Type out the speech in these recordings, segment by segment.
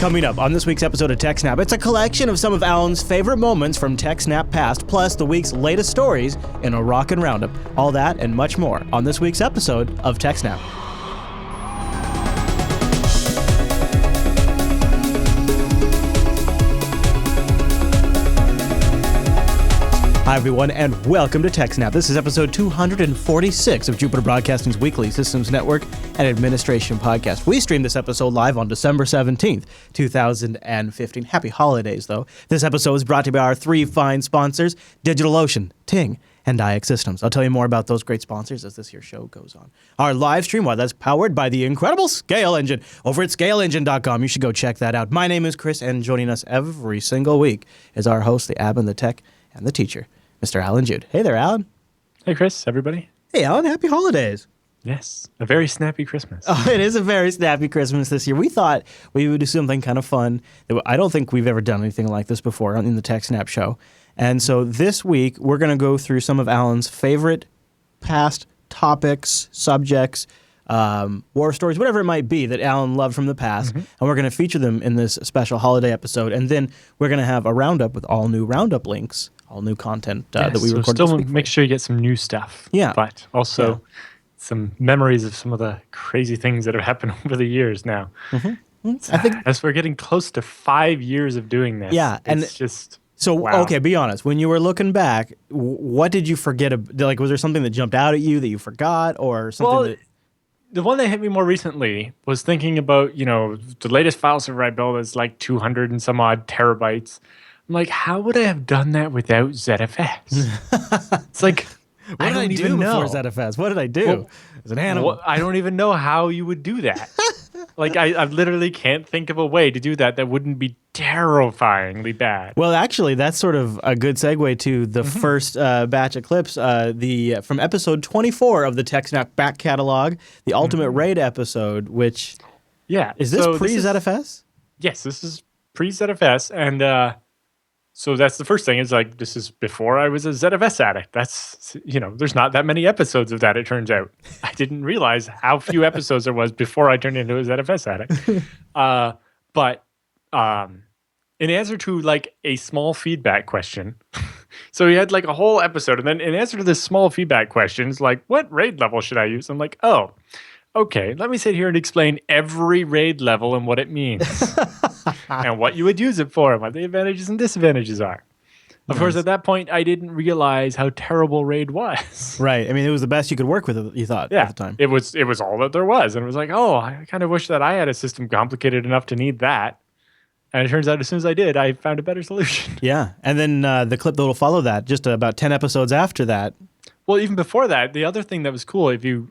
Coming up on this week's episode of TechSNAP, it's a collection of some of Allan's favorite moments from TechSNAP past, plus the week's latest stories in a rockin' roundup. All that and much more on this week's episode of TechSNAP. Hi, everyone, and welcome to TechSNAP. This is episode 246 of Jupiter Broadcasting's weekly Systems Network and Administration podcast. We streamed this episode live on December 17th, 2015. Happy holidays, though. This episode is brought to you by our three fine sponsors, DigitalOcean, Ting, and IX Systems. I'll tell you more about those great sponsors as this here show goes on. Our live stream, that's powered by the incredible Scale Engine over at scaleengine.com. You should go check that out. My name is Chris, and joining us every single week is our host, the Ab and the Tech and the Teacher, Mr. Allan Jude. Hey there, Allan. Hey, Chris, everybody. Hey, Allan. Happy holidays. Yes, a very snappy Christmas. Oh, it is a very snappy Christmas this year. We thought we would do something kind of fun. I don't think we've ever done anything like this before in the TechSNAP show. And so this week, we're going to go through some of Allan's favorite past topics, subjects, war stories, whatever it might be that Allan loved from the past. And we're going to feature them in this special holiday episode. And then we're going to have a roundup with all new roundup links, all new content that we recorded still this week. Make sure you get some new stuff. Yeah. But also some memories of some of the crazy things that have happened over the years now. I think as we're getting close to 5 years of doing this. Yeah, and it's just... So, wow. Okay, be honest. When you were looking back, what did you forget? Like, was there something that jumped out at you that you forgot or something Well, that... the one that hit me more recently was thinking about, the latest file server I built is like 200 and some odd terabytes. I'm like, how would I have done that without ZFS? It's like, What did I do before ZFS? What did I do? Well, As an animal. I don't even know how you would do that. Like, I literally can't think of a way to do that wouldn't be terrifyingly bad. Well, actually, that's sort of a good segue to the first batch of clips, from episode 24 of the TechSNAP back catalog, the Ultimate Raid episode, which... Yeah. Is this pre-ZFS? Yes, this is pre-ZFS, and... So that's the first thing is like, this is before I was a ZFS addict. That's, there's not that many episodes of that, it turns out. I didn't realize how few episodes there was before I turned into a ZFS addict. But in answer to like a small feedback question, so we had like a whole episode, and then in answer to this small feedback question, it's like, what RAID level should I use? I'm like, oh, okay, let me sit here and explain every RAID level and what it means. And what you would use it for, and what the advantages and disadvantages are. Of course, at that point, I didn't realize how terrible RAID was. Right. I mean, it was the best you could work with, you thought, at the time. It was all that there was. And it was like, oh, I kind of wish that I had a system complicated enough to need that. And it turns out as soon as I did, I found a better solution. Yeah. And then the clip that will follow that, just about 10 episodes after that. Well, even before that, the other thing that was cool, if you...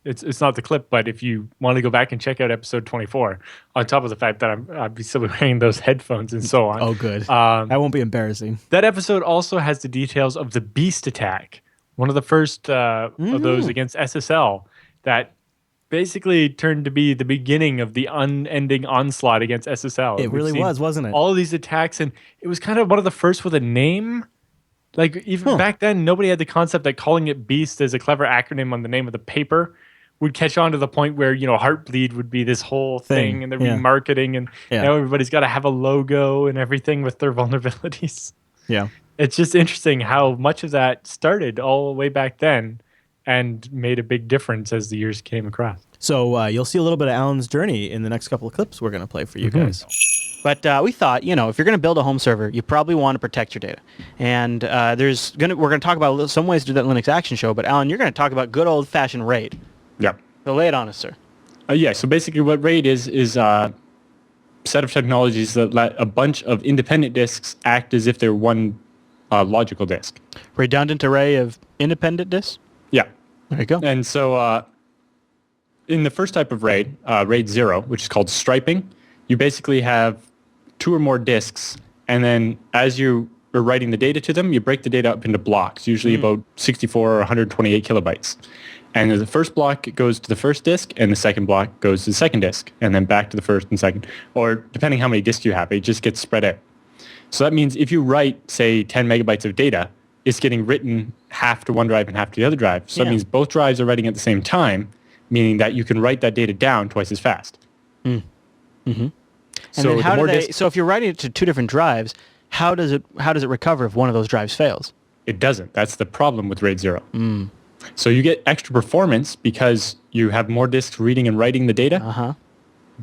it's not the clip, but if you want to go back and check out episode 24, on top of the fact that I'll be still wearing those headphones and so on. Oh, good. That won't be embarrassing. That episode also has the details of the Beast attack, one of the first of those against SSL that basically turned to be the beginning of the unending onslaught against SSL. It really was, wasn't it? All of these attacks, and it was kind of one of the first with a name. Like, even back then, nobody had the concept that calling it Beast as a clever acronym on the name of the paper would catch on to the point where, Heartbleed would be this whole thing and they're remarketing, and now everybody's got to have a logo and everything with their vulnerabilities. Yeah. It's just interesting how much of that started all the way back then and made a big difference as the years came across. So you'll see a little bit of Allan's journey in the next couple of clips we're going to play for you guys. But we thought, if you're going to build a home server, you probably want to protect your data. And we're going to talk about some ways to do that in Linux Action Show. But Allan, you're going to talk about good old-fashioned RAID. Yep. So lay it on us, sir. So basically what RAID is a set of technologies that let a bunch of independent disks act as if they're one logical disk. Redundant array of independent disks? Yeah. There you go. And so in the first type of RAID, RAID 0, which is called striping, you basically have two or more disks, and then as you are writing the data to them, you break the data up into blocks, usually about 64 or 128 kilobytes. And the first block goes to the first disk, and the second block goes to the second disk, and then back to the first and second. Or depending how many disks you have, it just gets spread out. So that means if you write, say, 10 megabytes of data, it's getting written half to one drive and half to the other drive. So that means both drives are writing at the same time, meaning that you can write that data down twice as fast. Mm-hmm. And So then how the do more they? disks, So if you're writing it to two different drives, how does it recover if one of those drives fails? it doesn't. That's the problem with RAID 0. So you get extra performance because you have more disks reading and writing the data.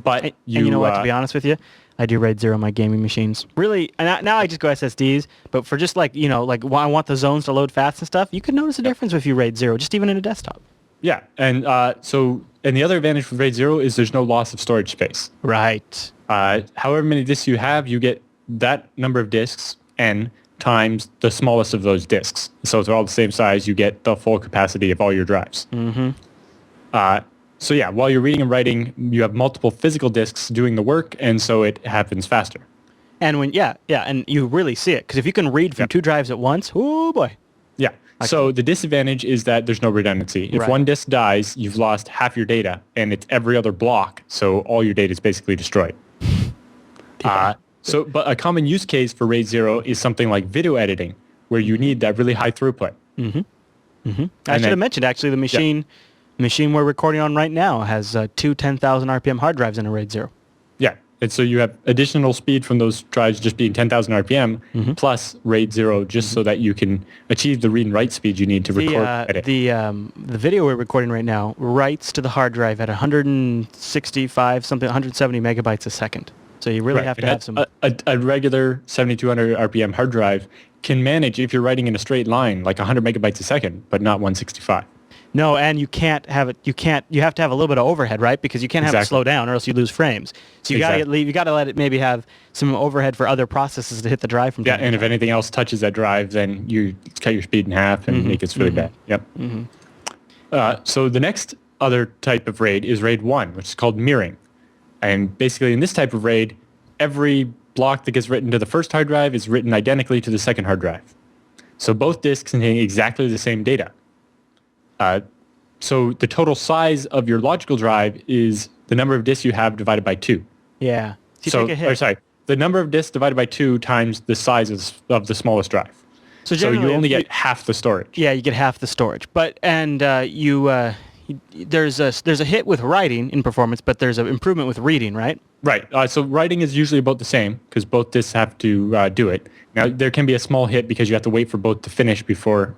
But And you know what? To be honest with you, I do RAID 0 on my gaming machines. Really, and now I just go SSDs. But for just like like I want the zones to load fast and stuff, you could notice a difference if you RAID 0, just even in a desktop. Yeah, and and the other advantage with RAID 0 is there's no loss of storage space. Right. However many disks you have, you get that number of disks, n, times the smallest of those disks. So if they're all the same size, you get the full capacity of all your drives. So yeah, while you're reading and writing, you have multiple physical disks doing the work, and so it happens faster. And and you really see it because if you can read from two drives at once, oh boy. Yeah. So the disadvantage is that there's no redundancy. If Right. one disk dies, you've lost half your data, and it's every other block, so all your data is basically destroyed. But a common use case for RAID 0 is something like video editing, where you need that really high throughput. I should have mentioned actually the machine we're recording on right now has two 10,000 RPM hard drives in a RAID 0. Yeah. And so you have additional speed from those drives just being 10,000 RPM plus RAID 0 just so that you can achieve the read and write speed you need to record and edit. The video we're recording right now writes to the hard drive at 170 megabytes a second. So you really have to have some... A regular 7,200 RPM hard drive can manage, if you're writing in a straight line, like 100 megabytes a second, but not 165. No, and you can't have it. You have to have a little bit of overhead, right? Because you can't have it slow down, or else you lose frames. So you got to let it maybe have some overhead for other processes to hit the drive from time to and time. if anything else touches that drive, then you cut your speed in half, and it gets really bad. Yep. So the next other type of RAID is RAID 1, which is called mirroring. And basically, in this type of RAID, every block that gets written to the first hard drive is written identically to the second hard drive. So both disks contain exactly the same data. So the total size of your logical drive is the number of disks you have divided by 2. Yeah. So you take a hit. The number of disks divided by 2 times the size of the smallest drive. So you only get half the storage. Yeah, you get half the storage. But there's a hit with writing in performance, but there's an improvement with reading, right? Right. So writing is usually about the same because both disks have to do it. Now there can be a small hit because you have to wait for both to finish before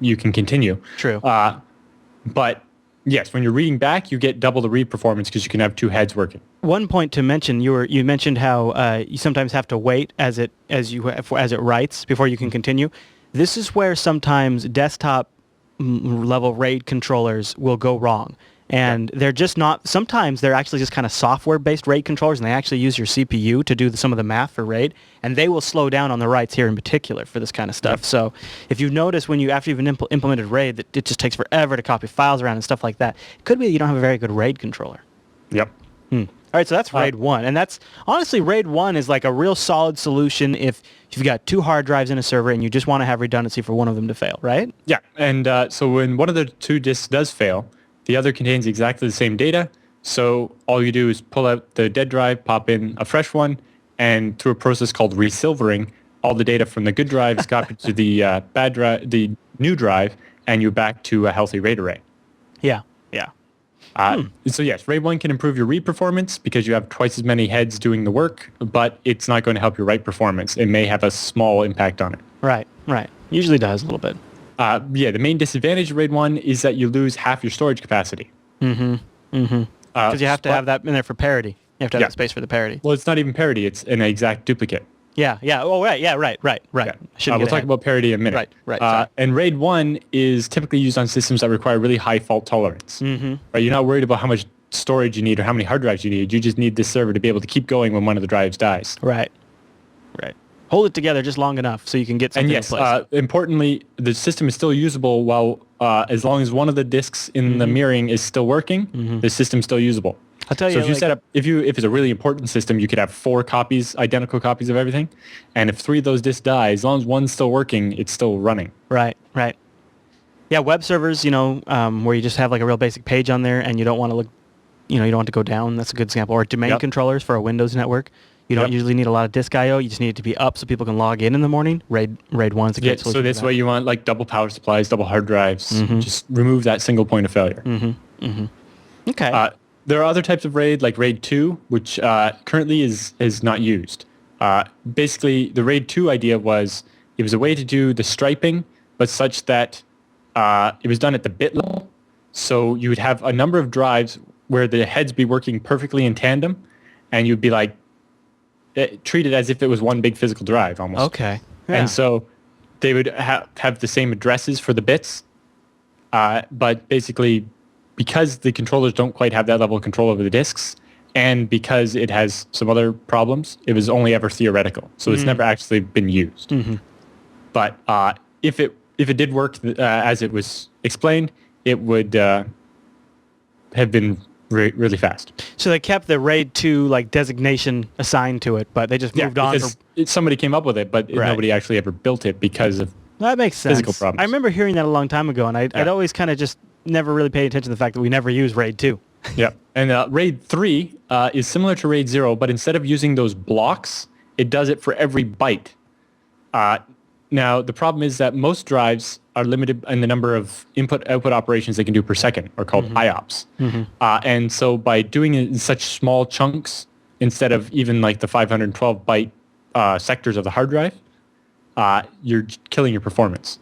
you can continue. True. But yes, when you're reading back, you get double the read performance because you can have two heads working. One point to mention, you mentioned how you sometimes have to wait as it writes before you can continue. This is where sometimes desktop level RAID controllers will go wrong. And they're just not, sometimes they're actually just kind of software-based RAID controllers, and they actually use your CPU to do some of the math for RAID, and they will slow down on the writes here in particular for this kind of stuff. Yep. So if you've noticed after you've implemented RAID that it just takes forever to copy files around and stuff like that, it could be that you don't have a very good RAID controller. Yep. All right, so that's RAID 1, and that's, honestly, RAID 1 is like a real solid solution if you've got two hard drives in a server and you just want to have redundancy for one of them to fail, right? Yeah, and so when one of the two disks does fail, the other contains exactly the same data, so all you do is pull out the dead drive, pop in a fresh one, and through a process called resilvering, all the data from the good drive is copied to the bad drive, the new drive, and you're back to a healthy RAID array. Yeah. So yes, RAID 1 can improve your read performance because you have twice as many heads doing the work, but it's not going to help your write performance. It may have a small impact on it. Right. Usually does a little bit. The main disadvantage of RAID 1 is that you lose half your storage capacity. Because you have to have that in there for parity. You have to have that space for the parity. Well, it's not even parity. It's an exact duplicate. Yeah. Oh, right. Yeah, right. Yeah. We'll talk about parity in a minute. Right. And RAID 1 is typically used on systems that require really high fault tolerance. Right? You're not worried about how much storage you need or how many hard drives you need. You just need this server to be able to keep going when one of the drives dies. Right. Hold it together just long enough so you can get something in place. Importantly, the system is still usable while as long as one of the disks in the mirroring is still working, the system's still usable. I'll tell you. So if you set up, if it's a really important system, you could have 4 identical copies of everything, and if 3 of those disks die, as long as one's still working, it's still running. Right. Yeah, web servers, where you just have like a real basic page on there, and you don't want to look, you don't want to go down. That's a good example. Or domain controllers for a Windows network. You don't usually need a lot of disk I/O. You just need it to be up so people can log in the morning. RAID 1's a great solution. So that's why you want like double power supplies, double hard drives. Just remove that single point of failure. Okay. There are other types of RAID, like RAID 2, which currently is not used. Basically, the RAID 2 idea was it was a way to do the striping, but such that it was done at the bit level. So you would have a number of drives where the heads be working perfectly in tandem, and you'd be like, treat it as if it was one big physical drive almost. Okay. Yeah. And so they would have the same addresses for the bits, but basically, because the controllers don't quite have that level of control over the disks, and because it has some other problems, it was only ever theoretical. So it's never actually been used. Mm-hmm. But if it did work as it was explained, it would have been really fast. So they kept the RAID 2 like designation assigned to it, but they just moved on. Because somebody came up with it, but nobody actually ever built it because of that makes sense. Physical problems. I remember hearing that a long time ago, and I'd always kind of just never really paid attention to the fact that we never use RAID 2. Yeah. And RAID 3 is similar to RAID 0, but instead of using those blocks, it does it for every byte. Now, the problem is that most drives are limited in the number of input-output operations they can do per second, or called IOPS. Mm-hmm. And so by doing it in such small chunks, instead of even like the 512-byte sectors of the hard drive, you're killing your performance.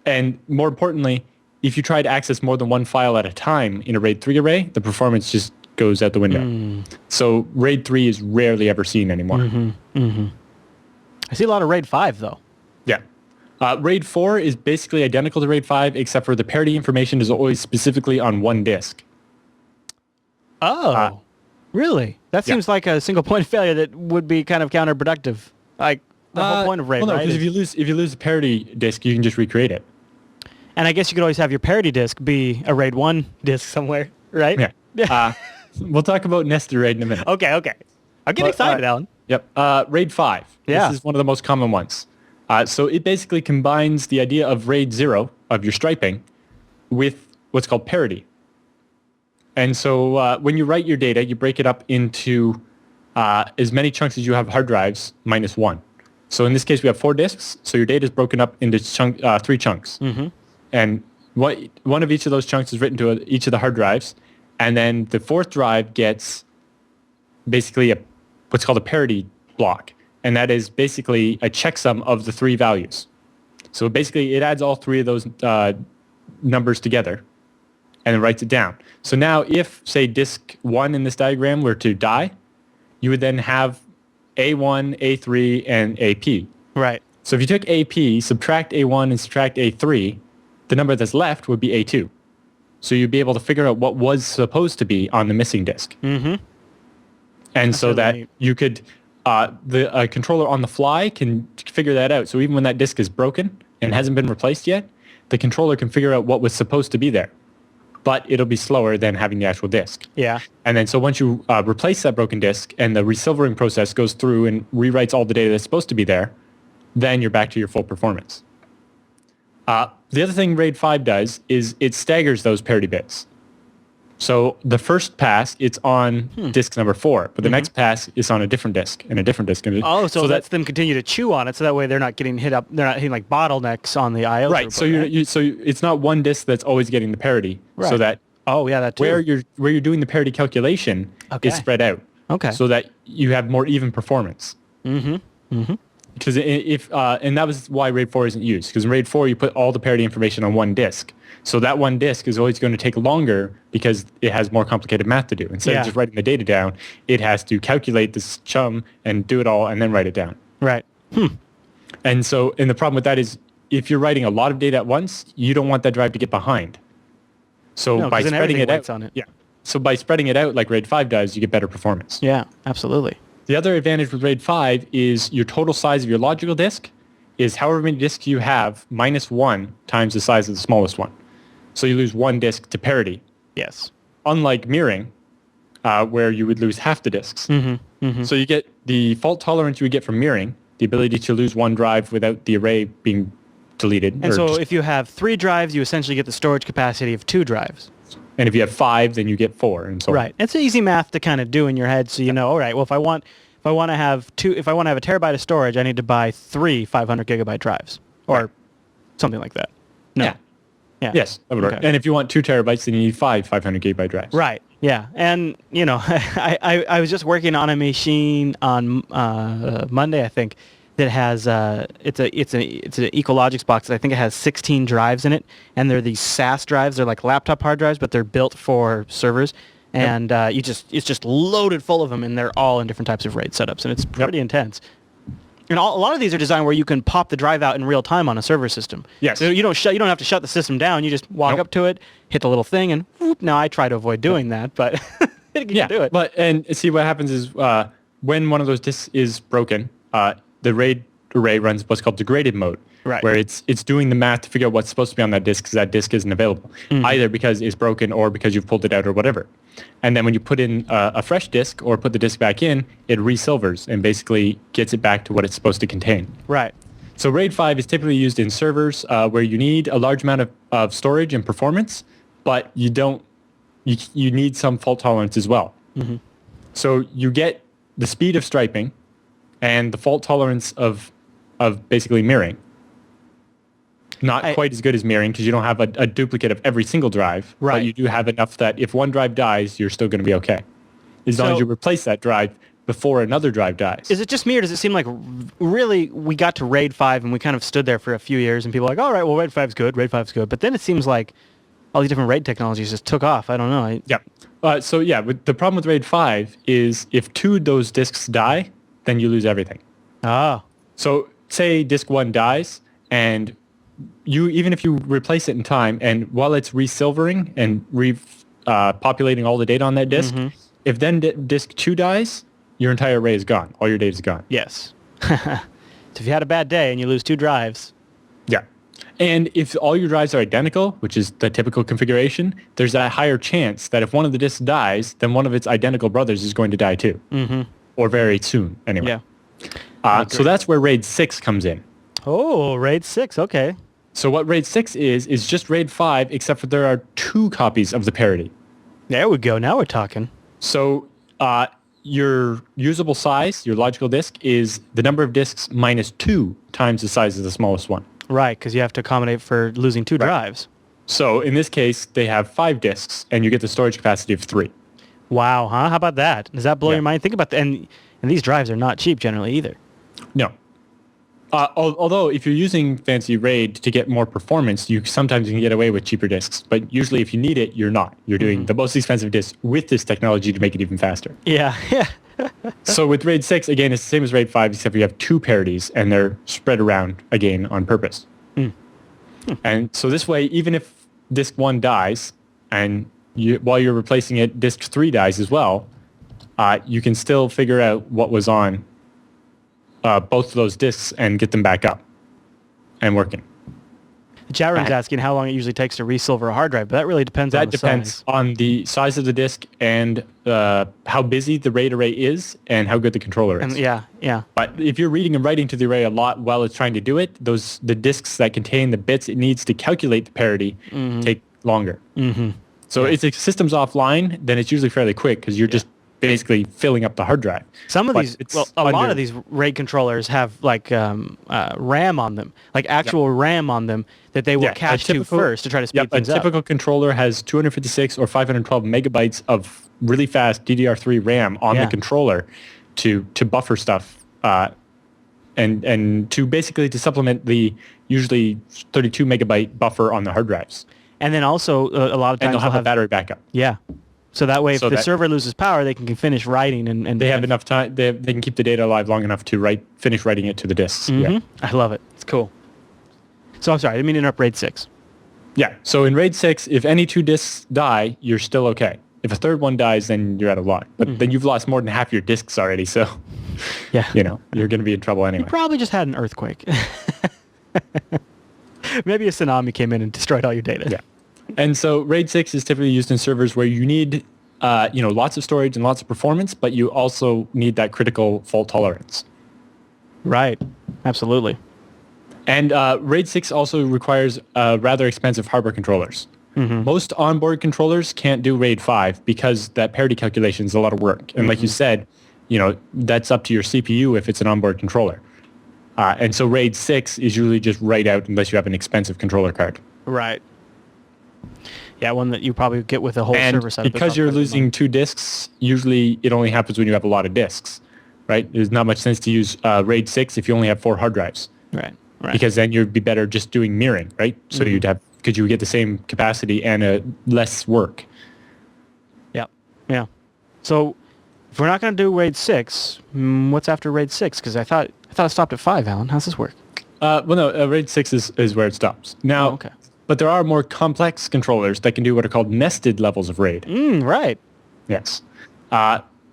And more importantly, if you try to access more than one file at a time in a RAID 3 array, the performance just goes out the window. So RAID 3 is rarely ever seen anymore. Mm-hmm. Mm-hmm. I see a lot of RAID 5, though. Yeah. RAID 4 is basically identical to RAID 5, except for the parity information is always specifically on one disk. Oh, really? That seems like a single point of failure that would be kind of counterproductive. Like the whole point of RAID, well, no, right? because if you lose the parity disk, you can just recreate it. And I guess you could always have your parity disk be a RAID 1 disk somewhere, right? Yeah. We'll talk about nested RAID in a minute. Okay. I'm getting excited, Allan. Yep. RAID 5. Yeah. This is one of the most common ones. So it basically combines the idea of RAID 0, of your striping, with what's called parity. And so when you write your data, you break it up into as many chunks as you have hard drives minus one. So in this case, we have 4 disks. So your data is broken up into 3 chunks. Mm-hmm. And one of each of those chunks is written to each of the hard drives. And then the 4th drive gets basically what's called a parity block. And that is basically a checksum of the 3 values. So basically, it adds all 3 of those numbers together and then writes it down. So now if, say, disk 1 in this diagram were to die, you would then have A1, A3, and AP. Right. So if you took AP, subtract A1, and subtract A3, the number that's left would be A2. So you'd be able to figure out what was supposed to be on the missing disk. Mm-hmm. And that's so that neat. You could, the controller on the fly can figure that out. So even when that disk is broken and hasn't been replaced yet, the controller can figure out what was supposed to be there. But it'll be slower than having the actual disk. Yeah. And then so once you replace that broken disk and the resilvering process goes through and rewrites all the data that's supposed to be there, then you're back to your full performance. The other thing RAID 5 does is it staggers those parity bits. So the first pass, it's on disk number 4, but the next pass is on a different disk and a different disk. Oh, so that's them continue to chew on it, so that way they're not getting hit up. They're not hitting like bottlenecks on the I/O. Right. So it's not one disk that's always getting the parity. Right. So that that too. Where you're doing the parity calculation is spread out. Okay. So that you have more even performance. Mm-hmm. Mm-hmm. Because and that was why RAID 4 isn't used. Because in RAID 4 you put all the parity information on one disk. So that one disk is always going to take longer because it has more complicated math to do. Instead of just writing the data down, it has to calculate this chum and do it all and then write it down. Right. And the problem with that is if you're writing a lot of data at once, you don't want that drive to get behind. So by spreading it out, So by spreading it out like RAID 5 does, you get better performance. Yeah, absolutely. The other advantage with RAID 5 is your total size of your logical disk is however many disks you have minus 1 times the size of the smallest one. So you lose 1 disk to parity. Yes. Unlike mirroring, where you would lose half the disks. Mm-hmm. Mm-hmm. So you get the fault tolerance you would get from mirroring, the ability to lose 1 drive without the array being deleted. And so if you have 3 drives, you essentially get the storage capacity of 2 drives. And if you have 5, then you get 4, and so on. Right. It's easy math to kind of do in your head, so you know. All right. Well, if I want to have a terabyte of storage, I need to buy 3 500 gigabyte drives, or something like that. No. Yeah. Yes, that would work. And if you want 2 terabytes, then you need 5 500 gigabyte drives. Right. Yeah, and I was just working on a machine on Monday, I think, that has it's an Ecologics box. That I think it has 16 drives in it, and they're these SAS drives. They're like laptop hard drives, but they're built for servers. And it's just loaded full of them, and they're all in different types of RAID setups, and it's pretty intense. And a lot of these are designed where you can pop the drive out in real time on a server system. Yes. So you don't have to shut the system down. You just walk up to it, hit the little thing, and whoop. Now I try to avoid doing that, but you can do it. But and see what happens is when one of those disks is broken, the RAID array runs what's called degraded mode, Right. where it's doing the math to figure out what's supposed to be on that disk because that disk isn't available, either because it's broken or because you've pulled it out or whatever. And then when you put in a fresh disk or put the disk back in, it resilvers and basically gets it back to what it's supposed to contain. Right. So RAID 5 is typically used in servers where you need a large amount of storage and performance, but you need some fault tolerance as well. Mm-hmm. So you get the speed of striping and the fault tolerance of basically mirroring. Not quite as good as mirroring because you don't have a duplicate of every single drive, right. But you do have enough that if one drive dies, you're still going to be okay. As long as you replace that drive before another drive dies. Is it just me, or does it seem like really we got to RAID 5 and we kind of stood there for a few years and people were like, all right, well, RAID 5's good, RAID 5's good. But then it seems like all these different RAID technologies just took off. I don't know. But the problem with RAID 5 is if 2 of those disks die, then you lose everything. Oh. So say disk 1 dies and even if you replace it in time and while it's resilvering and populating all the data on that disk, if then disk 2 dies, your entire array is gone. All your data is gone. Yes. So if you had a bad day and you lose 2 drives. Yeah. And if all your drives are identical, which is the typical configuration, there's a higher chance that if one of the disks dies, then one of its identical brothers is going to die too. Mm-hmm. Or very soon, anyway. Yeah. So that's where RAID 6 comes in. Oh, RAID 6. Okay. So what RAID 6 is just RAID 5, except for there are 2 copies of the parity. There we go. Now we're talking. So your usable size, your logical disk, is the number of disks minus 2 times the size of the smallest one. Right, because you have to accommodate for losing 2 drives. So in this case, they have 5 disks, and you get the storage capacity of 3. Wow, huh? How about that? Does that blow your mind? Think about that. And these drives are not cheap generally either. No. Although if you're using fancy RAID to get more performance, you sometimes can get away with cheaper disks. But usually if you need it, you're not. You're doing the most expensive disk with this technology to make it even faster. Yeah. So with RAID 6, again, it's the same as RAID 5, except you have 2 parities, and they're spread around, again, on purpose. And so this way, even if disk 1 dies, and while you're replacing it, disk 3 dies as well, you can still figure out what was on both of those disks and get them back up and working. The chat room's asking how long it usually takes to resilver a hard drive, but that really depends on the size. That depends on the size of the disk and how busy the RAID array is and how good the controller is. Yeah. But if you're reading and writing to the array a lot while it's trying to do it, the disks that contain the bits it needs to calculate the parity take longer. So if the system's offline, then it's usually fairly quick because you're just basically filling up the hard drive. Some of a lot of these RAID controllers have like RAM on them, like actual RAM on them that they will cache to first to try to speed things up. A typical controller has 256 or 512 megabytes of really fast DDR3 RAM on the controller to buffer stuff and to basically to supplement the usually 32 megabyte buffer on the hard drives. And then also a lot of times they'll have a battery backup. Yeah. So that way, if the server loses power, they can finish writing and they have enough time. They can keep the data alive long enough to finish writing it to the disks. Yeah. I love it. It's cool. So I'm sorry, I didn't mean to interrupt RAID 6. Yeah. So in RAID 6, if any 2 disks die, you're still okay. If a third one dies, then you're out of luck. But then you've lost more than half your disks already. So you're going to be in trouble anyway. You probably just had an earthquake. Maybe a tsunami came in and destroyed all your data. Yeah. And so RAID 6 is typically used in servers where you need, lots of storage and lots of performance, but you also need that critical fault tolerance. Right. Absolutely. And RAID 6 also requires rather expensive hardware controllers. Most onboard controllers can't do RAID 5 because that parity calculation is a lot of work. And like you said, that's up to your CPU if it's an onboard controller. And so RAID 6 is usually just right out unless you have an expensive controller card. Right. Yeah, one that you probably get with a whole And server setup. because you're losing 2 disks, usually it only happens when you have a lot of disks, right? There's not much sense to use RAID 6 if you only have 4 hard drives. Right. Because then you'd be better just doing mirroring, right? So you'd have, because you would get the same capacity and less work. Yeah. So if we're not going to do RAID 6, what's after RAID 6? Because I thought it stopped at 5, Alan. How's this work? RAID 6 is where it stops. Now, okay. But there are more complex controllers that can do what are called nested levels of RAID. Right. Yes.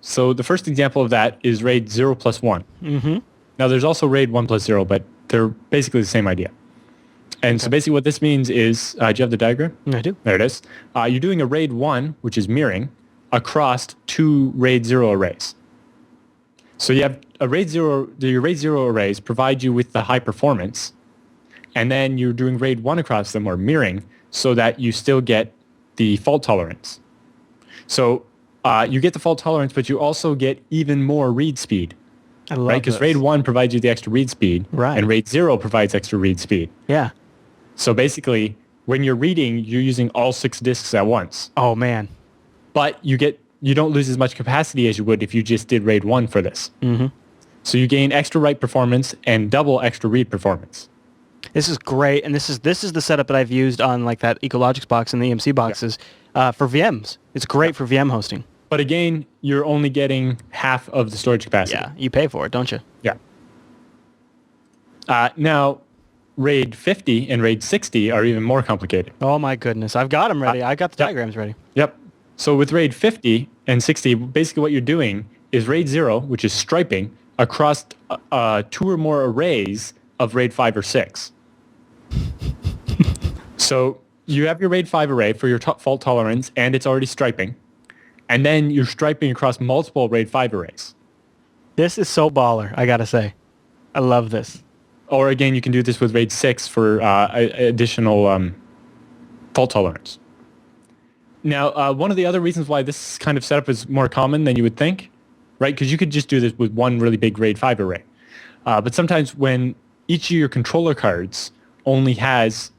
So the first example of that is RAID 0 plus 1. Mm-hmm. Now, there's also RAID 1 plus 0, but they're basically the same idea. And so basically what this means is, do you have the diagram? I do. There it is. You're doing a RAID 1, which is mirroring, across 2 RAID 0 arrays. So you have your RAID 0 arrays provide you with the high performance, and then you're doing RAID 1 across them, or mirroring, so that you still get the fault tolerance. So you get the fault tolerance, but you also get even more read speed. I love right? Because this. RAID 1 provides you the extra read speed, Right. and RAID 0 provides extra read speed. Yeah. So basically, when you're reading, you're using all 6 disks at once. Oh, man. But you don't lose as much capacity as you would if you just did RAID 1 for this. Mm-hmm. So you gain extra write performance and double extra read performance. This is great, and this is the setup that I've used on like that Ecologix box and the EMC boxes for VMs. It's great for VM hosting. But again, you're only getting half of the storage capacity. Yeah, you pay for it, don't you? Yeah. Now, RAID 50 and RAID 60 are even more complicated. Oh my goodness, I've got them ready. I got the diagrams ready. Yep. So with RAID 50 and 60, basically what you're doing is RAID 0, which is striping, across 2 or more arrays of RAID 5 or 6. So you have your RAID 5 array for your fault tolerance, and it's already striping. And then you're striping across multiple RAID 5 arrays. This is so baller, I gotta say. I love this. Or again, you can do this with RAID 6 for additional fault tolerance. Now, one of the other reasons why this kind of setup is more common than you would think, right? Because you could just do this with one really big RAID 5 array. But sometimes when each of your controller cards only has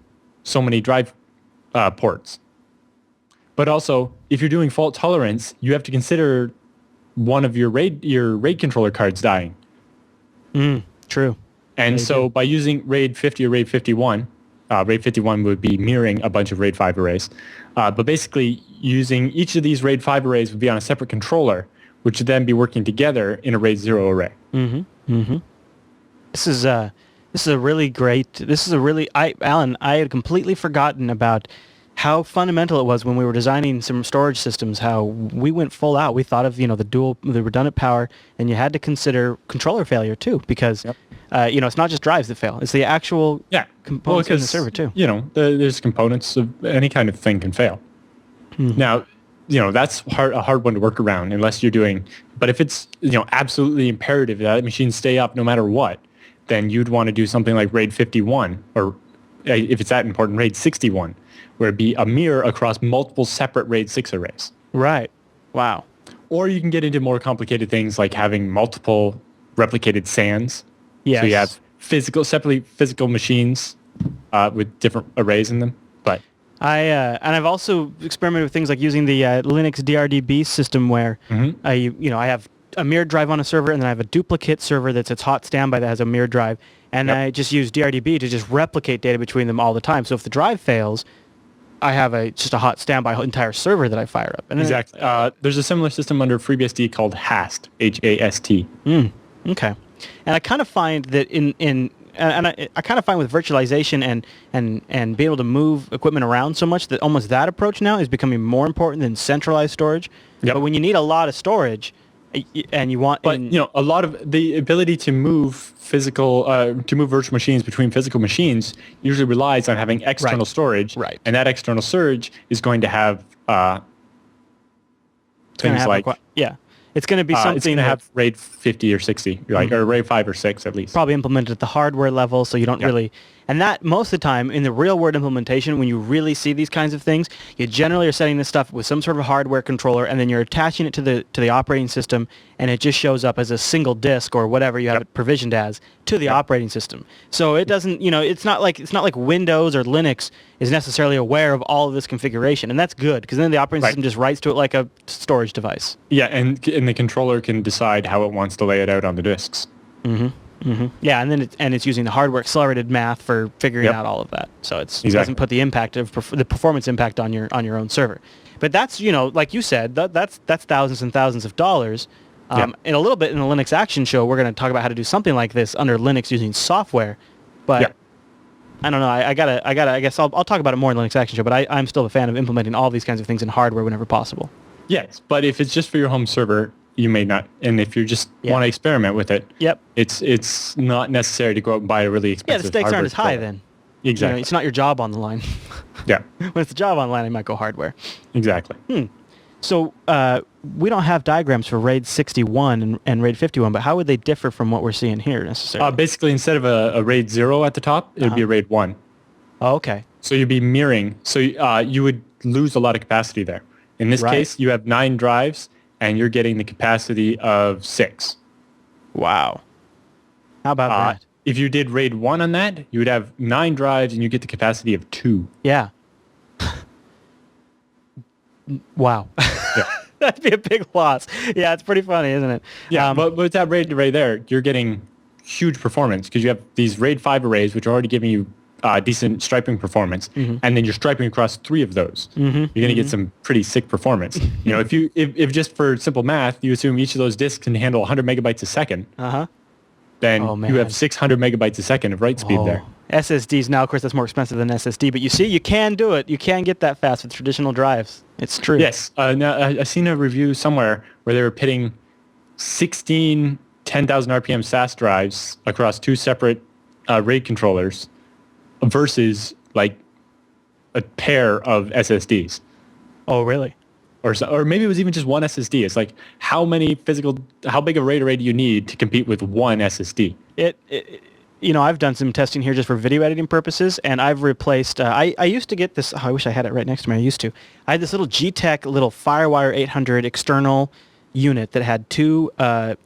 so many drive ports. But also, if you're doing fault tolerance, you have to consider one of your RAID controller cards dying. True. And so by using RAID 50 or RAID 51, RAID 51 would be mirroring a bunch of RAID 5 arrays. But basically, using each of these RAID 5 arrays would be on a separate controller, which would then be working together in a RAID 0 array. This is a really great. Alan, I had completely forgotten about how fundamental it was when we were designing some storage systems. How we went full out. We thought of the redundant power, and you had to consider controller failure too, because it's not just drives that fail; it's the actual components in the server too. There's components of any kind of thing can fail. Now, that's a hard one to work around unless you're doing. But if it's absolutely imperative that machines stay up no matter what, then you'd want to do something like RAID 51, or if it's that important, RAID 61, where it'd be a mirror across multiple separate RAID 6 arrays. Right. Wow. Or you can get into more complicated things like having multiple replicated SANs. Yes. So you have separately physical machines with different arrays in them. But I've also experimented with things like using the Linux DRDB system, where I have a mirrored drive on a server, and then I have a duplicate server that's its hot standby that has a mirrored drive, and I just use DRDB to just replicate data between them all the time. So if the drive fails, I have just a hot standby entire server that I fire up. And exactly. There's a similar system under FreeBSD called HAST, H-A-S-T. Okay. And I kind of find that I kind of find with virtualization and being able to move equipment around so much that almost that approach now is becoming more important than centralized storage. Yep. But when you need a lot of storage, and you want, a lot of the ability to move virtual machines between physical machines usually relies on having external storage, right? And that external storage is going to have things like it's going to be something. It's going to have RAID 50 or 60, or RAID 5 or 6 at least. Probably implemented at the hardware level, so you don't really. And that, most of the time, in the real-world implementation, when you really see these kinds of things, you generally are setting this stuff with some sort of hardware controller, and then you're attaching it to the operating system, and it just shows up as a single disk or whatever you have it provisioned as to the operating system. So it doesn't, it's not like Windows or Linux is necessarily aware of all of this configuration, and that's good, because then the operating system just writes to it like a storage device. Yeah, and the controller can decide how it wants to lay it out on the disks. Yeah, and then it's using the hardware accelerated math for figuring out all of that. So it doesn't put the impact of the performance impact on your own server. But that's like you said, that's thousands and thousands of dollars. In a little bit in the Linux Action Show, we're going to talk about how to do something like this under Linux using software. But I don't know. I guess I'll talk about it more in the Linux Action Show. But I'm still a fan of implementing all these kinds of things in hardware whenever possible. Yes, but if it's just for your home server, you may not. And if you just want to experiment with it, it's not necessary to go out and buy a really expensive the stakes aren't hardware as high controller. then. Exactly. It's not your job on the line. Yeah. When it's the job on the line, I might go hardware. Exactly. So we don't have diagrams for RAID 61 and RAID 51, but how would they differ from what we're seeing here necessarily? Basically, instead of a RAID 0 at the top, it would be a RAID 1. Oh, okay. So you'd be mirroring. So you would lose a lot of capacity there. In this case, you have 9 drives, and you're getting the capacity of 6. Wow. How about that? If you did RAID 1 on that, you would have 9 drives, and you get the capacity of 2. Yeah. Wow. Yeah. That'd be a big loss. Yeah, it's pretty funny, isn't it? Yeah, but with that RAID array there, you're getting huge performance because you have these RAID 5 arrays, which are already giving you decent striping performance, and then you're striping across 3 of those. You're going to get some pretty sick performance. If just for simple math, you assume each of those disks can handle 100 megabytes a second, then you have 600 megabytes a second of write speed there. SSDs now, of course, that's more expensive than SSD, but you see, you can do it. You can get that fast with traditional drives. It's true. Yes. Now, I've seen a review somewhere where they were pitting 16 10,000 RPM SAS drives across 2 separate RAID controllers versus like a pair of SSDs. Oh, really? Or maybe it was even just one SSD. It's like how big a RAID array do you need to compete with one SSD? I've done some testing here just for video editing purposes, and I've replaced, I used to get this, I wish I had it right next to me, I had this little G-Tech little Firewire 800 external unit that had 2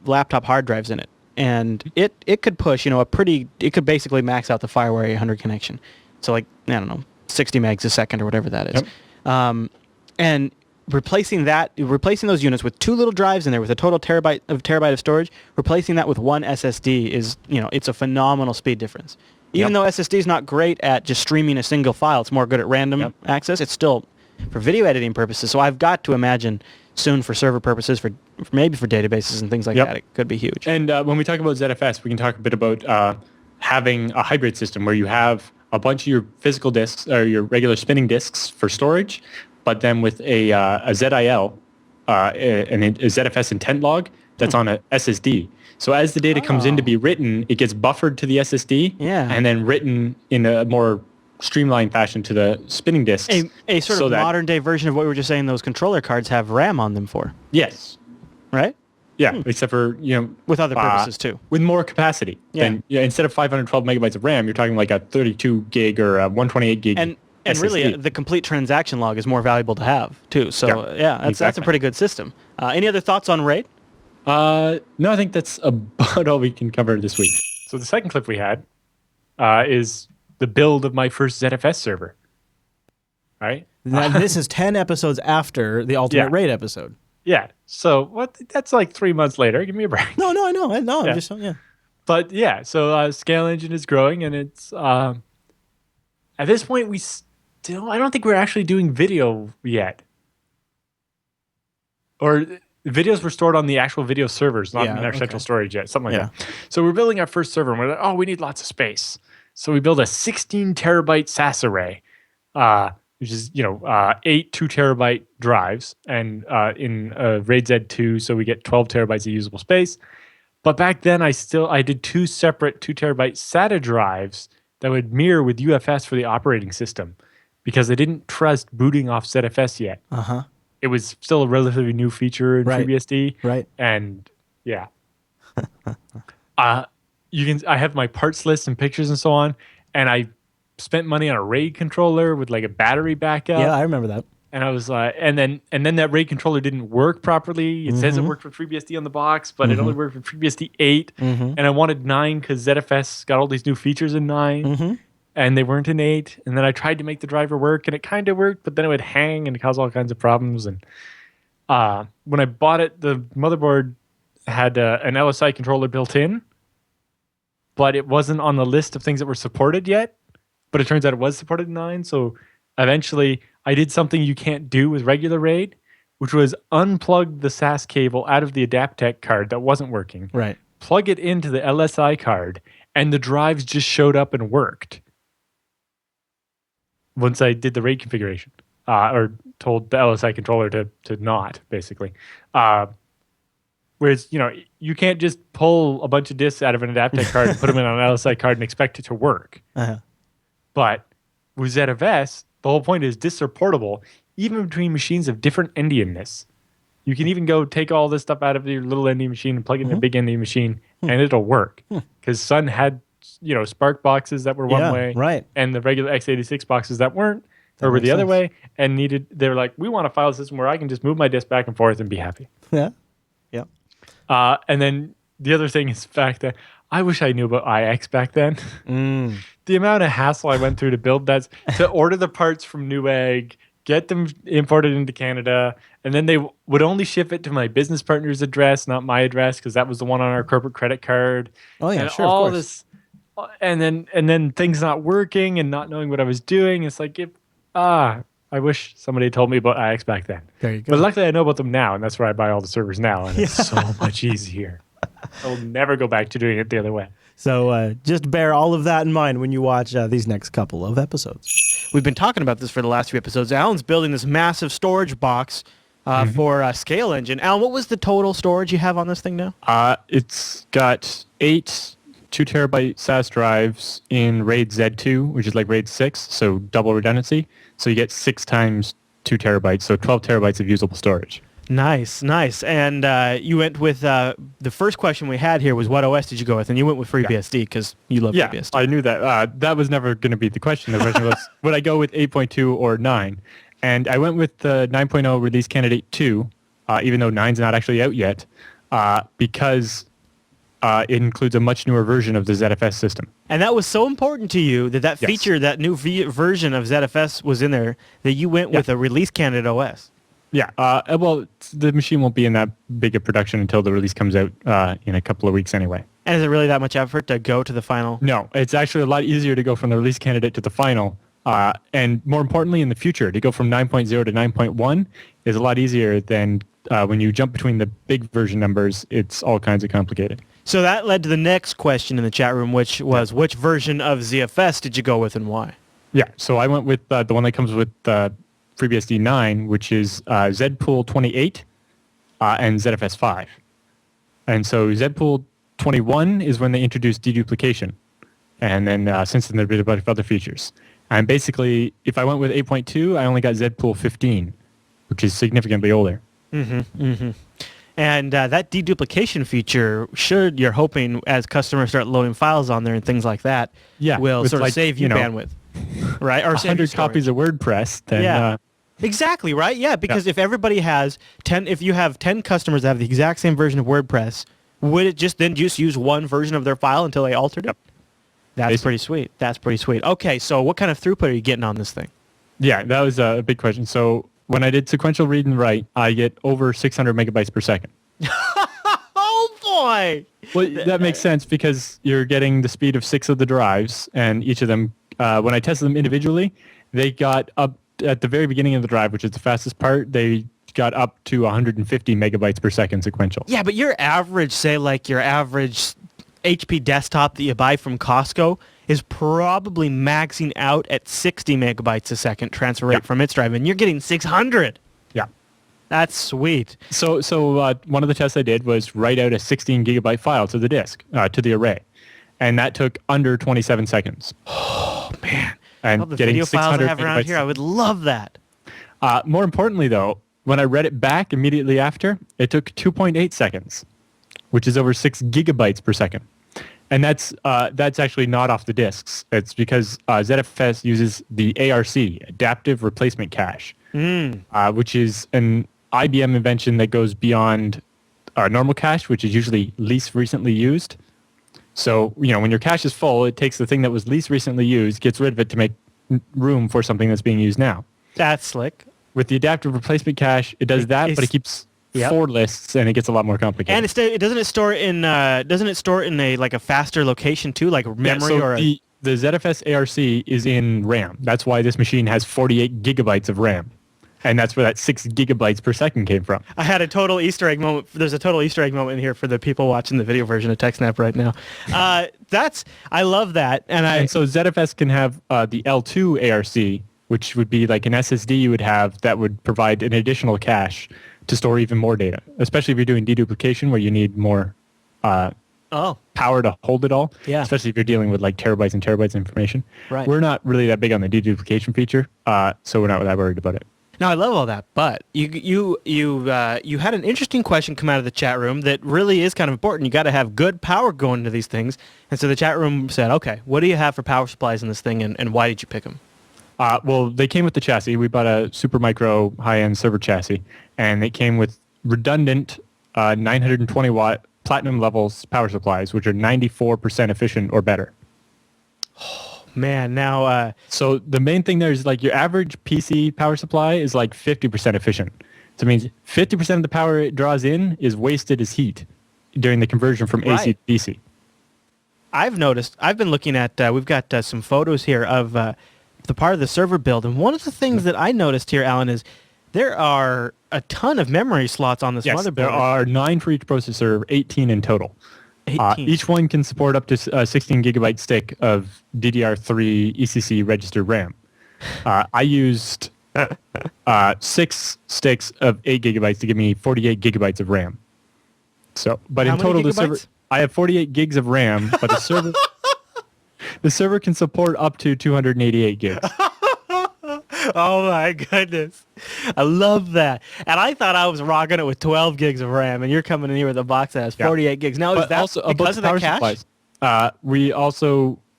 laptop hard drives in it, and it could push, it could basically max out the Firewire 800 connection. So like, I don't know, 60 megs a second or whatever that is. Yep. And replacing those units with 2 little drives in there with a total terabyte of storage, replacing that with one SSD is, it's a phenomenal speed difference. Even though SSD is not great at just streaming a single file, it's more good at random access. It's still for video editing purposes. So I've got to imagine soon for server purposes, for maybe for databases and things like that, it could be huge. And when we talk about ZFS, we can talk a bit about having a hybrid system where you have a bunch of your physical disks or your regular spinning disks for storage, but then with a ZIL and a ZFS intent log that's on a SSD. So as the data comes in to be written, it gets buffered to the SSD and then written in a more streamlined fashion to the spinning disks. A sort of modern day version of what we were just saying those controller cards have RAM on them for. Yes. Right? Yeah, except for, with other purposes too. With more capacity. Yeah. Instead of 512 megabytes of RAM, you're talking like a 32 gig or a 128 gig And SSD. really, the complete transaction log is more valuable to have, too. So, that's a pretty good system. Any other thoughts on RAID? No, I think that's about all we can cover this week. So the second clip we had is the build of my first ZFS server. All right? Now, this is 10 episodes after the Ultimate RAID episode. Yeah. So that's like 3 months later. Give me a break. No, I know. I'm just, But yeah, so Scale Engine is growing, and it's at this point I don't think we're actually doing video yet. Or videos were stored on the actual video servers, not in our central storage yet, something like that. So we're building our first server, and we're like, we need lots of space. So we build a 16 terabyte SAS array, which is 8 2 terabyte drives, and in RAID Z2, so we get 12 terabytes of usable space. But back then, I did 2 separate 2 terabyte SATA drives that would mirror with UFS for the operating system, because I didn't trust booting off ZFS yet. It was still a relatively new feature in FreeBSD. Right. And yeah. I have my parts list and pictures and so on. and I spent money on a RAID controller with like a battery backup. Yeah, I remember that. And I was like, and then that RAID controller didn't work properly. It says it worked with FreeBSD on the box, but it only worked with FreeBSD 8. And I wanted 9 because ZFS got all these new features in 9, and they weren't in 8. And then I tried to make the driver work, and it kind of worked, but then it would hang and cause all kinds of problems. And when I bought it, the motherboard had an LSI controller built in, but it wasn't on the list of things that were supported yet. But it turns out it was supported in 9, so eventually I did something you can't do with regular RAID, which was unplug the SAS cable out of the Adaptec card that wasn't working. Right. Plug it into the LSI card, and the drives just showed up and worked. Once I did the RAID configuration, or told the LSI controller to not, basically. Whereas, you can't just pull a bunch of disks out of an Adaptec card and put them in on an LSI card and expect it to work. But with ZFS, the whole point is disks are portable, even between machines of different endianness. You can even go take all this stuff out of your little Endian machine and plug it in a big Endian machine, and it'll work. Because Sun had, Spark boxes that were one way, right, and the regular x86 boxes that weren't, or were the other way, and they were like, we want a file system where I can just move my disk back and forth and be happy. Yeah. And then the other thing is the fact that I wish I knew about IX back then. The amount of hassle I went through to build that, to order the parts from Newegg, get them imported into Canada, and then they would only ship it to my business partner's address, not my address, because that was the one on our corporate credit card. Oh yeah, and sure, all of course. this, and then things not working and not knowing what I was doing. It's like, I wish somebody told me about IX back then. There you go. But luckily I know about them now, and that's where I buy all the servers now, and it's so much easier. I'll never go back to doing it the other way. So just bear all of that in mind when you watch these next couple of episodes. We've been talking about this for the last few episodes. Alan's building this massive storage box for Scale Engine. Alan, what was the total storage you have on this thing now? It's got 8 2-terabyte SAS drives in RAID Z2, which is like RAID 6, so double redundancy. So you get 6 times 2 terabytes, so 12 terabytes of usable storage. Nice. And you went with, the first question we had here was what OS did you go with? And you went with FreeBSD because you love FreeBSD. I knew that. That was never going to be the question. The question was, would I go with 8.2 or 9? And I went with the 9.0 release candidate 2, even though 9's not actually out yet, because it includes a much newer version of the ZFS system. And that was so important to you that feature, that new version of ZFS was in there, that you went with a release candidate OS. Yeah, well, the machine won't be in that big a production until the release comes out in a couple of weeks anyway. And is it really that much effort to go to the final? No, it's actually a lot easier to go from the release candidate to the final. And more importantly, in the future, to go from 9.0 to 9.1 is a lot easier than when you jump between the big version numbers. It's all kinds of complicated. So that led to the next question in the chat room, which was, which version of ZFS did you go with and why? Yeah, so I went with the one that comes with FreeBSD 9, which is ZPool 28 and ZFS 5. And so ZPool 21 is when they introduced deduplication. And then since then, there have been a bunch of other features. And basically, if I went with 8.2, I only got ZPool 15, which is significantly older. And that deduplication feature, you're hoping, as customers start loading files on there and things like that, will sort of save you bandwidth. Right? Or 100 copies of WordPress. Then, exactly, right? Yeah, because if everybody has 10, if you have 10 customers that have the exact same version of WordPress, would it just use one version of their file until they altered it? That's pretty sweet. Okay, so what kind of throughput are you getting on this thing? Yeah, that was a big question. So when I did sequential read and write, I get over 600 megabytes per second. Oh, boy! Well, that makes sense because you're getting the speed of 6 of the drives, and each of them, when I tested them individually, they got up at the very beginning of the drive, which is the fastest part, they got up to 150 megabytes per second sequential. Yeah, but your average, say like your average HP desktop that you buy from Costco is probably maxing out at 60 megabytes a second transfer rate from its drive, and you're getting 600. Yeah. That's sweet. So one of the tests I did was write out a 16 gigabyte file to the disk, to the array. And that took under 27 seconds. Oh, man. And all the getting video files I have around megabytes. here, I would love that. More importantly, though, when I read it back immediately after, it took 2.8 seconds, which is over 6 gigabytes per second. And that's actually not off the disks. It's because ZFS uses the ARC, Adaptive Replacement Cache, which is an IBM invention that goes beyond normal cache, which is usually least recently used. So, when your cache is full, it takes the thing that was least recently used, gets rid of it to make room for something that's being used now. That's slick. With the Adaptive Replacement Cache, it does that, but it keeps 4 lists, and it gets a lot more complicated. And doesn't it store in a faster location too, like memory or the ZFS ARC is in RAM. That's why this machine has 48 gigabytes of RAM. And that's where that 6 gigabytes per second came from. I had a total Easter egg moment. There's a total Easter egg moment in here for the people watching the video version of TechSNAP right now. I love that. And so ZFS can have the L2 ARC, which would be like an SSD you would have that would provide an additional cache to store even more data, especially if you're doing deduplication where you need more power to hold it all. Yeah. Especially if you're dealing with like terabytes and terabytes of information. Right. We're not really that big on the deduplication feature, so we're not that worried about it. No, I love all that, but you had an interesting question come out of the chat room that really is kind of important. You got to have good power going into these things, and so the chat room said, "Okay, what do you have for power supplies in this thing, and why did you pick them?" Well, they came with the chassis. We bought a Supermicro high-end server chassis, and it came with redundant 920 watt platinum levels power supplies, which are 94% efficient or better. Man, now... So the main thing there is like your average PC power supply is like 50% efficient. So it means 50% of the power it draws in is wasted as heat during the conversion from AC to DC. I've noticed, I've been looking at, we've got some photos here of the part of the server build. And one of the things that I noticed here, Allan, is there are a ton of memory slots on this motherboard. There are 9 for each processor, 18 in total. 18. Each one can support up to a 16 gigabyte stick of DDR3 ECC registered RAM. I used 6 sticks of 8 gigabytes to give me 48 gigabytes of RAM. So, but How in total, many the server, I have 48 gigs of RAM, but the server can support up to 288 gigs. Oh my goodness. I love that. And I thought I was rocking it with 12 gigs of RAM, and you're coming in here with a box that has 48 gigs. Now, is that also, because of that cache? Supplies,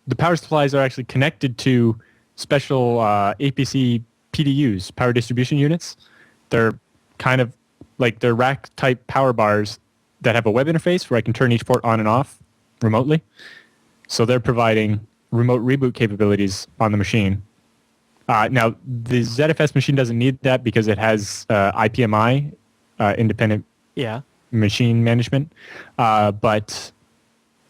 the power supplies are actually connected to special APC PDUs, power distribution units. They're kind of like they're rack type power bars that have a web interface where I can turn each port on and off remotely. So they're providing remote reboot capabilities on the machine. Now, the ZFS machine doesn't need that because it has IPMI, independent machine management. But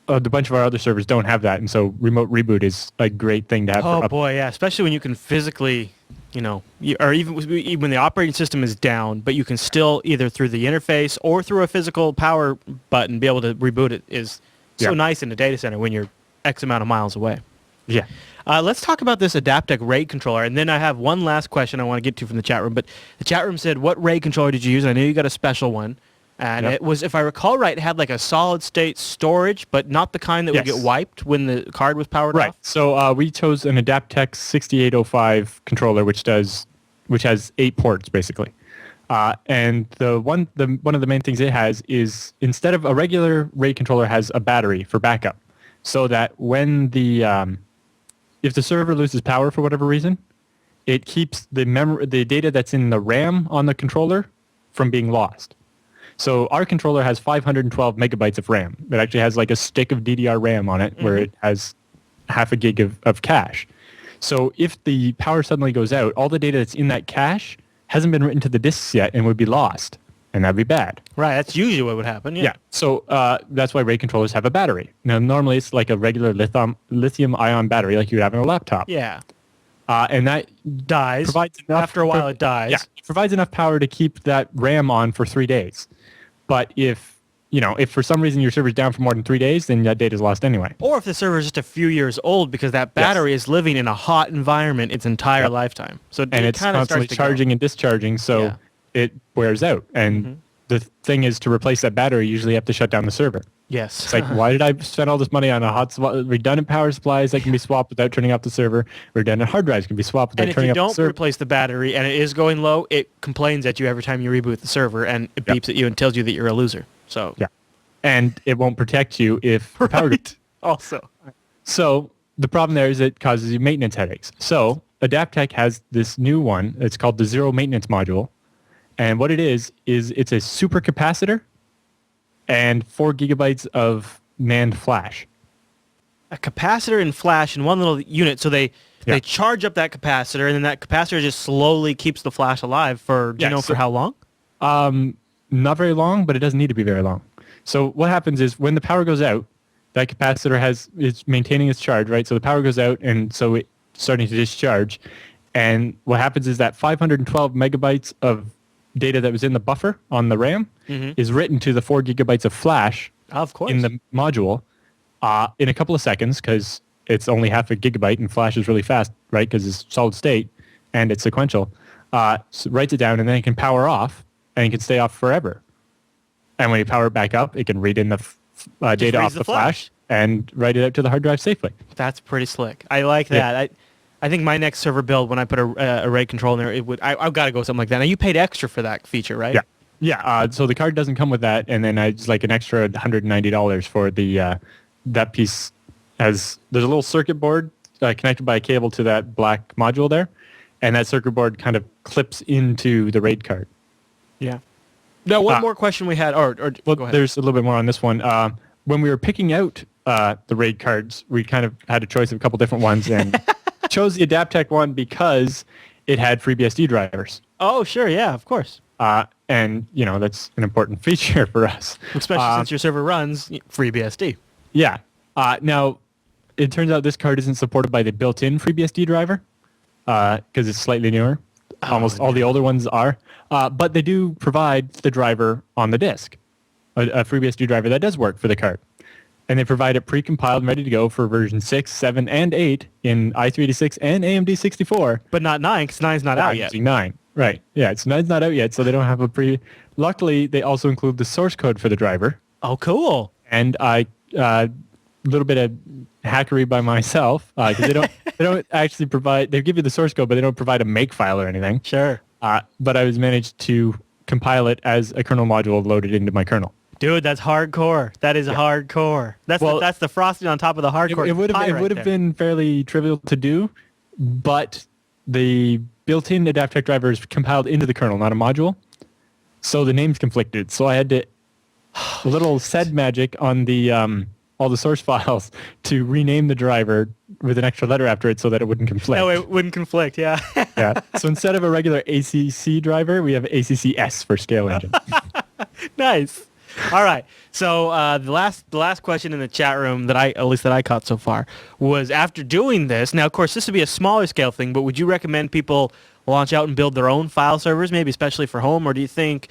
a bunch of our other servers don't have that. And so remote reboot is a great thing to have. Oh, boy, yeah. Especially when you can physically, or even when the operating system is down, but you can still either through the interface or through a physical power button be able to reboot it is so nice in a data center when you're X amount of miles away. Yeah. Let's talk about this Adaptec RAID controller, and then I have one last question I want to get to from the chat room. But the chat room said, what RAID controller did you use? And I know you got a special one. And it was, if I recall right, it had like a solid-state storage, but not the kind that would get wiped when the card was powered off. Right. So we chose an Adaptec 6805 controller, which has 8 ports, basically. And one of the main things it has is instead of a regular RAID controller has a battery for backup, so that when if the server loses power for whatever reason, it keeps the data that's in the RAM on the controller from being lost. So our controller has 512 megabytes of RAM. It actually has like a stick of DDR RAM on it where it has half a gig of cache. So if the power suddenly goes out, all the data that's in that cache hasn't been written to the disks yet and would be lost. And that'd be bad. Right, that's usually what would happen. Yeah. So that's why RAID controllers have a battery. Now, normally it's like a regular lithium-ion battery like you would have in a laptop. Yeah. And that dies. Provides enough, after a while, it dies. Yeah, it provides enough power to keep that RAM on for 3 days. But if for some reason your server's down for more than 3 days, then that data's lost anyway. Or if the server is just a few years old because that battery is living in a hot environment its entire lifetime. So it's constantly charging and discharging, so it wears out. And the thing is, to replace that battery, you usually have to shut down the server. Yes. It's like, why did I spend all this money on redundant power supplies that can be swapped without turning off the server? Redundant hard drives can be swapped without turning off the server. And if you don't replace the battery and it is going low, it complains at you every time you reboot the server, and it beeps at you and tells you that you're a loser. So and it won't protect you if the power goes. Also. So the problem there is it causes you maintenance headaches. So Adaptec has this new one. It's called the Zero Maintenance Module. And what it is it's a super capacitor and 4 gigabytes of NAND flash. A capacitor and flash in one little unit. So they charge up that capacitor, and then that capacitor just slowly keeps the flash alive for, for how long? Not very long, but it doesn't need to be very long. So what happens is when the power goes out, that capacitor is maintaining its charge, right? So the power goes out, and so it's starting to discharge. And what happens is that 512 megabytes of data that was in the buffer on the RAM is written to the 4 gigabytes of flash in the module in a couple of seconds, because it's only half a gigabyte, and flash is really fast, right? Because it's solid state and it's sequential. So writes it down, and then it can power off, and it can stay off forever. And when you power it back up, it can read in the data off the flash and write it out to the hard drive safely. That's pretty slick. I like that. I think my next server build, when I put a RAID control in there, I've got to go something like that. Now, you paid extra for that feature, right? Yeah. So the card doesn't come with that, and then it's like an extra $190 for the that piece. There's a little circuit board connected by a cable to that black module there, and that circuit board kind of clips into the RAID card. Yeah. Now, one more question we had, or well, go ahead. There's a little bit more on this one. When we were picking out the RAID cards, we kind of had a choice of a couple different ones, and chose the Adaptec one because it had FreeBSD drivers. Oh, sure, yeah, of course. And that's an important feature for us, especially since your server runs FreeBSD. Yeah. Now, it turns out this card isn't supported by the built-in FreeBSD driver because it's slightly newer. Almost all the older ones are. But they do provide the driver on the disk, a FreeBSD driver that does work for the card. And they provide it pre-compiled and ready to go for version 6, 7, and 8 in i386 and AMD 64. But not 9, because 9's not out yet. 9, right. Yeah, 9's not out yet, so they don't have a Luckily, they also include the source code for the driver. Oh, cool. And a little bit of hackery by myself, because they don't actually provide, they give you the source code, but they don't provide a make file or anything. Sure. But I was managed to compile it as a kernel module loaded into my kernel. Dude, that's hardcore. That is hardcore. That's the frosting on top of the hardcore. It would have been fairly trivial to do, but the built-in Adaptec driver is compiled into the kernel, not a module. So the names conflicted. So I had to a little sed magic on the all the source files to rename the driver with an extra letter after it so that it wouldn't conflict. No, it wouldn't conflict. Yeah. Yeah. So instead of a regular ACC driver, we have ACCS for scale engine. Nice. All right. So the last question in the chat room that I caught so far was, after doing this. Now, of course, this would be a smaller scale thing, but would you recommend people launch out and build their own file servers, maybe especially for home, or do you think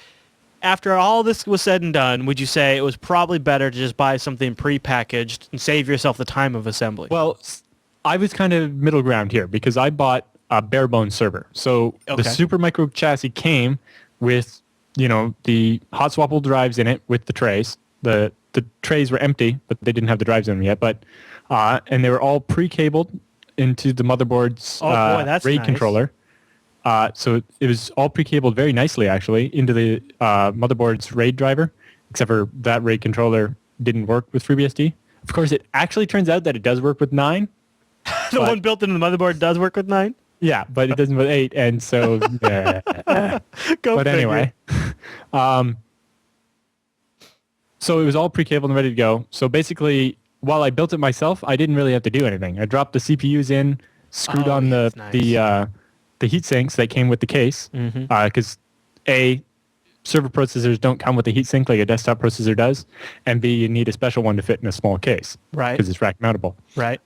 after all this was said and done, would you say it was probably better to just buy something prepackaged and save yourself the time of assembly? Well, I was kind of middle ground here because I bought a bare bones server. So the Supermicro chassis came with the hot swappable drives in it with the trays. The trays were empty, but they didn't have the drives in them yet. But and they were all pre-cabled into the motherboard's RAID nice. Controller. So it was all pre-cabled very nicely, actually, into the motherboard's RAID driver, except for that RAID controller didn't work with FreeBSD. Of course, it actually turns out that it does work with 9. The one built into the motherboard does work with 9? Yeah, but it doesn't with 8, and so... But anyway. So it was all pre-cabled and ready to go. So basically, while I built it myself, I didn't really have to do anything. I dropped the CPUs in, screwed on the heat sinks that came with the case, because server processors don't come with a heat sink like a desktop processor does, and B, you need a special one to fit in a small case, right? Because it's rack mountable, right?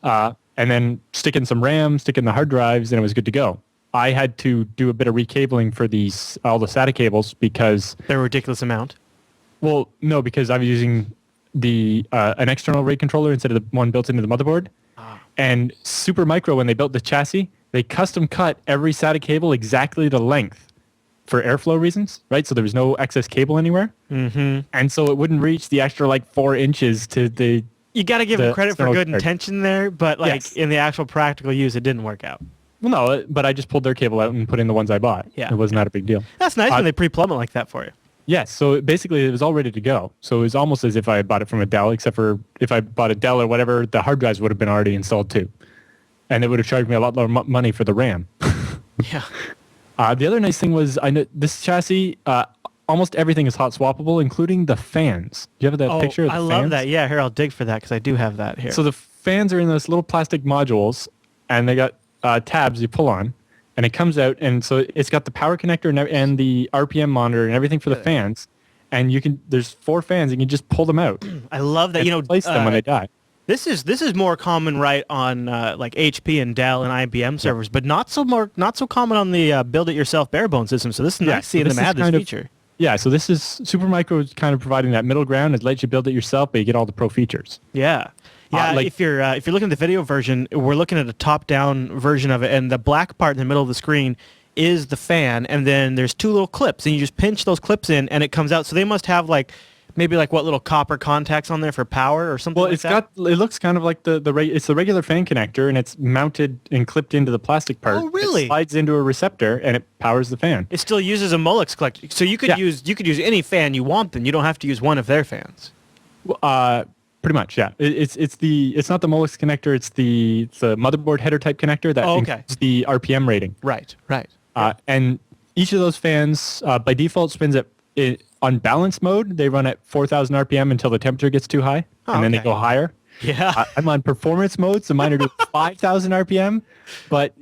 And then stick in some RAM, stick in the hard drives, and it was good to go. I had to do a bit of recabling for all the SATA cables because they're a ridiculous amount. Well, no, because I was using an external RAID controller instead of the one built into the motherboard. And Supermicro, when they built the chassis, they custom cut every SATA cable exactly the length for airflow reasons, right? So there was no excess cable anywhere. Mm-hmm. And so it wouldn't reach the extra 4 inches to the... You got to give them credit for good intention there, but in the actual practical use, it didn't work out. Well, no, but I just pulled their cable out and put in the ones I bought. Yeah. It was not a big deal. That's nice when they pre-plumb it like that for you. Yes, so basically it was all ready to go. So it was almost as if I had bought it from a Dell, except for if I bought a Dell or whatever, the hard drives would have been already installed too. And it would have charged me a lot more money for the RAM. Yeah. The other nice thing was I know this chassis, almost everything is hot swappable, including the fans. Do you have that picture of the I fans? love that. Yeah, here, I'll dig for that because I do have that here. So the fans are in those little plastic modules, and they got tabs you pull on, and it comes out, and so it's got the power connector and the RPM monitor and everything for the fans. And there's 4 fans, and you can just pull them out. I love that. And replace them when they die. This is more common, right, on like HP and Dell and IBM servers, but not so common on the build-it-yourself bare-bones system. So this is nice seeing them add this feature. So this is Supermicro is kind of providing that middle ground. It lets you build it yourself, but you get all the pro features. Yeah. Yeah, if you're looking at the video version, we're looking at a top-down version of it, and the black part in the middle of the screen is the fan, and then there's 2 little clips, and you just pinch those clips in, and it comes out. So they must have maybe what little copper contacts on there for power or something. Well, it looks kind of like it's the regular fan connector, and it's mounted and clipped into the plastic part. Oh, really? It slides into a receptor, and it powers the fan. It still uses a Molex collector, so you could use any fan you want. Then you don't have to use one of their fans. Pretty much, yeah. It's not the Molex connector. It's the motherboard header type connector that includes the RPM rating. Right. And each of those fans by default spins on balance mode. They run at 4,000 RPM until the temperature gets too high, and then they go higher. Yeah. I'm on performance mode, so mine are doing 5,000 RPM. But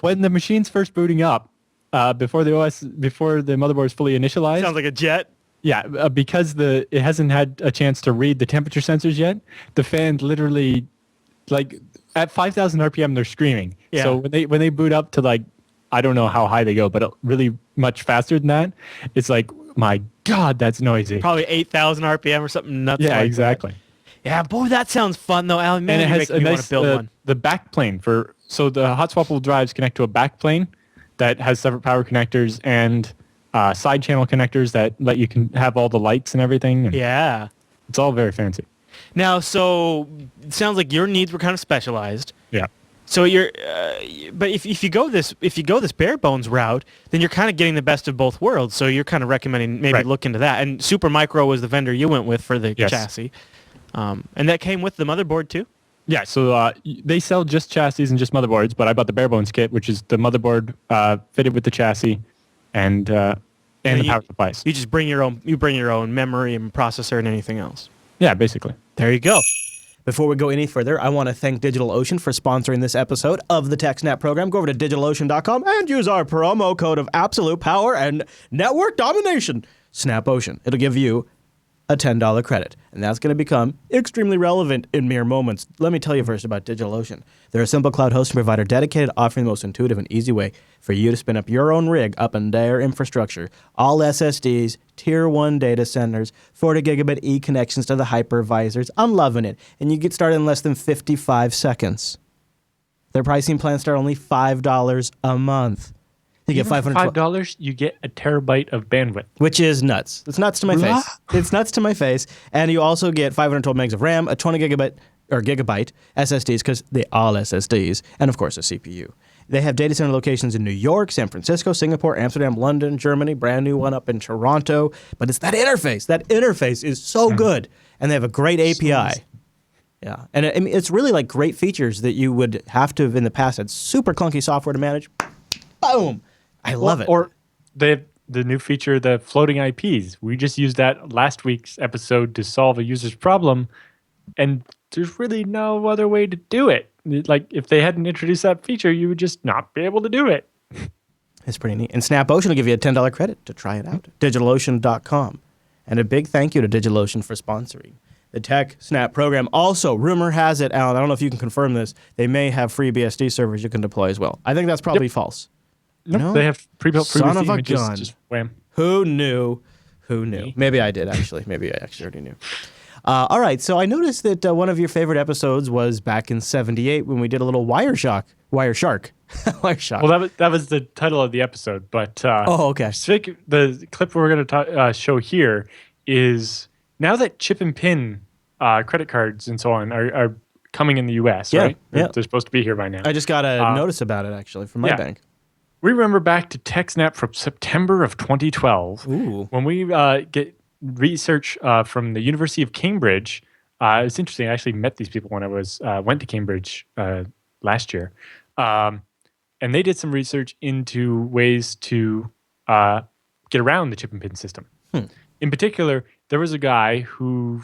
when the machine's first booting up, before the motherboard is fully initialized, sounds like a jet. Yeah, because it hasn't had a chance to read the temperature sensors yet. The fans literally, at 5,000 RPM, they're screaming. Yeah. So when they boot up to I don't know how high they go, but really much faster than that, it's like, my God, that's noisy. Probably 8,000 RPM or something nuts. Yeah, exactly. Yeah, boy, that sounds fun though, Allan. Man, and it has you want to build one. The backplane so the hot swappable drives connect to a backplane that has separate power connectors and side channel connectors that let you can have all the lights and everything. And yeah, it's all very fancy. Now, so it sounds like your needs were kind of specialized. Yeah. So but if you go this bare bones route, then you're kind of getting the best of both worlds. So you're kind of recommending maybe look into that. And Supermicro was the vendor you went with for the chassis, and that came with the motherboard too. Yeah, so they sell just chassis and just motherboards, but I bought the bare bones kit, which is the motherboard fitted with the chassis, and the power supplies. You just bring your own. You bring your own memory and processor and anything else. Yeah, basically. There you go. Before we go any further, I want to thank DigitalOcean for sponsoring this episode of the TechSNAP program. Go over to DigitalOcean.com and use our promo code of absolute power and network domination, SNAPOcean. It'll give you a $10 credit, and that's going to become extremely relevant in mere moments. Let me tell you first about DigitalOcean. They're a simple cloud hosting provider dedicated to offering the most intuitive and easy way for you to spin up your own rig up in their infrastructure. All SSDs, Tier 1 data centers, 40 gigabit E connections to the hypervisors. I'm loving it. And you get started in less than 55 seconds. Their pricing plans start only $5 a month. You get $5, you get a terabyte of bandwidth. Which is nuts. It's nuts to my face. It's nuts to my face. And you also get 512 megs of RAM, a 20 gigabyte SSDs, because they all SSDs, and of course a CPU. They have data center locations in New York, San Francisco, Singapore, Amsterdam, London, Germany, brand new one up in Toronto. But it's that interface. That interface is so good. And they have a great API. Yeah. And it's really great features that you would have to have in the past had super clunky software to manage. Boom. I love it. Or they have the new feature, the floating IPs. We just used that last week's episode to solve a user's problem, and there's really no other way to do it. If they hadn't introduced that feature, you would just not be able to do it. It's pretty neat. And SNAPOcean will give you a $10 credit to try it out. DigitalOcean.com. And a big thank you to DigitalOcean for sponsoring the TechSNAP program. Also, rumor has it, Allan, I don't know if you can confirm this, they may have free BSD servers you can deploy as well. I think that's probably false. Nope, no? They have pre-built Son of a images, gun. just wham. Who knew? Maybe I did, actually. Maybe I actually already knew. All right, so I noticed that one of your favorite episodes was back in '78 when we did a little Wireshark. Wireshark. Well, that was the title of the episode, but okay. The clip we're going to show here is now that chip and pin credit cards and so on are coming in the U.S., right? Yeah. They're supposed to be here by now. I just got a notice about it, actually, from my bank. We remember back to TechSNAP from September of 2012 Ooh. when we get research from the University of Cambridge. It's interesting. I actually met these people when I went to Cambridge last year, and they did some research into ways to get around the chip and pin system. In particular, there was a guy who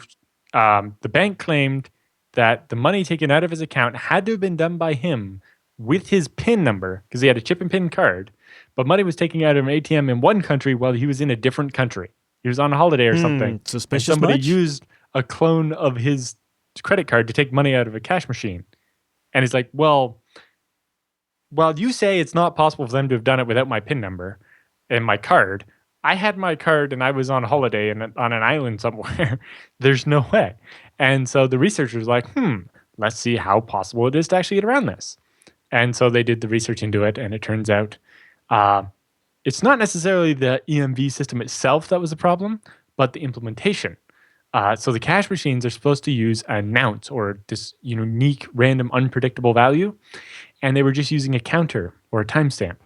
the bank claimed that the money taken out of his account had to have been done by him with his PIN number because he had a chip and PIN card, but money was taken out of an ATM in one country while he was in a different country. He was on a holiday or something. Suspicious and somebody much? used a clone of his credit card to take money out of a cash machine. And he's like, well, while you say it's not possible for them to have done it without my PIN number and my card, I had my card and I was on holiday and on an island somewhere. There's no way. And so the researchers were like, let's see how possible it is to actually get around this. And so they did the research into it, and it turns out it's not necessarily the EMV system itself that was the problem, but the implementation. So the cash machines are supposed to use an ounce or this unique, random, unpredictable value, and they were just using a counter or a timestamp.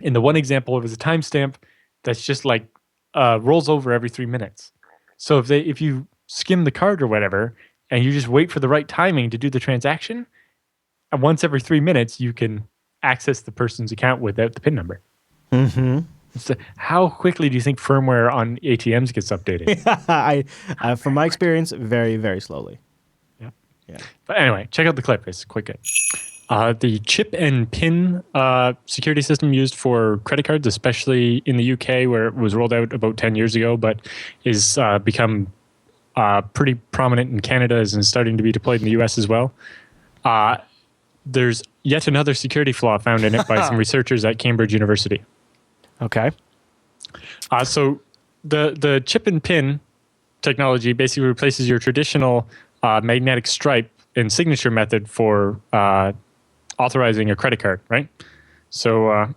In the one example, it was a timestamp that's just like rolls over every 3 minutes. So if you skim the card or whatever, and you just wait for the right timing to do the transaction, and once every 3 minutes, you can access the person's account without the PIN number. Mm-hmm. So how quickly do you think firmware on ATMs gets updated? From my experience, very, very slowly. Yeah. But anyway, check out the clip. It's quick. The chip and PIN security system used for credit cards, especially in the UK, where it was rolled out about 10 years ago, but is become pretty prominent in Canada and is starting to be deployed in the US as well. There's yet another security flaw found in it by some researchers at Cambridge University. Okay. So the chip and pin technology basically replaces your traditional magnetic stripe and signature method for authorizing a credit card, right? So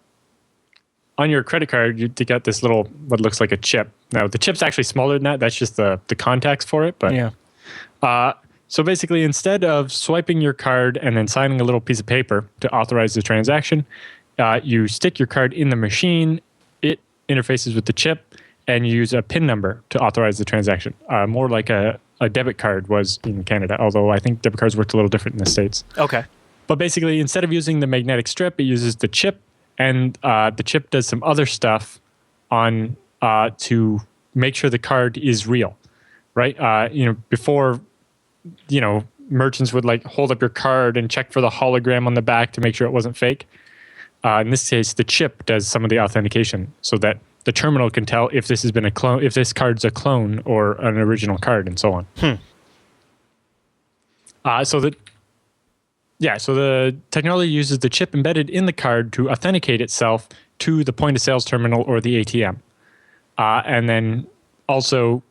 on your credit card, you got this little, what looks like a chip. Now, the chip's actually smaller than that. That's just the contacts for it. But yeah. So basically, instead of swiping your card and then signing a little piece of paper to authorize the transaction, you stick your card in the machine, it interfaces with the chip, and you use a PIN number to authorize the transaction. More like a debit card was in Canada, although I think debit cards worked a little different in the States. Okay. But basically, instead of using the magnetic strip, it uses the chip, and the chip does some other stuff on to make sure the card is real, right? Before, merchants would like hold up your card and check for the hologram on the back to make sure it wasn't fake. In this case, the chip does some of the authentication so that the terminal can tell if this has been a clone, if this card's a clone or an original card, and so on. So the technology uses the chip embedded in the card to authenticate itself to the point of sales terminal or the ATM, and then also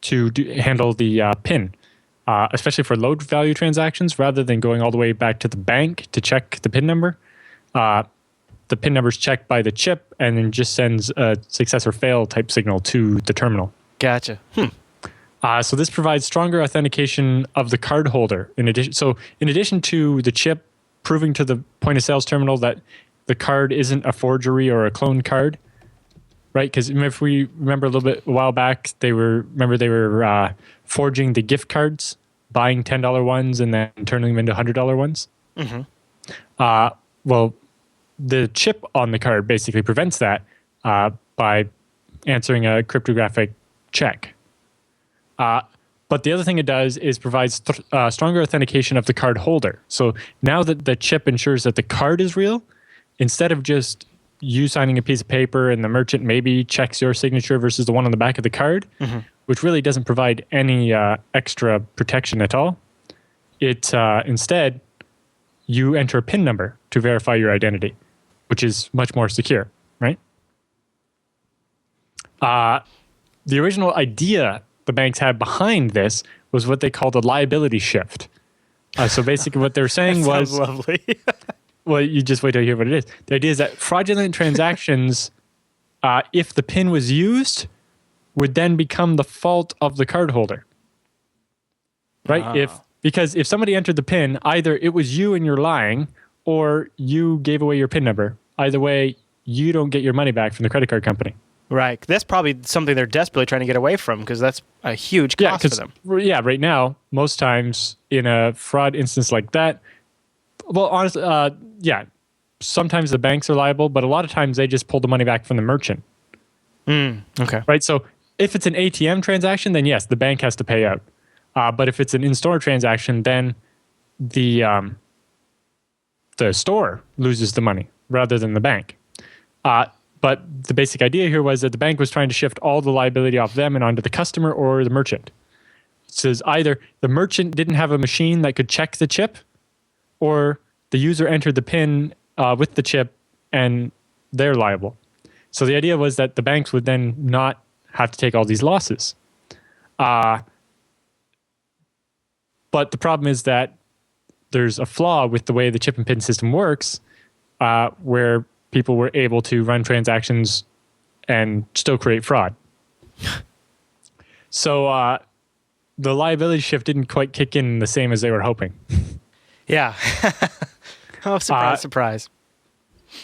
to handle the PIN, especially for low value transactions, rather than going all the way back to the bank to check the PIN number. The PIN number is checked by the chip and then just sends a success or fail type signal to the terminal. Gotcha. So this provides stronger authentication of the card holder. In addition to the chip proving to the point of sales terminal that the card isn't a forgery or a clone card, right? Because if we remember a while back, they were forging the gift cards, buying $10 ones and then turning them into $100 ones. Well, the chip on the card basically prevents that by answering a cryptographic check. But the other thing it does is provides stronger authentication of the card holder. So now that the chip ensures that the card is real, instead of just you signing a piece of paper and the merchant maybe checks your signature versus the one on the back of the card, which really doesn't provide any extra protection at all, it instead, you enter a PIN number to verify your identity, which is much more secure, right? The original idea the banks had behind this was what they called a liability shift. So basically what they're saying was... lovely. Well, you just wait till you hear what it is. The idea is that fraudulent transactions, if the PIN was used, would then become the fault of the cardholder, right? Because if somebody entered the PIN, either it was you and you're lying, or you gave away your PIN number. Either way, you don't get your money back from the credit card company. Right. That's probably something they're desperately trying to get away from because that's a huge cost for them. Yeah, right now, most times in a fraud instance like that, well, honestly, sometimes the banks are liable, but a lot of times they just pull the money back from the merchant. Okay. Right? So if it's an ATM transaction, then yes, the bank has to pay out. But if it's an in-store transaction, then the store loses the money rather than the bank. But the basic idea here was that the bank was trying to shift all the liability off them and onto the customer or the merchant. It says either the merchant didn't have a machine that could check the chip, or the user entered the PIN with the chip and they're liable. So the idea was that the banks would then not have to take all these losses. But the problem is that there's a flaw with the way the chip and PIN system works, where people were able to run transactions and still create fraud. So the liability shift didn't quite kick in the same as they were hoping. Yeah. Oh, surprise, surprise.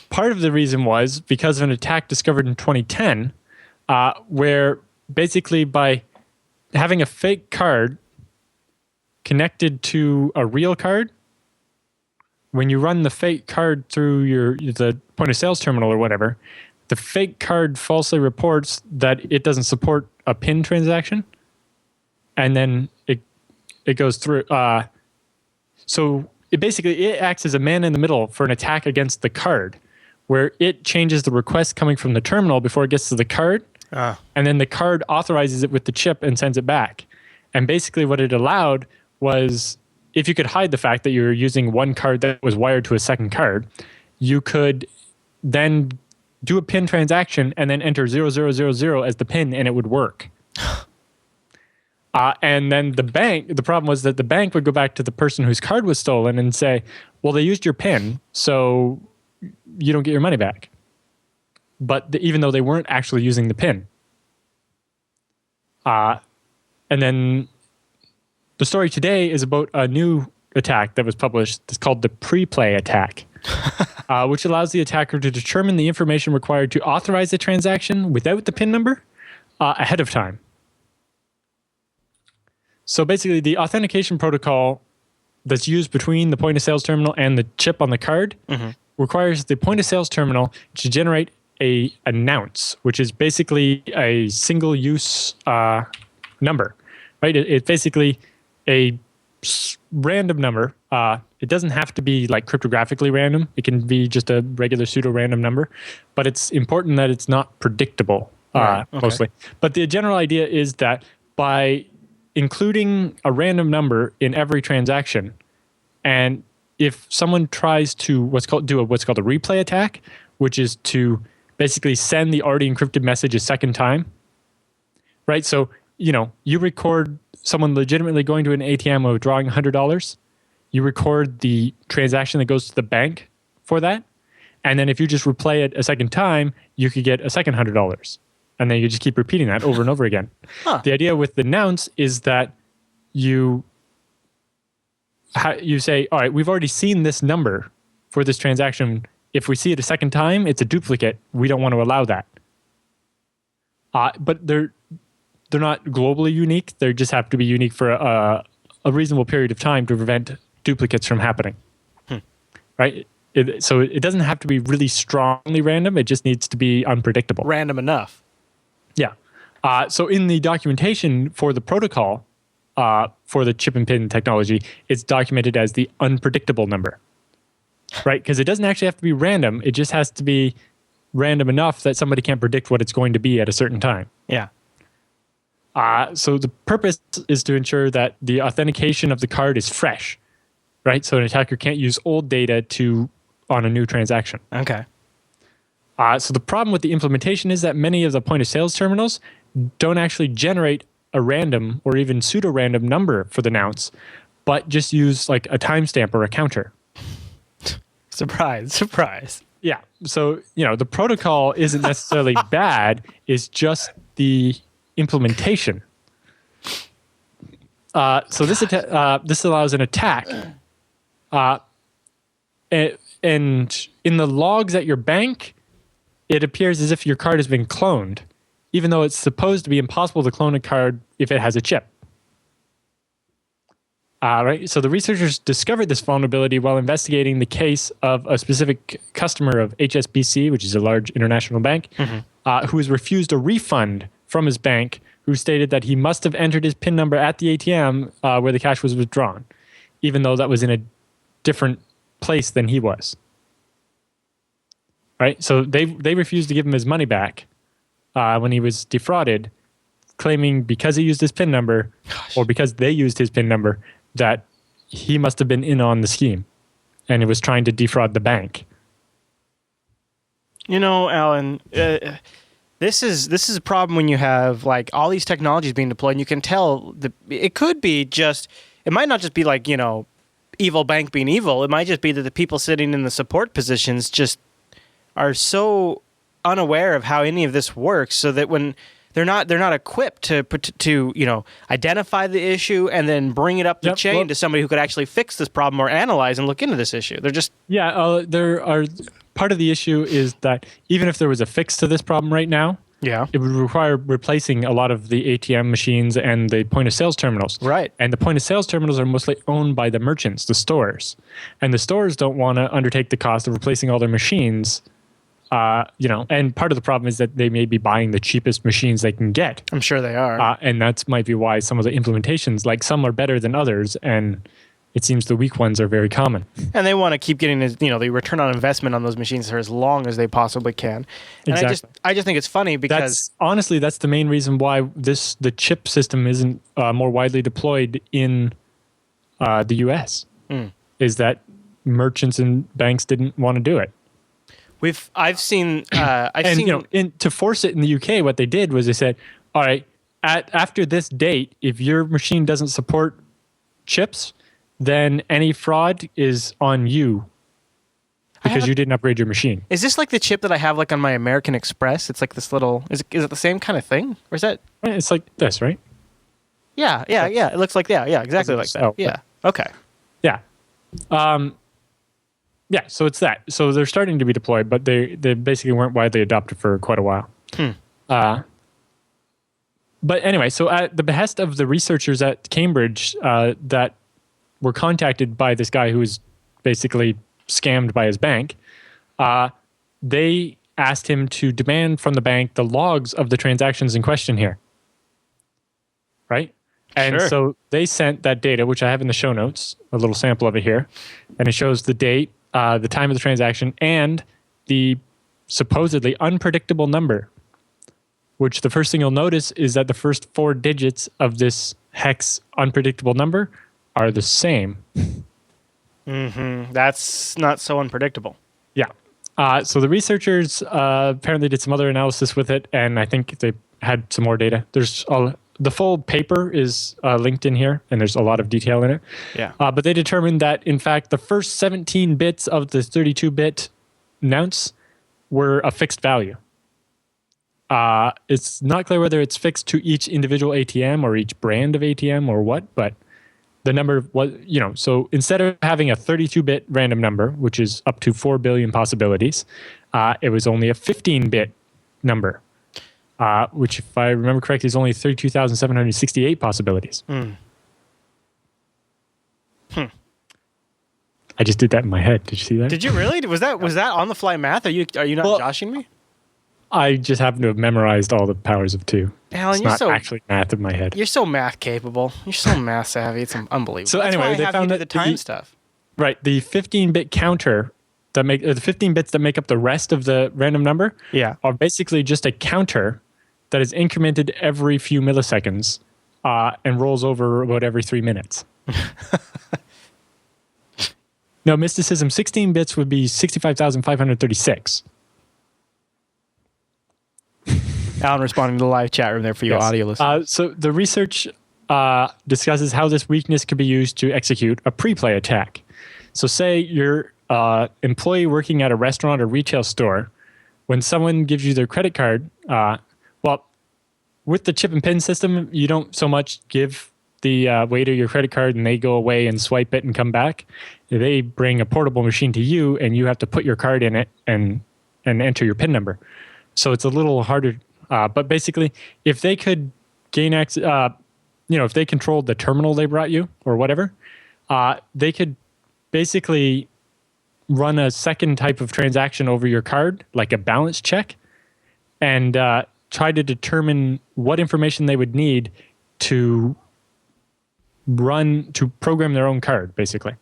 Part of the reason was because of an attack discovered in 2010, where basically by having a fake card connected to a real card, when you run the fake card through the point of sales terminal or whatever, the fake card falsely reports that it doesn't support a PIN transaction, and then it goes through. So it acts as a man in the middle for an attack against the card, where it changes the request coming from the terminal before it gets to the card, and then the card authorizes it with the chip and sends it back. And basically what it allowed was, if you could hide the fact that you're using one card that was wired to a second card, you could then do a PIN transaction and then enter 0000 as the PIN, and it would work. And then the problem was that the bank would go back to the person whose card was stolen and say, well, they used your PIN, so you don't get your money back. But even though they weren't actually using the PIN. And then the story today is about a new attack that was published. It's called the pre-play attack, which allows the attacker to determine the information required to authorize the transaction without the PIN number ahead of time. So basically, the authentication protocol that's used between the point of sales terminal and the chip on the card requires the point of sales terminal to generate a nonce, which is basically a single-use number, right? It's basically a random number. It doesn't have to be like cryptographically random. It can be just a regular pseudo-random number, but it's important that it's not predictable, mostly. But the general idea is that by including a random number in every transaction, and if someone tries to do what's called a replay attack, which is to basically send the already encrypted message a second time, right? So, you record someone legitimately going to an ATM or withdrawing $100. You record the transaction that goes to the bank for that. And then if you just replay it a second time, you could get a second $100. And then you just keep repeating that over and over again. The idea with the nonce is that you say, all right, we've already seen this number for this transaction. If we see it a second time, it's a duplicate. We don't want to allow that. But they're not globally unique. They just have to be unique for a reasonable period of time to prevent duplicates from happening. Right? So it doesn't have to be really strongly random. It just needs to be unpredictable. Random enough. Yeah. So in the documentation for the protocol, for the chip and PIN technology, it's documented as the unpredictable number. Right? Because it doesn't actually have to be random. It just has to be random enough that somebody can't predict what it's going to be at a certain time. Yeah. So the purpose is to ensure that the authentication of the card is fresh, right? So an attacker can't use old data on a new transaction. Okay. So the problem with the implementation is that many of the point of sales terminals don't actually generate a random or even pseudo-random number for the nonce, but just use like a timestamp or a counter. Surprise, surprise. Yeah. So, the protocol isn't necessarily bad. It's just the implementation. So this allows an attack. and in the logs at your bank, it appears as if your card has been cloned, even though it's supposed to be impossible to clone a card if it has a chip. Right. So the researchers discovered this vulnerability while investigating the case of a specific customer of HSBC, which is a large international bank, who was refused a refund from his bank, who stated that he must have entered his PIN number at the ATM where the cash was withdrawn, even though that was in a different place than he was. Right. So they refused to give him his money back when he was defrauded, claiming because he used his PIN number or because they used his PIN number, that he must have been in on the scheme and it was trying to defraud the bank. You know, Allan, this is a problem when you have like all these technologies being deployed, and you can tell it could be just, it might not just be like, you know, evil bank being evil. It might just be that the people sitting in the support positions just are so unaware of how any of this works, so that when they're not equipped to you know, identify the issue and then bring it up the chain to somebody who could actually fix this problem or analyze and look into this issue. They're just there are part of the issue is that even if there was a fix to this problem right now, it would require replacing a lot of the ATM machines and the point of sales terminals. Right. And the point of sales terminals are mostly owned by the merchants, the stores, and the stores don't want to undertake the cost of replacing all their machines. You know, and part of the problem is that they may be buying the cheapest machines they can get. I'm sure they are. And that might be why some of the implementations, like some are better than others, and it seems the weak ones are very common. And they want to keep getting, you know, the return on investment on those machines for as long as they possibly can. And exactly. I just think it's funny because honestly, that's the main reason why the chip system isn't more widely deployed in the U.S. Is that merchants and banks didn't want to do it. I've seen you know, to force it in the UK, what they did was they said, all right, after this date, if your machine doesn't support chips, then any fraud is on you because you didn't upgrade your machine. Is this like the chip that I have like on my American Express? It's like this little, is it the same kind of thing? Or is that? It's like this, right? Yeah. It looks like, exactly like that. Yeah. Okay. Yeah. Yeah, so it's that. So they're starting to be deployed, but they basically weren't widely adopted for quite a while. But anyway, so at the behest of the researchers at Cambridge that were contacted by this guy who was basically scammed by his bank, they asked him to demand from the bank the logs of the transactions in question here. Right? And so they sent that data, which I have in the show notes, a little sample of it here, and it shows the date, the time of the transaction, and the supposedly unpredictable number, which the first thing you'll notice is that the first 4 digits of this hex unpredictable number are the same. That's not so unpredictable. Yeah. So the researchers apparently did some other analysis with it, and I think they had some more data. The full paper is linked in here, and there's a lot of detail in it. Yeah. But they determined that, in fact, the first 17 bits of the 32-bit nonce were a fixed value. It's not clear whether it's fixed to each individual ATM or each brand of ATM or what, but the number was, you know, so instead of having a 32-bit random number, which is up to 4 billion possibilities, it was only a 15-bit number. Which, if I remember correctly, is only 32,768 possibilities. I just did that in my head. Did you see that? Did you really? Was that on the fly math? Are you not joshing me? I just happen to have memorized all the powers of 2. Allan, it's not actually math in my head. You're so math capable. You're so math savvy. It's unbelievable. So That's anyway, why they found that the time stuff. Right, the 15-bit counter the 15 bits that make up the rest of the random number are basically just a counter that is incremented every few milliseconds and rolls over about every 3 minutes. No, mysticism, 16 bits would be 65,536. Allan responding to the live chat room there for you audio listeners. So the research discusses how this weakness could be used to execute a pre-play attack. So say you're employee working at a restaurant or retail store. When someone gives you their credit card, with the chip and pin system, you don't so much give the waiter your credit card and they go away and swipe it and come back. They bring a portable machine to you, and you have to put your card in it and enter your PIN number. So it's a little harder. But basically, if they could gain access, if they controlled the terminal they brought you or whatever, they could basically run a second type of transaction over your card, like a balance check, and try to determine what information they would need to program their own card, basically.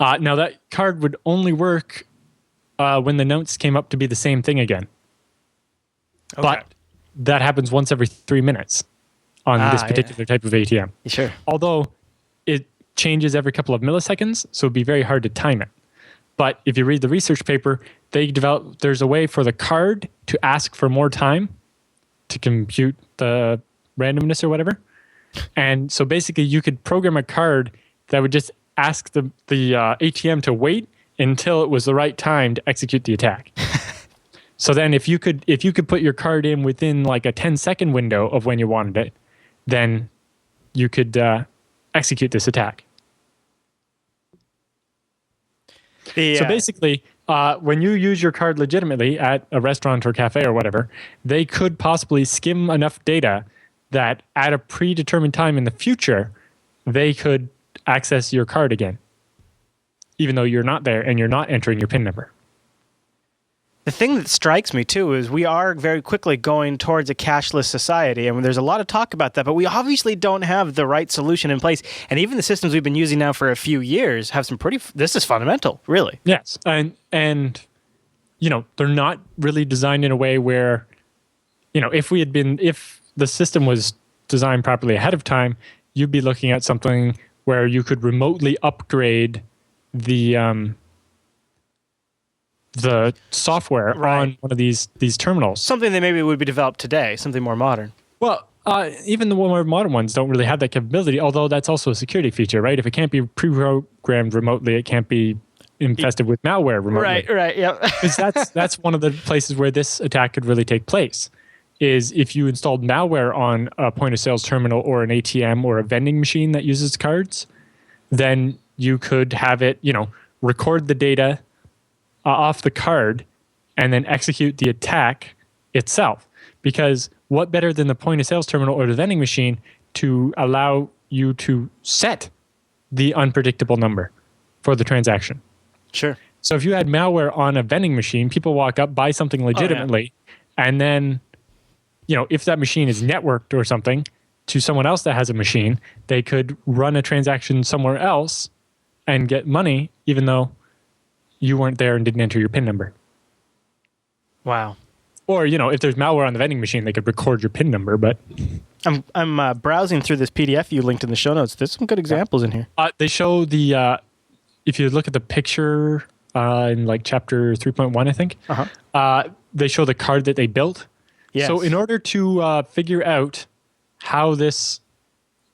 Now, that card would only work when the notes came up to be the same thing again. Okay. But that happens once every 3 minutes on this particular type of ATM. Sure. Although it changes every couple of milliseconds, so it'd be very hard to time it. But if you read the research paper, there's a way for the card to ask for more time to compute the randomness or whatever. And so basically you could program a card that would just ask the ATM to wait until it was the right time to execute the attack. So then if you could put your card in within like a 10-second window of when you wanted it, then you could execute this attack. So basically, when you use your card legitimately at a restaurant or cafe or whatever, they could possibly skim enough data that at a predetermined time in the future, they could access your card again, even though you're not there and you're not entering your PIN number. The thing that strikes me, too, is we are very quickly going towards a cashless society. And there's a lot of talk about that, but we obviously don't have the right solution in place. And even the systems we've been using now for a few years have some this is fundamental, really. Yes. And they're not really designed in a way where, if the system was designed properly ahead of time, you'd be looking at something where you could remotely upgrade the software on one of these terminals. Something that maybe would be developed today, something more modern. Well, even the more modern ones don't really have that capability, although that's also a security feature, right? If it can't be pre-programmed remotely, it can't be infested with malware remotely. Right, yeah. Because that's one of the places where this attack could really take place, is if you installed malware on a point-of-sales terminal or an ATM or a vending machine that uses cards, then you could have it, record the data off the card and then execute the attack itself. Because what better than the point of sales terminal or the vending machine to allow you to set the unpredictable number for the transaction? Sure. So if you had malware on a vending machine, people walk up, buy something legitimately, and then, if that machine is networked or something to someone else that has a machine, they could run a transaction somewhere else and get money, even though you weren't there and didn't enter your PIN number. Wow. Or, if there's malware on the vending machine, they could record your PIN number, but... I'm browsing through this PDF you linked in the show notes. There's some good examples in here. They show if you look at the picture in like chapter 3.1, I think, they show the card that they built. Yes. So in order to figure out how this,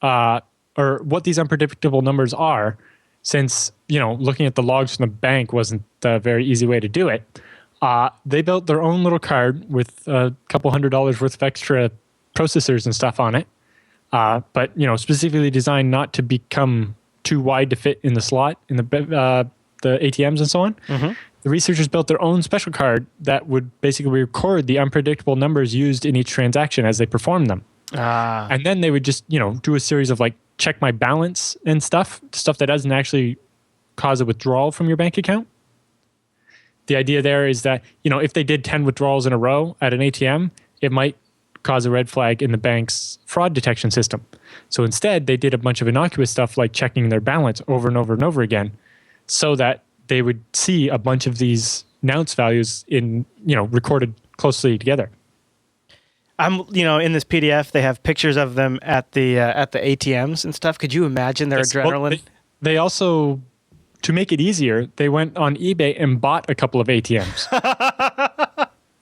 or what these unpredictable numbers are, since, looking at the logs from the bank wasn't a very easy way to do it, they built their own little card with a couple $100 worth of extra processors and stuff on it. But, specifically designed not to become too wide to fit in the slot in the ATMs and so on. Mm-hmm. The researchers built their own special card that would basically record the unpredictable numbers used in each transaction as they perform them. And then they would just, do a series of check my balance and stuff that doesn't actually cause a withdrawal from your bank account. The idea there is that, if they did 10 withdrawals in a row at an ATM, it might cause a red flag in the bank's fraud detection system. So instead, they did a bunch of innocuous stuff like checking their balance over and over and over again so that they would see a bunch of these nonce values recorded closely together. In this PDF, they have pictures of them at the ATMs and stuff. Could you imagine their adrenaline? Well, they also, to make it easier, they went on eBay and bought a couple of ATMs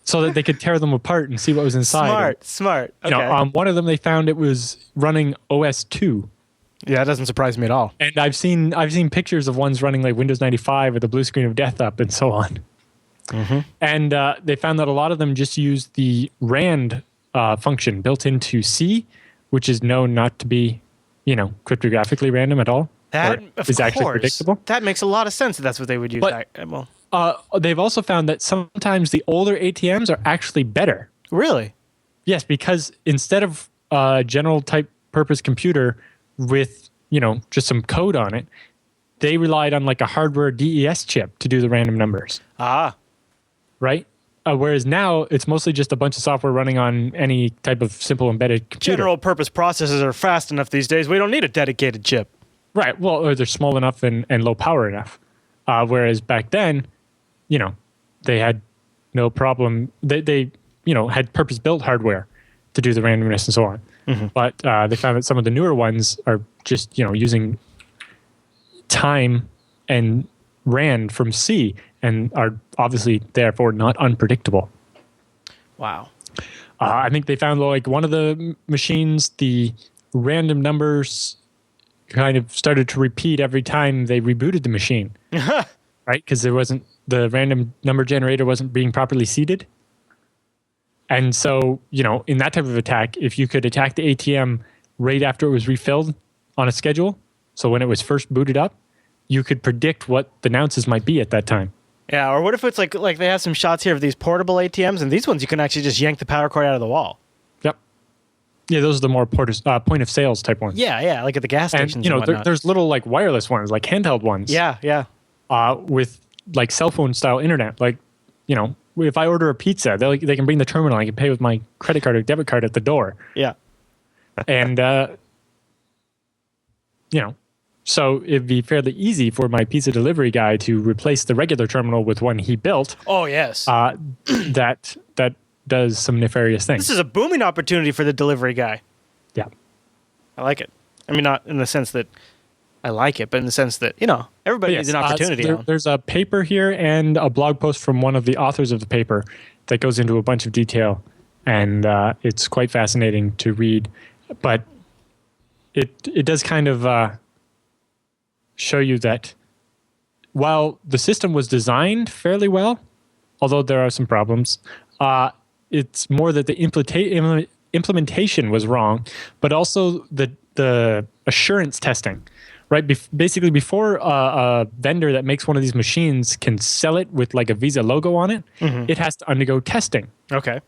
so that they could tear them apart and see what was inside. Smart. Okay. One of them they found it was running OS 2. Yeah, that doesn't surprise me at all. And I've seen pictures of ones running like Windows 95 with the blue screen of death up and so on. Mm-hmm. And they found that a lot of them just used the RAND function built into C which is known not to be, cryptographically random at all. That, or of is course, actually predictable. That makes a lot of sense. That's what they would use. But, they've also found that sometimes the older ATMs are actually better. Really? Yes, because instead of a general type purpose computer with, just some code on it, they relied on like a hardware DES chip to do the random numbers. Ah. Right? Whereas now it's mostly just a bunch of software running on any type of simple embedded computer. General purpose processors are fast enough these days. We don't need a dedicated chip. Right. Well, or they're small enough and low power enough. Whereas back then, they had no problem. They had purpose-built hardware to do the randomness and so on. Mm-hmm. But they found that some of the newer ones are just, using time and RAND from C and are obviously, therefore, not unpredictable. Wow. I think they found, like, one of the machines, the random numbers kind of started to repeat every time they rebooted the machine. Right? Because the random number generator wasn't being properly seeded. And so, in that type of attack, if you could attack the ATM right after it was refilled on a schedule, so when it was first booted up, you could predict what the nounces might be at that time. Yeah, or what if it's like they have some shots here of these portable ATMs, and these ones you can actually just yank the power cord out of the wall. Yep. Yeah, those are the more point of sales type ones. Yeah, like at the gas stations. And there's little like wireless ones, like handheld ones. Yeah. With like cell phone style internet, like if I order a pizza, they can bring the terminal. I can pay with my credit card or debit card at the door. Yeah. And so it'd be fairly easy for my pizza delivery guy to replace the regular terminal with one he built. Oh yes. That does some nefarious things. This is a booming opportunity for the delivery guy. Yeah. I like it. I mean, not in the sense that I like it, but in the sense that, everybody needs an opportunity. There's a paper here and a blog post from one of the authors of the paper that goes into a bunch of detail, and it's quite fascinating to read. But it does kind of show you that while the system was designed fairly well, although there are some problems, it's more that the implementation was wrong, but also the assurance testing. Right, basically before a vendor that makes one of these machines can sell it with like a Visa logo on it, it has to undergo testing. Okay.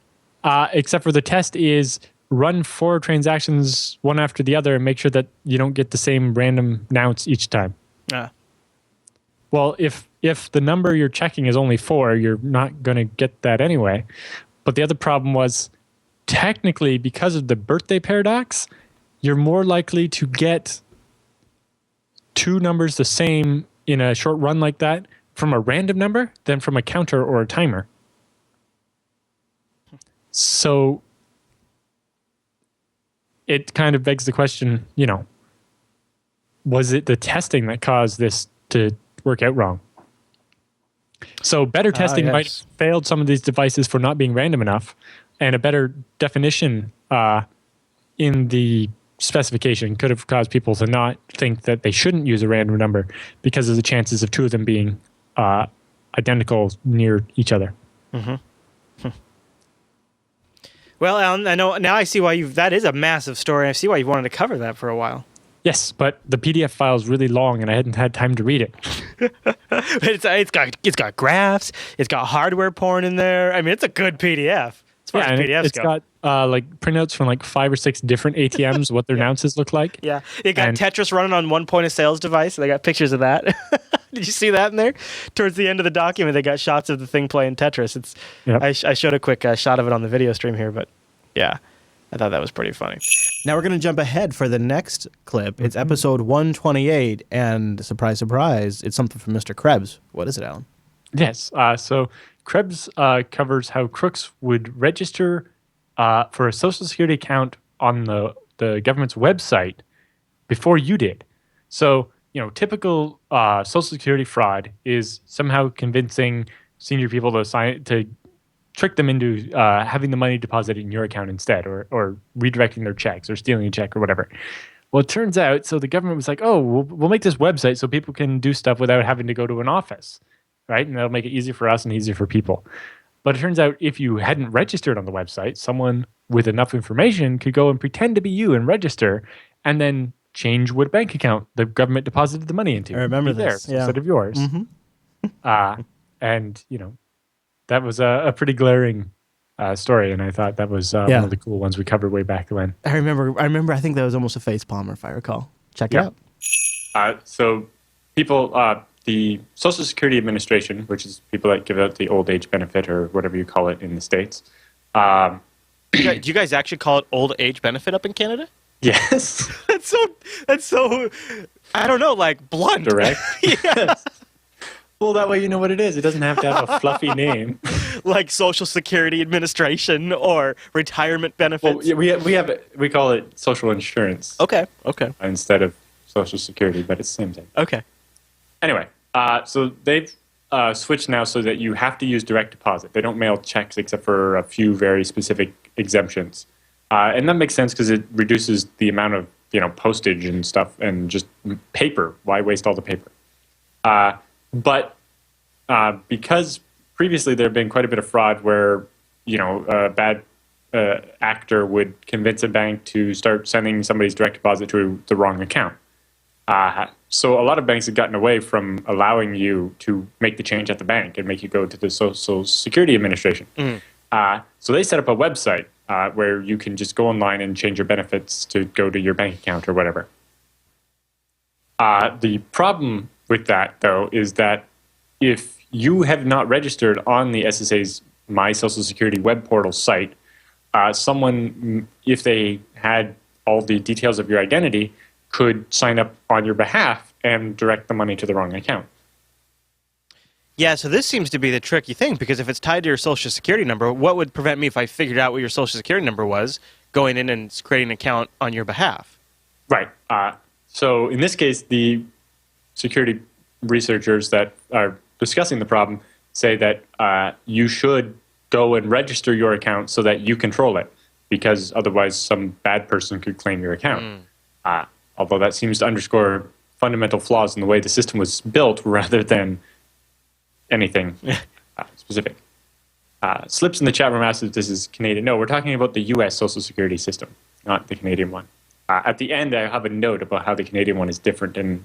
Except for the test is run 4 transactions one after the other and make sure that you don't get the same random nounce each time. Well, if the number you're checking is only 4, you're not going to get that anyway. But the other problem was technically because of the birthday paradox, you're more likely to get 2 numbers the same in a short run like that from a random number than from a counter or a timer. So it kind of begs the question, was it the testing that caused this to work out wrong? So better testing might have failed some of these devices for not being random enough, and a better definition in the specification could have caused people to not think that they shouldn't use a random number because of the chances of 2 of them being identical near each other. Mm-hmm. Well, Alan, I know now. I see why that is a massive story. I see why you wanted to cover that for a while. Yes, but the PDF file is really long, and I hadn't had time to read it. It's got graphs. It's got hardware porn in there. I mean, it's a good PDF. As far as PDFs it's got like printouts from like 5 or 6 different ATMs, what their nounces look like. Yeah, it got Tetris running on one point of sales device. They got pictures of that. Did you see that in there? Towards the end of the document, they got shots of the thing playing Tetris. I showed a quick shot of it on the video stream here, but yeah, I thought that was pretty funny. Now we're going to jump ahead for the next clip. It's episode 128, and surprise, surprise, it's something from Mr. Krebs. What is it, Alan? Yes. So Krebs covers how crooks would register for a Social Security account on the government's website before you did. So, typical Social Security fraud is somehow convincing senior people to trick them into having the money deposited in your account instead, or redirecting their checks or stealing a check or whatever. Well, it turns out, so the government was like, oh, we'll make this website so people can do stuff without having to go to an office, right? And that'll make it easier for us and easier for people. But it turns out if you hadn't registered on the website, someone with enough information could go and pretend to be you and register and then change what bank account the government deposited the money into. I remember Be this, theirs yeah. instead of yours. And, that was a pretty glaring story. And I thought that was one of the cool ones we covered way back when. I remember, I think that was almost a face palmer, if I recall. Check it out. So people, the Social Security Administration, which is people that give out the old age benefit or whatever you call it in the States. Do you guys actually call it old age benefit up in Canada? Yes. That's so, I don't know, like blunt. Direct. Yes. Well, that way you know what it is. It doesn't have to have a fluffy name. Like Social Security Administration or retirement benefits. Well, we call it social insurance. Okay. Instead of Social Security, but it's the same thing. Okay. Anyway, so they've switched now so that you have to use direct deposit. They don't mail checks except for a few very specific exemptions. And that makes sense because it reduces the amount of postage and stuff and just paper. Why waste all the paper? But because previously there had been quite a bit of fraud where a bad actor would convince a bank to start sending somebody's direct deposit to the wrong account. So a lot of banks have gotten away from allowing you to make the change at the bank and make you go to the Social Security Administration. So they set up a website where you can just go online and change your benefits to go to your bank account or whatever. The problem with that, though, is that if you have not registered on the SSA's My Social Security web portal site, someone, if they had all the details of your identity, could sign up on your behalf and direct the money to the wrong account. Yeah, so this seems to be the tricky thing, because if it's tied to your Social Security number, what would prevent me, if I figured out what your Social Security number was, going in and creating an account on your behalf? Right. So in this case, the security researchers that are discussing the problem say that you should go and register your account so that you control it, because otherwise some bad person could claim your account. Although that seems to underscore fundamental flaws in the way the system was built rather than anything specific. Slips in the chat room asks if this is Canadian. No, we're talking about the U.S. Social Security system, not the Canadian one. At the end, I have a note about how the Canadian one is different in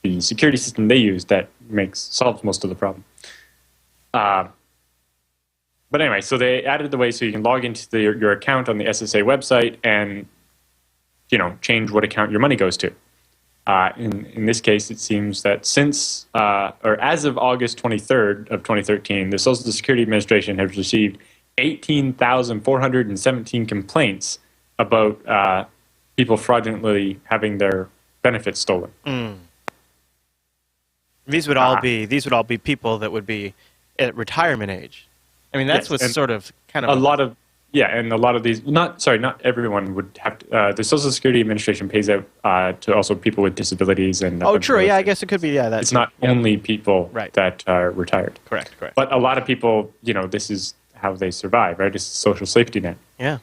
the security system they use that solves most of the problem. But anyway, so they added the way so you can log into your account on the SSA website and change what account your money goes to. In this case, it seems that since or as of August 23rd of 2013, the Social Security Administration has received 18,417 complaints about people fraudulently having their benefits stolen. These would all be people that would be at retirement age. I mean, that's what's sort of kind of a lot of these. Not everyone would have to. The Social Security Administration pays out to also people with disabilities and. Oh, true. Yeah, I guess it could be. Yeah, it's not only people that are retired. Correct. But a lot of people, this is how they survive, right? It's a social safety net. Yeah.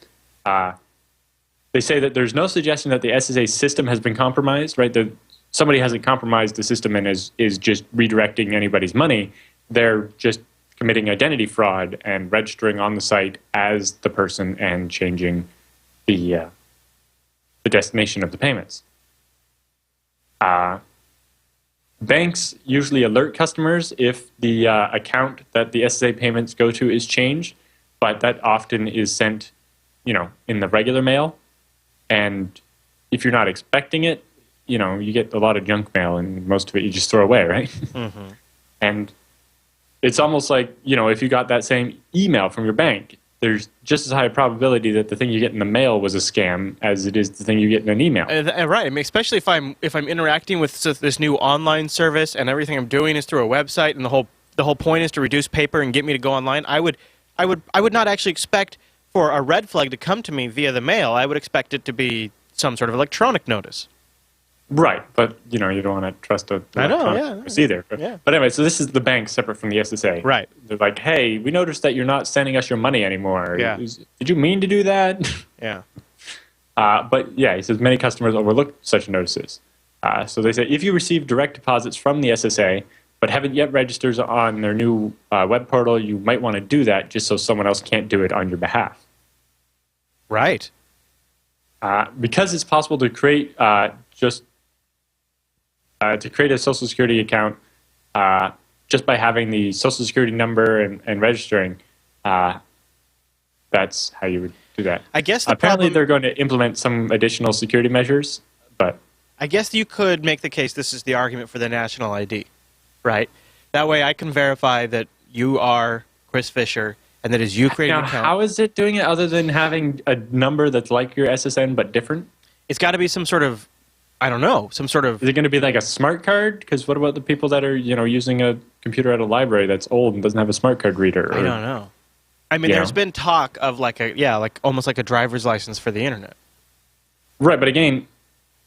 They say that there's no suggestion that the SSA system has been compromised, right? That somebody hasn't compromised the system and is just redirecting anybody's money. They're just committing identity fraud and registering on the site as the person and changing the destination of the payments. Banks usually alert customers if the account that the SSA payments go to is changed, but that often is sent, in the regular mail. And if you're not expecting it, you get a lot of junk mail, and most of it you just throw away, right? Mm-hmm. And it's almost like, if you got that same email from your bank, there's just as high a probability that the thing you get in the mail was a scam as it is the thing you get in an email. Right. I mean, especially if I'm interacting with this new online service and everything I'm doing is through a website, and the whole point is to reduce paper and get me to go online. I would not actually expect for a red flag to come to me via the mail. I would expect it to be some sort of electronic notice. Right, but you don't want to trust a notice either. Yeah. But anyway, so this is the bank separate from the SSA. Right. They're like, hey, we noticed that you're not sending us your money anymore. Yeah. Did you mean to do that? Yeah. But yeah, he says many customers overlook such notices. So they say if you receive direct deposits from the SSA, but haven't yet registered on their new web portal, you might want to do that just so someone else can't do it on your behalf. Right. Because it's possible to create to create a Social Security account just by having the Social Security number and registering. That's how you would do that. I guess apparently they're going to implement some additional security measures, but I guess you could make the case this is the argument for the national ID, right? That way I can verify that you are Chris Fisher and that is you creating an account. How is it doing it other than having a number that's like your SSN but different? It's got to be some sort of, I don't know, some sort of... Is it going to be like a smart card? Because what about the people that are, using a computer at a library that's old and doesn't have a smart card reader? I don't know. I mean, there's been talk of like almost like a driver's license for the internet. Right, but again,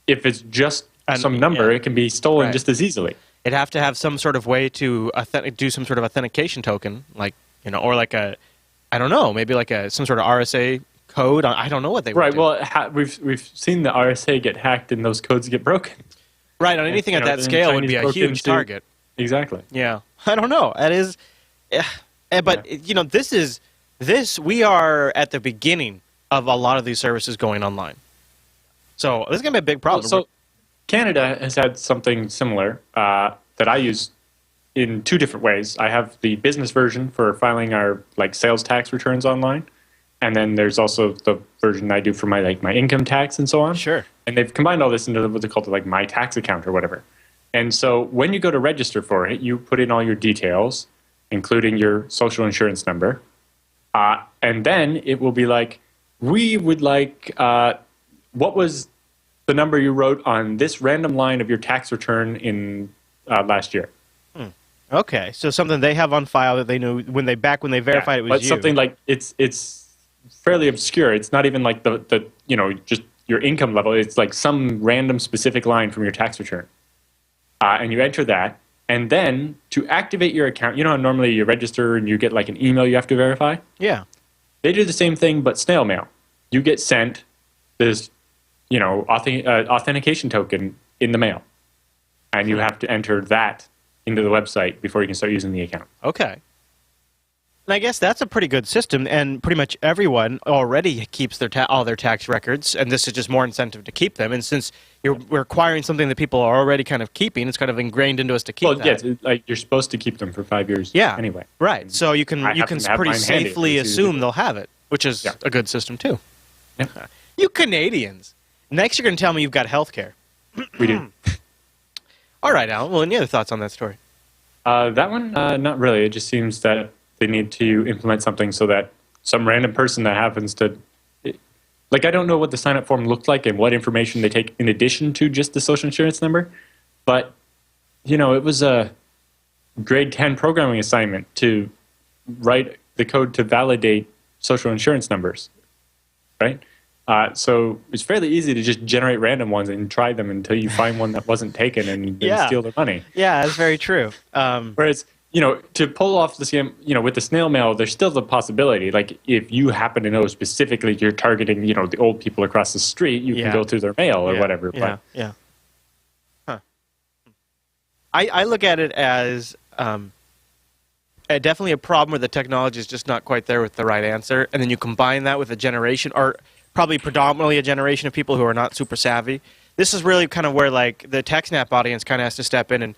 if it's just some number, it can be stolen just as easily. It'd have to have some sort of way to do some sort of authentication token, like, or like I don't know, maybe like some sort of RSA code. I don't know what they would do. Well, we've seen the RSA get hacked and those codes get broken. Right, on anything at that scale would be a huge target. Exactly. Yeah, I don't know. That is, but we are at the beginning of a lot of these services going online. So this is going to be a big problem. So Canada has had something similar that I use in two different ways. I have the business version for filing our sales tax returns online, and then there's also the version I do for my income tax and so on. Sure. And they've combined all this into what they call my tax account or whatever. And so when you go to register for it, you put in all your details, including your social insurance number, and then it will be like, we would like, what was the number you wrote on this random line of your tax return in last year? Okay, so something they have on file that they knew when they verified it was but you. Something like it's fairly obscure. It's not even like the just your income level. It's like some random specific line from your tax return, and you enter that. And then to activate your account, how normally you register and you get an email you have to verify? Yeah. They do the same thing, but snail mail. You get sent this, authentication token in the mail. And you have to enter that into the website before you can start using the account. Okay. And I guess that's a pretty good system, and pretty much everyone already keeps all their tax records, and this is just more incentive to keep them. And since we're requiring something that people are already kind of keeping, it's kind of ingrained into us to keep that. Well, yes, you're supposed to keep them for 5 years anyway. Right. So you can pretty safely assume they'll have it, which is a good system too. Yeah. You Canadians. Next you're going to tell me you've got health care. We do. All right, Alan. Well, any other thoughts on that story? That one, not really. It just seems that they need to implement something so that some random person that happens to... I don't know what the sign-up form looked like and what information they take in addition to just the social insurance number, but, it was a grade 10 programming assignment to write the code to validate social insurance numbers, right? So it's fairly easy to just generate random ones and try them until you find one that wasn't taken and then steal their money. Yeah, that's very true. Whereas, to pull off the scam, with the snail mail, there's still the possibility. If you happen to know specifically you're targeting, the old people across the street, you can go through their mail or whatever. Yeah. Huh. I look at it as definitely a problem where the technology is just not quite there with the right answer, and then you combine that with a generation, or probably predominantly a generation of people who are not super savvy. This is really kind of where the TechSNAP audience kind of has to step in and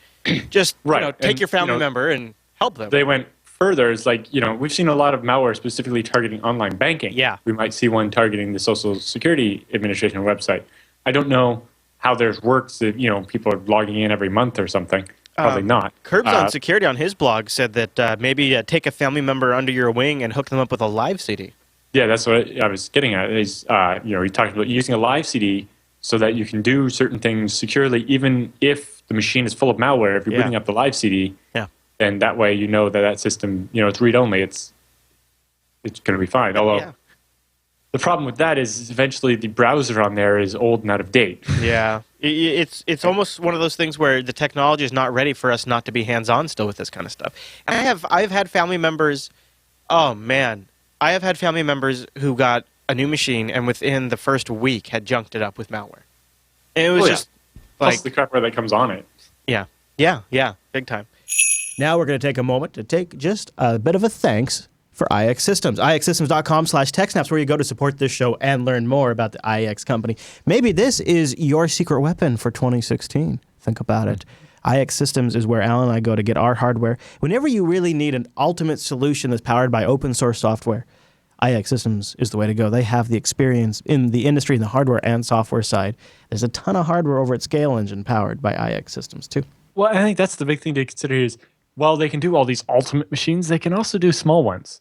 just take your family member and help them. They went further. It's we've seen a lot of malware specifically targeting online banking. Yeah. We might see one targeting the Social Security Administration website. I don't know how theirs works if, people are logging in every month or something. Probably not. Curbs on Security on his blog said that maybe take a family member under your wing and hook them up with a live CD. Yeah, that's what I was getting at. Is he talked about using a live CD so that you can do certain things securely, even if the machine is full of malware. If you're booting up the live CD, then that way that system, it's read-only. It's going to be fine. Although the problem with that is eventually the browser on there is old and out of date. Yeah, it's almost one of those things where the technology is not ready for us not to be hands-on still with this kind of stuff. And I've had family members. Oh man, I have had family members who got a new machine and within the first week had junked it up with malware. And it was just plus the crapware that comes on it. Yeah, big time. Now we're going to take a moment to take just a bit of a thanks for IX Systems. IXsystems.com/TechSNAP is where you go to support this show and learn more about the IX company. Maybe this is your secret weapon for 2016. Think about it. IX Systems is where Allan and I go to get our hardware. Whenever you really need an ultimate solution that's powered by open source software, IX Systems is the way to go. They have the experience in the industry, in the hardware and software side. There's a ton of hardware over at Scale Engine powered by IX Systems too. Well, I think that's the big thing to consider is while they can do all these ultimate machines, they can also do small ones.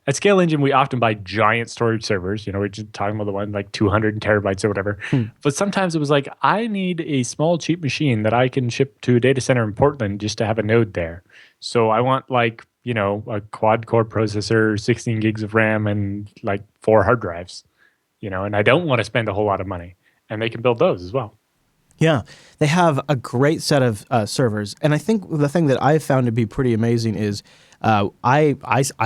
At Scale Engine, we often buy giant storage servers. We're just talking about the one like 200 terabytes or whatever. But sometimes it was like, I need a small, cheap machine that I can ship to a data center in Portland just to have a node there. So I want like, a quad-core processor, 16 gigs of RAM, and like 4 hard drives. And I don't want to spend a whole lot of money. And they can build those as well. Yeah, they have a great set of servers. And I think the thing that I've found to be pretty amazing is I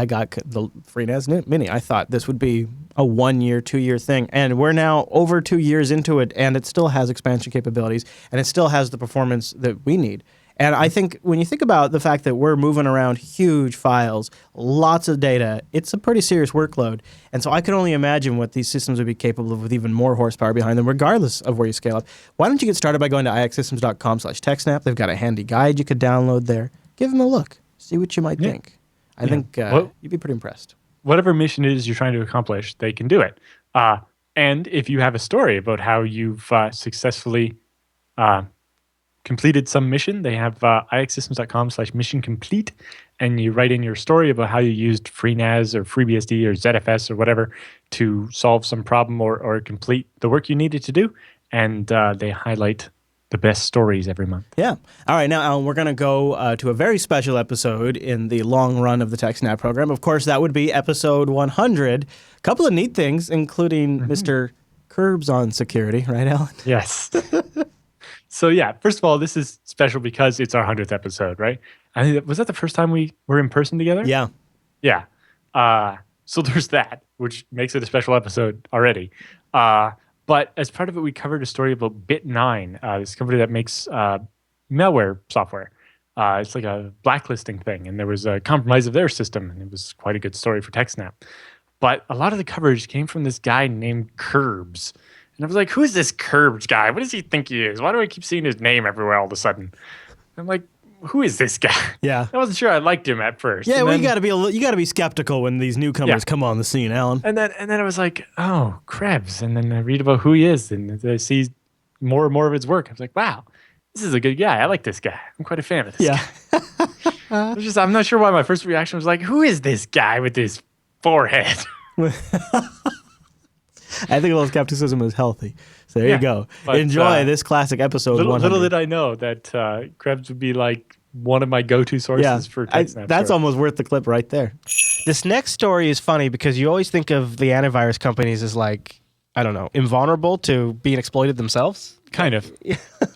got the FreeNAS Mini. I thought this would be a 1 year, 2 year thing. And we're now over 2 years into it, and it still has expansion capabilities, and it still has the performance that we need. And I think when you think about the fact that we're moving around huge files, lots of data, it's a pretty serious workload. And so I can only imagine what these systems would be capable of with even more horsepower behind them, regardless of where you scale up. Why don't you get started by going to ixsystems.com/TechSNAP? They've got a handy guide you could download there. Give them a look. See what you might think. I think you'd be pretty impressed. Whatever mission it is you're trying to accomplish, they can do it. And if you have a story about how you've successfully completed some mission, they have ixsystems.com/mission complete, and you write in your story about how you used FreeNAS or FreeBSD or ZFS or whatever to solve some problem or complete the work you needed to do, and they highlight the best stories every month. Yeah. All right. Now, Allan, we're going to go to a very special episode in the long run of the TechSNAP program. Of course, that would be episode 100. A couple of neat things, including Mr. Curbs on security, right, Allan? Yes. So, yeah, first of all, this is special because it's our 100th episode, right? I think was that the first time we were in person together? Yeah. Yeah. So there's that, which makes it a special episode already. But as part of it, we covered a story about Bit9, this company that makes malware software. It's like a blacklisting thing, and there was a compromise of their system, and it was quite a good story for TechSNAP. But a lot of the coverage came from this guy named Curbs. And I was like, who is this Curbs guy? What does he think he is? Why do I keep seeing his name everywhere all of a sudden? I'm like, who is this guy? Yeah. I wasn't sure I liked him at first. Yeah, well, you got to be skeptical when these newcomers come on the scene, Allan. And then I was like, oh, Krebs. And then I read about who he is, and I see more and more of his work. I was like, wow, this is a good guy. I like this guy. I'm quite a fan of this guy. I'm not sure why my first reaction was like, who is this guy with this forehead? I think a little skepticism is healthy. So there you go. Enjoy this classic episode. Little did I know that Krebs would be like one of my go-to sources for TechSNAP. That's almost worth the clip right there. This next story is funny because you always think of the antivirus companies as like, I don't know, invulnerable to being exploited themselves. Kind of.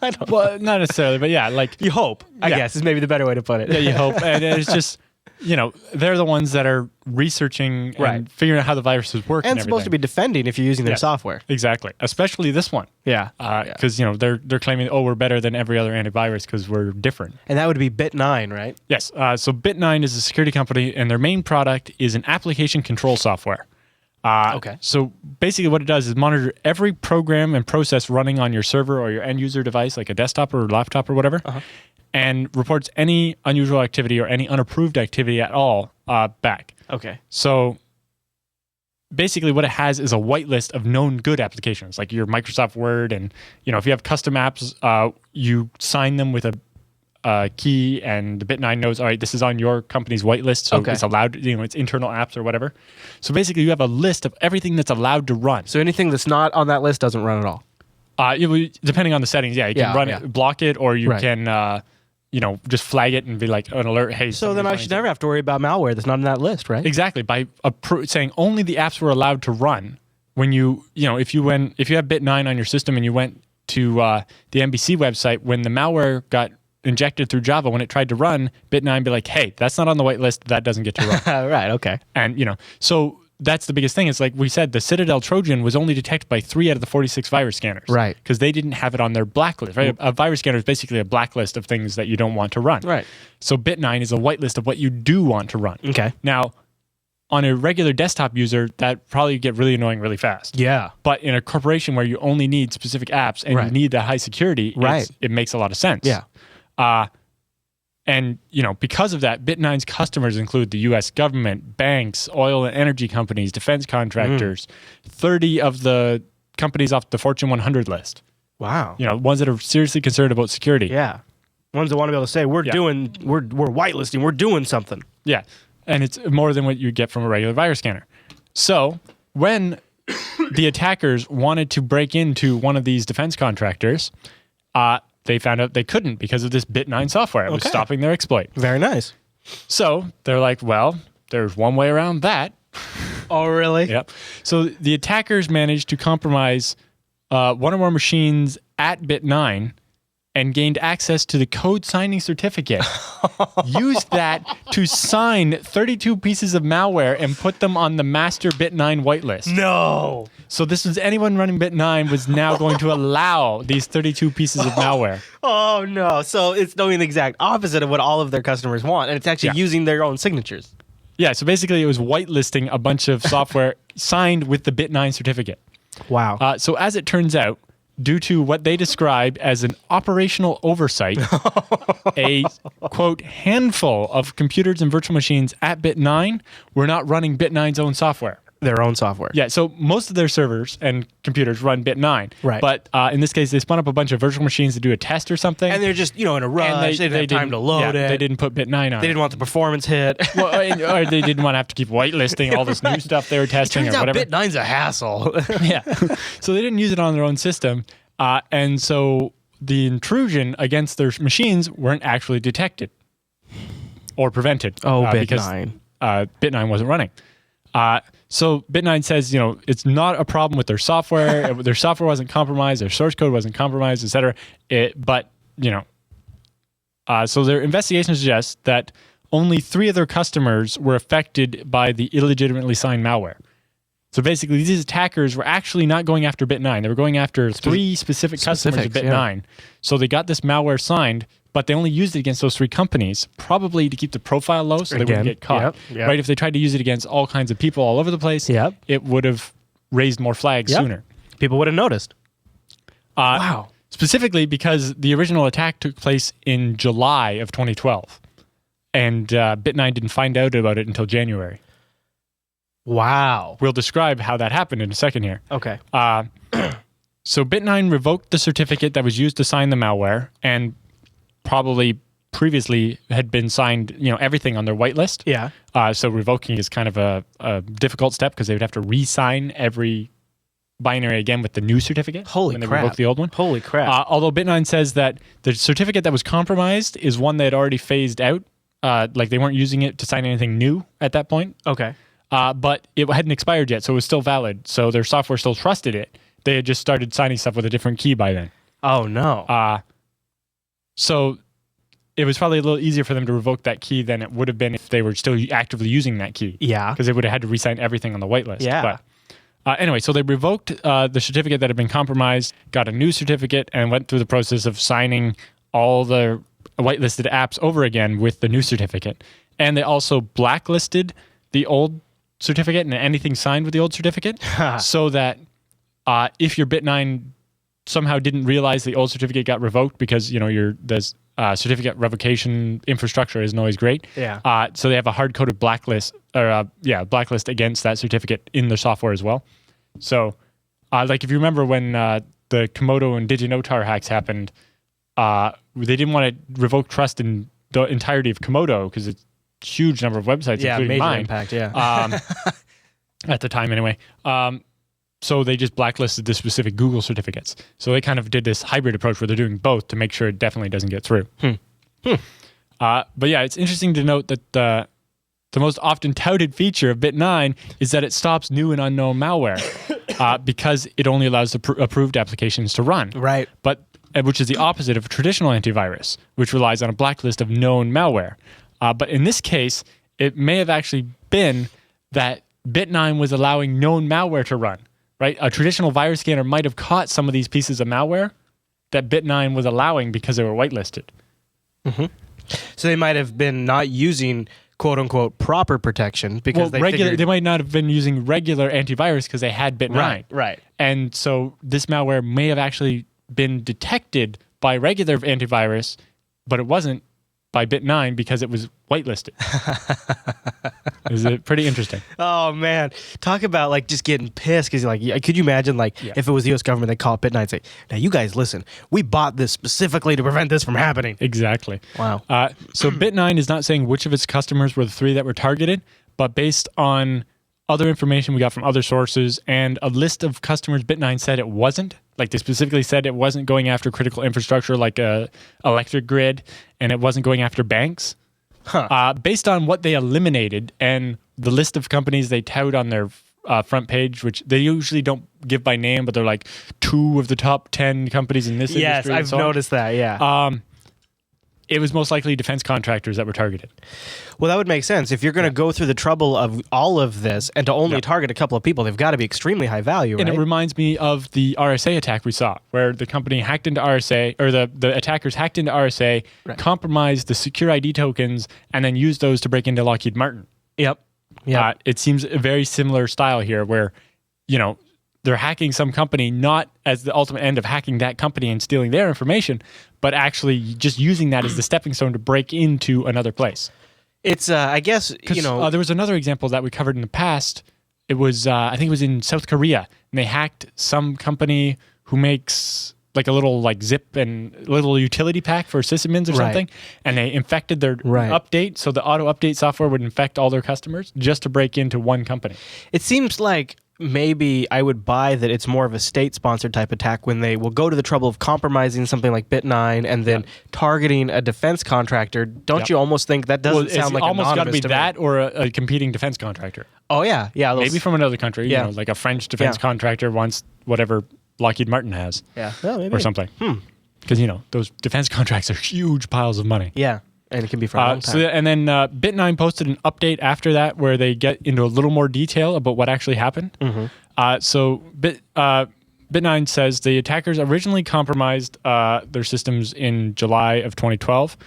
I don't know. Well, not necessarily, but yeah, like You hope, I guess, is maybe the better way to put it. Yeah, you hope. And it's just, they're the ones that are researching and figuring out how the viruses work. And supposed to be defending if you're using their software. Exactly. Especially this one. Yeah. Because, they're claiming, we're better than every other antivirus because we're different. And that would be Bit9, right? Yes. So Bit9 is a security company, and their main product is an application control software. Okay. So basically what it does is monitor every program and process running on your server or your end user device, like a desktop or laptop or whatever, and reports any unusual activity or any unapproved activity at all back. Okay. So basically what it has is a whitelist of known good applications, like your Microsoft Word. And, if you have custom apps, you sign them with a key, and the Bit9 knows, all right, this is on your company's whitelist, so it's allowed, it's internal apps or whatever. So basically you have a list of everything that's allowed to run. So anything that's not on that list doesn't run at all? Depending on the settings, you can run it, block it, or you can... just flag it and be like an alert. Hey, so then I should never have to worry about malware that's not on that list, right? Exactly. By saying only the apps were allowed to run when if you have Bit9 on your system and you went to the NBC website, when the malware got injected through Java, when it tried to run, Bit9 be like, hey, that's not on the whitelist. That doesn't get to run. Right. Okay. And, so that's the biggest thing. It's like we said, the Citadel Trojan was only detected by 3 out of the 46 virus scanners. Right. Because they didn't have it on their blacklist. Right? A virus scanner is basically a blacklist of things that you don't want to run. Right. So Bit9 is a whitelist of what you do want to run. Okay. Now, on a regular desktop user, that probably get really annoying really fast. Yeah. But in a corporation where you only need specific apps and you need that high security, it makes a lot of sense. Yeah. And, because of that, Bit9's customers include the U.S. government, banks, oil and energy companies, defense contractors, 30 of the companies off the Fortune 100 list. Wow. Ones that are seriously concerned about security. Yeah. Ones that want to be able to say, we're whitelisting, we're doing something. Yeah. And it's more than what you get from a regular virus scanner. So when the attackers wanted to break into one of these defense contractors, they found out they couldn't because of this Bit9 software. It was stopping their exploit. Very nice. So they're like, well, there's one way around that. Oh, really? Yep. So the attackers managed to compromise one or more machines at Bit9 and gained access to the code signing certificate, used that to sign 32 pieces of malware and put them on the master Bit9 whitelist. No. So this was anyone running Bit9 was now going to allow these 32 pieces of malware. Oh, no. So it's doing the exact opposite of what all of their customers want, and it's actually using their own signatures. Yeah, so basically it was whitelisting a bunch of software signed with the Bit9 certificate. Wow. So as it turns out, due to what they describe as an operational oversight, a, quote, handful of computers and virtual machines at Bit9 were not running Bit9's own software. Their own software. Yeah, so most of their servers and computers run Bit9. Right. But in this case, they spun up a bunch of virtual machines to do a test or something. And they're just, in a rush. They didn't have time to load it. They didn't put Bit9 on They didn't want the performance hit. Well, or they didn't want to have to keep whitelisting all this new stuff they were testing or whatever. Turns out Bit9's a hassle. Yeah. So they didn't use it on their own system. And so the intrusion against their machines weren't actually detected or prevented. Oh, Bit9. Because Bit9 wasn't running. So Bit9 says, it's not a problem with their software. Their software wasn't compromised. Their source code wasn't compromised, etc. So their investigation suggests that only 3 of their customers were affected by the illegitimately signed malware. So basically, these attackers were actually not going after Bit9. They were going after 3 specific customers of Bit9. Yeah. So they got this malware signed, but they only used it against those 3 companies, probably to keep the profile low so they wouldn't get caught. Yep. Right? If they tried to use it against all kinds of people all over the place, it would have raised more flags sooner. People would have noticed. Wow. Specifically because the original attack took place in July of 2012, and Bit9 didn't find out about it until January. Wow. We'll describe how that happened in a second here. Okay. So Bit9 revoked the certificate that was used to sign the malware and probably previously had been signed, everything on their whitelist. Yeah. So revoking is kind of a difficult step because they would have to re-sign every binary again with the new certificate. Holy when crap. They revoke the old one. Holy crap. Although Bit9 says that the certificate that was compromised is one they had already phased out. Like they weren't using it to sign anything new at that point. Okay. But it hadn't expired yet, so it was still valid. So their software still trusted it. They had just started signing stuff with a different key by then. Oh, no. So it was probably a little easier for them to revoke that key than it would have been if they were still actively using that key. Yeah. Because they would have had to re-sign everything on the whitelist. Yeah. But anyway, so they revoked the certificate that had been compromised, got a new certificate, and went through the process of signing all the whitelisted apps over again with the new certificate. And they also blacklisted the old certificate and anything signed with the old certificate so that if your Bit9 somehow didn't realize the old certificate got revoked because, the certificate revocation infrastructure isn't always great. Yeah. So they have a hard-coded blacklist blacklist against that certificate in the software as well. So if you remember when the Komodo and DigiNotar hacks happened, they didn't want to revoke trust in the entirety of Komodo because it's huge number of websites, including major mine. Impact, At the time, anyway. So they just blacklisted the specific Google certificates. So they kind of did this hybrid approach where they're doing both to make sure it definitely doesn't get through. But yeah, it's interesting to note that the most often touted feature of Bit9 is that it stops new and unknown malware because it only allows the approved applications to run. Right. But which is the opposite of a traditional antivirus, which relies on a blacklist of known malware. But in this case, it may have actually been that Bit9 was allowing known malware to run, right? A traditional virus scanner might have caught some of these pieces of malware that Bit9 was allowing because they were whitelisted. So they might have been not using quote unquote proper protection because they might not have been using regular antivirus because they had Bit9. Right. And so this malware may have actually been detected by regular antivirus, but it wasn't by Bit9 because it was whitelisted. Is it pretty interesting? Oh man, talk about like just getting pissed because like, could you imagine like if it was the U.S. government, they call it Bit9 and say, "Now you guys listen, we bought this specifically to prevent this from happening." Exactly. Wow. So Bit9 is not saying which of its customers were the 3 that were targeted, but based on other information we got from other sources and a list of customers Bit9 said it wasn't. Like they specifically said it wasn't going after critical infrastructure like a electric grid, and it wasn't going after banks. Based on what they eliminated and the list of companies they tout on their front page, which they usually don't give by name, but they're like 2 of the top 10 companies in this Yes, industry. I've noticed that. Yeah. It was most likely defense contractors that were targeted. Well, that would make sense. If you're going to go through the trouble of all of this and to only target a couple of people, they've got to be extremely high value, right? And it reminds me of the RSA attack we saw, where the company hacked into RSA, or the attackers hacked into RSA, compromised the secure ID tokens, and then used those to break into Lockheed Martin. Yep. It seems a very similar style here, where, they're hacking some company not as the ultimate end of hacking that company and stealing their information, but actually just using that as the stepping stone to break into another place. It's, I guess, there was another example that we covered in the past. It was, I think it was in South Korea, and they hacked some company who makes like a little like zip and little utility pack for sysadmins or something, and they infected their update, so the auto update software would infect all their customers just to break into one company. It seems like maybe I would buy that it's more of a state-sponsored type attack when they will go to the trouble of compromising something like Bit9 and then targeting a defense contractor. Don't you almost think that doesn't sound like almost got to be to that or a competing defense contractor? Oh yeah, maybe from another country. Like a French defense contractor wants whatever Lockheed Martin has, or something. Because those defense contracts are huge piles of money. Yeah. And it can be for a long time. And then Bit9 posted an update after that where they get into a little more detail about what actually happened. So Bit9 says the attackers originally compromised their systems in July of 2012.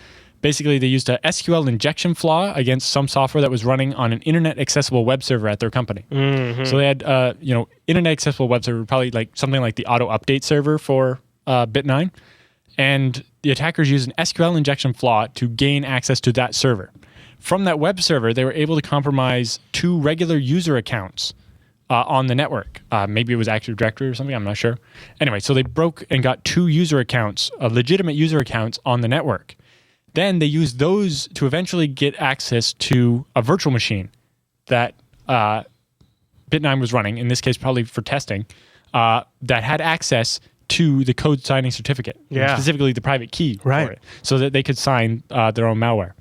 Basically, they used a SQL injection flaw against some software that was running on an internet accessible web server at their company. So they had, internet accessible web server, probably like something like the auto update server for Bit9. And the attackers used an SQL injection flaw to gain access to that server. From that web server, they were able to compromise 2 regular user accounts on the network. Maybe it was Active Directory or something, I'm not sure. Anyway, so they broke and got 2 user accounts, legitimate user accounts on the network. Then they used those to eventually get access to a virtual machine that Bit9 was running, in this case probably for testing, that had access to the code signing certificate, specifically the private key for it, so that they could sign their own malware.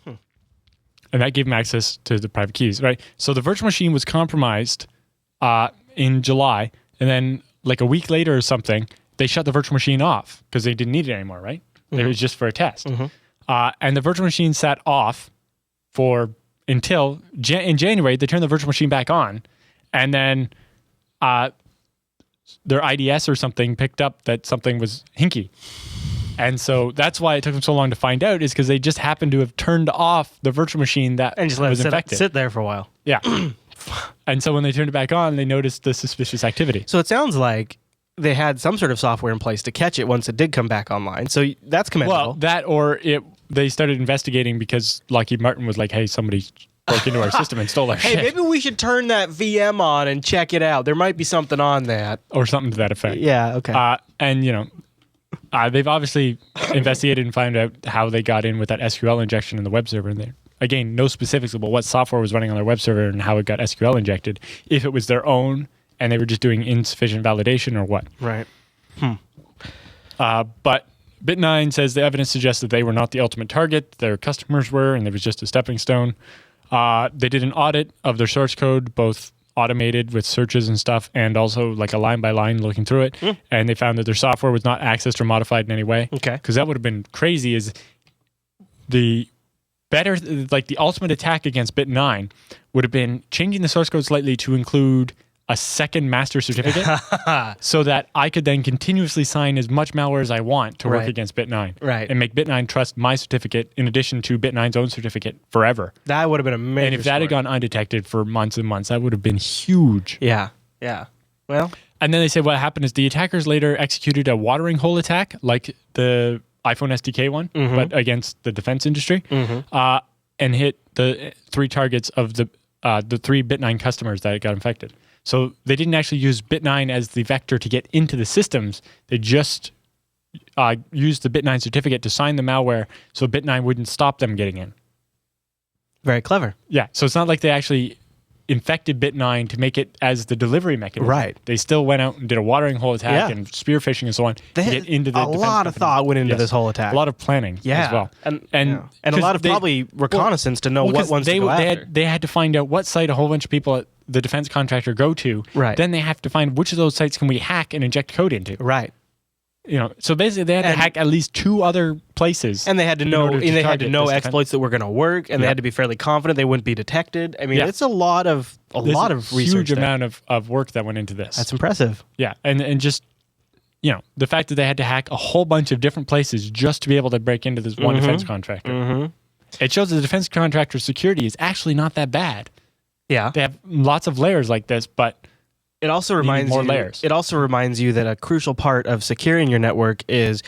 And that gave them access to the private keys, right? So the virtual machine was compromised in July, and then like a week later or something, they shut the virtual machine off because they didn't need it anymore, right? It was just for a test. And the virtual machine sat off until in January, they turned the virtual machine back on, and then their IDS or something picked up that something was hinky. And so that's why it took them so long to find out, is because they just happened to have turned off the virtual machine that and just let was it infected. sit there for a while. Yeah. And so when they turned it back on, they noticed the suspicious activity. So it sounds like they had some sort of software in place to catch it once it did come back online. So that's commendable. Well, that or they started investigating because Lockheed Martin was like, hey, somebody broke into our system and stole our shit. Hey, maybe we should turn that VM on and check it out. There might be something on that. Or something to that effect. Yeah, okay. And, they've obviously investigated and found out how they got in with that SQL injection in the web server. And they, again, no specifics about what software was running on their web server and how it got SQL injected. If it was their own and they were just doing insufficient validation or what. Right. But Bit9 says the evidence suggests that they were not the ultimate target. Their customers were, and it was just a stepping stone. They did an audit of their source code, both automated with searches and stuff, and also like a line by line looking through it. And they found that their software was not accessed or modified in any way. Okay. Because that would have been crazy, is the better, like the ultimate attack against Bit9 would have been changing the source code slightly to include a second master certificate so that I could then continuously sign as much malware as I want to work against Bit9. Right. And make Bit9 trust my certificate in addition to Bit9's own certificate forever. That would have been a major And if that had gone undetected for months and months, that would have been huge. Yeah. Yeah. Well. And then they said what happened is the attackers later executed a watering hole attack like the iPhone SDK one, but against the defense industry, and hit the 3 targets of the 3 Bit9 customers that got infected. So they didn't actually use Bit9 as the vector to get into the systems. They just used the Bit9 certificate to sign the malware so Bit9 wouldn't stop them getting in. Very clever. Yeah, so it's not like they actually infected Bit9 to make it as the delivery mechanism. Right. They still went out and did a watering hole attack and spear phishing and so on to get into the defense lot of company. thought went into this whole attack. A lot of planning as well. And a 'cause lot of they- probably reconnaissance to know what 'cause ones to go after. they had to find out what site a whole bunch of people at the defense contractor go to. Right. Then they have to find which of those sites can we hack and inject code into. Right. So basically they had to hack at least 2 other places. And they had to know, order and to they had to target know this defense. exploits that were going to work, and they had to be fairly confident they wouldn't be detected. I mean, it's a lot of There's research. huge there. amount of work that went into this. That's impressive. Yeah, and just the fact that they had to hack a whole bunch of different places just to be able to break into this one defense contractor. It shows that the defense contractor's security is actually not that bad. Yeah. They have lots of layers like this, but It also reminds more you. layers. It also reminds you that a crucial part of securing your network is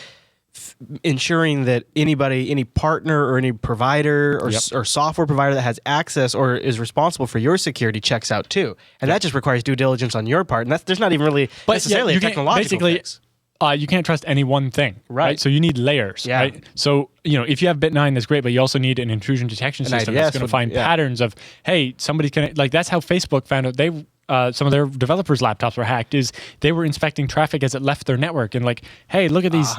ensuring that any partner or any provider or software provider that has access or is responsible for your security checks out too, and that just requires due diligence on your part. And there's not even really necessarily a technological fix. You can't trust any one thing, right? So you need layers, Yeah. right? So if you have Bit9, that's great, but you also need an intrusion detection system that's going to find patterns of, hey, somebody's going to that's how Facebook found out some of their developers' laptops were hacked. Is they were inspecting traffic as it left their network and like, hey, look at these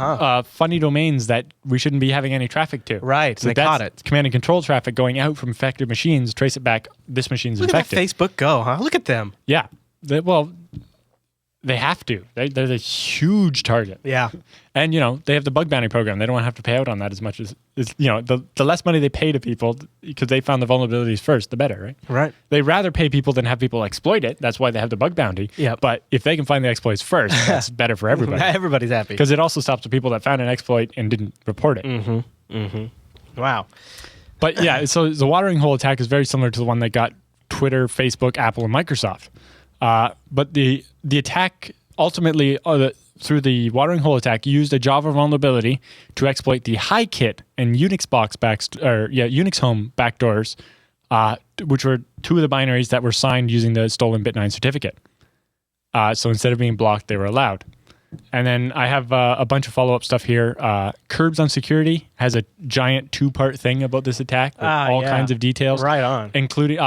funny domains that we shouldn't be having any traffic to. Right, So they caught it. Command and control traffic going out from infected machines. Trace it back. This machine's Look infected. at that Facebook go, huh? Look at them. Yeah. They have to. They're the huge target. Yeah. And, they have the bug bounty program. They don't have to pay out on that as much as the less money they pay to people because they found the vulnerabilities first, the better, right? Right. They rather pay people than have people exploit it. That's why they have the bug bounty. Yeah. But if they can find the exploits first, that's better for everybody. Everybody's happy. Because it also stops the people that found an exploit and didn't report it. Wow. But yeah, so the watering hole attack is very similar to the one that got Twitter, Facebook, Apple, and Microsoft. But the attack ultimately, through the watering hole attack, used a Java vulnerability to exploit the HiKit and Unix Unix Home backdoors, which were 2 of the binaries that were signed using the stolen Bit9 certificate. So instead of being blocked, they were allowed. And then I have a bunch of follow-up stuff here. Curbs on Security has a giant 2-part thing about this attack with all kinds of details. Right on. Including,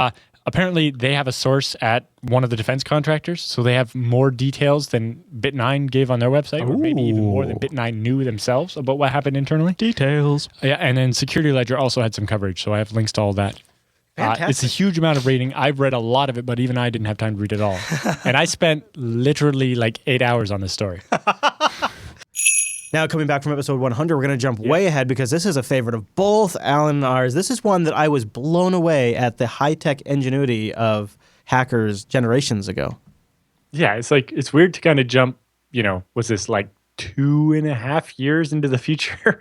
apparently they have a source at one of the defense contractors, so they have more details than Bit9 gave on their website, or maybe even more than Bit9 knew themselves about what happened internally. Details. Yeah, and then Security Ledger also had some coverage, so I have links to all that. Fantastic. It's a huge amount of reading. I've read a lot of it, but even I didn't have time to read it all. And I spent literally like 8 hours on this story. Now, coming back from episode 100, we're going to jump way ahead because this is a favorite of both Allan and ours. This is one that I was blown away at the high-tech ingenuity of hackers generations ago. Yeah, it's weird to kind of jump, was this like 2.5 years into the future?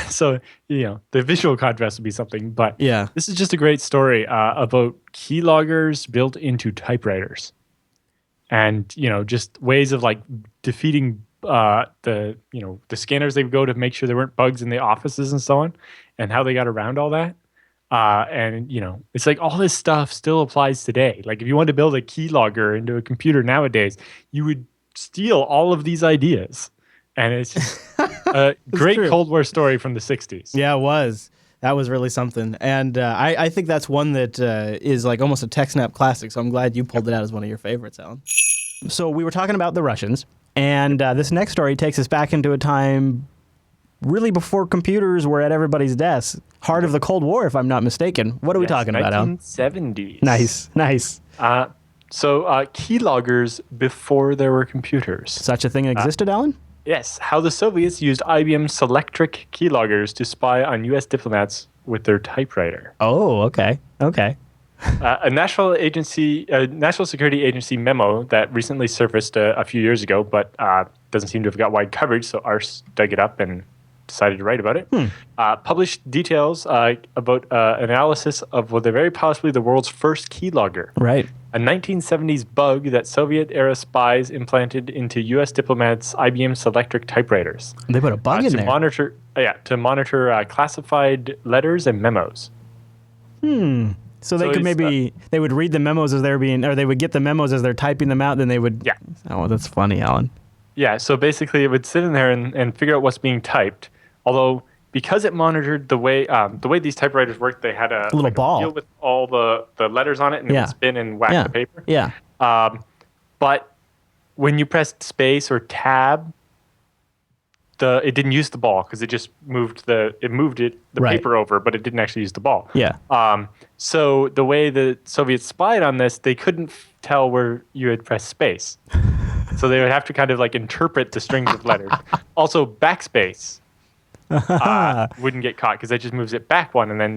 So, the visual contrast would be something. But Yeah. this is just a great story about keyloggers built into typewriters. And, just ways of like defeating the scanners they would go to make sure there weren't bugs in the offices and so on, and how they got around all that. And it's like all this stuff still applies today. Like if you wanted to build a keylogger into a computer nowadays, you would steal all of these ideas. And it's just a great true. Cold War story from the 60s. Yeah, it was. That was really something. And I think that's one that is like almost a TechSNAP classic. So I'm glad you pulled it out as one of your favorites, Allan. So we were talking about the Russians. And this next story takes us back into a time really before computers were at everybody's desk. Heart of the Cold War, if I'm not mistaken. What are we talking about, Allan? 1970s. Nice. So keyloggers before there were computers. Such a thing existed, Allan? Yes, how the Soviets used IBM Selectric keyloggers to spy on U.S. diplomats with their typewriter. Oh, okay. Okay. A national security agency memo that recently surfaced a few years ago, but doesn't seem to have got wide coverage. So Ars dug it up and decided to write about it. Published details about analysis of what very possibly the world's first keylogger. Right. A 1970s bug that Soviet-era spies implanted into U.S. diplomats' IBM Selectric typewriters. They put a bug in to there. monitor classified letters and memos. So they could they would read the memos as they're being, or they would get the memos as they're typing them out. Then they would. Yeah. Oh, that's funny, Allan. Yeah. So basically, it would sit in there and figure out what's being typed. Although, because it monitored the way these typewriters worked, they had a little ball wheel with all the letters on it, and it would spin and whack the paper. Yeah. But when you pressed space or tab, it didn't use the ball because it just moved the paper over, but it didn't actually use the ball. Yeah. So the way the Soviets spied on this, they couldn't tell where you had pressed space. So they would have to kind of like interpret the strings of letters. Also, backspace wouldn't get caught because that just moves it back one, and then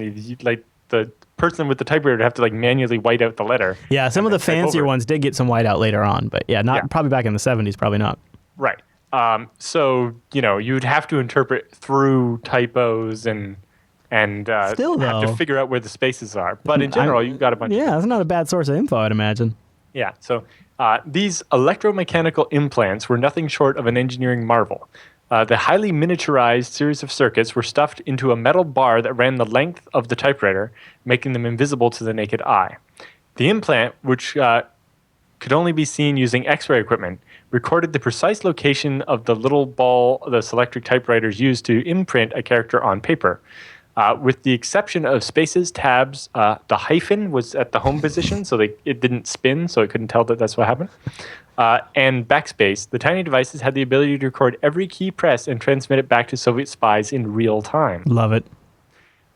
the person with the typewriter would have to like manually white out the letter. Yeah, some of the fancier ones did get some whiteout later on, but probably back in the 70s, probably not. Right. So you'd have to interpret through typos and Still, have to though, figure out where the spaces are. But in general, you've got a bunch. Yeah, that's not a bad source of info, I'd imagine. Yeah. So these electromechanical implants were nothing short of an engineering marvel. The highly miniaturized series of circuits were stuffed into a metal bar that ran the length of the typewriter, making them invisible to the naked eye. The implant, which could only be seen using X-ray equipment, recorded the precise location of the little ball the Selectric typewriters used to imprint a character on paper. With the exception of spaces, tabs, the hyphen was at the home position, so it didn't spin, so it couldn't tell that that's what happened. And backspace, the tiny devices had the ability to record every key press and transmit it back to Soviet spies in real time. Love it.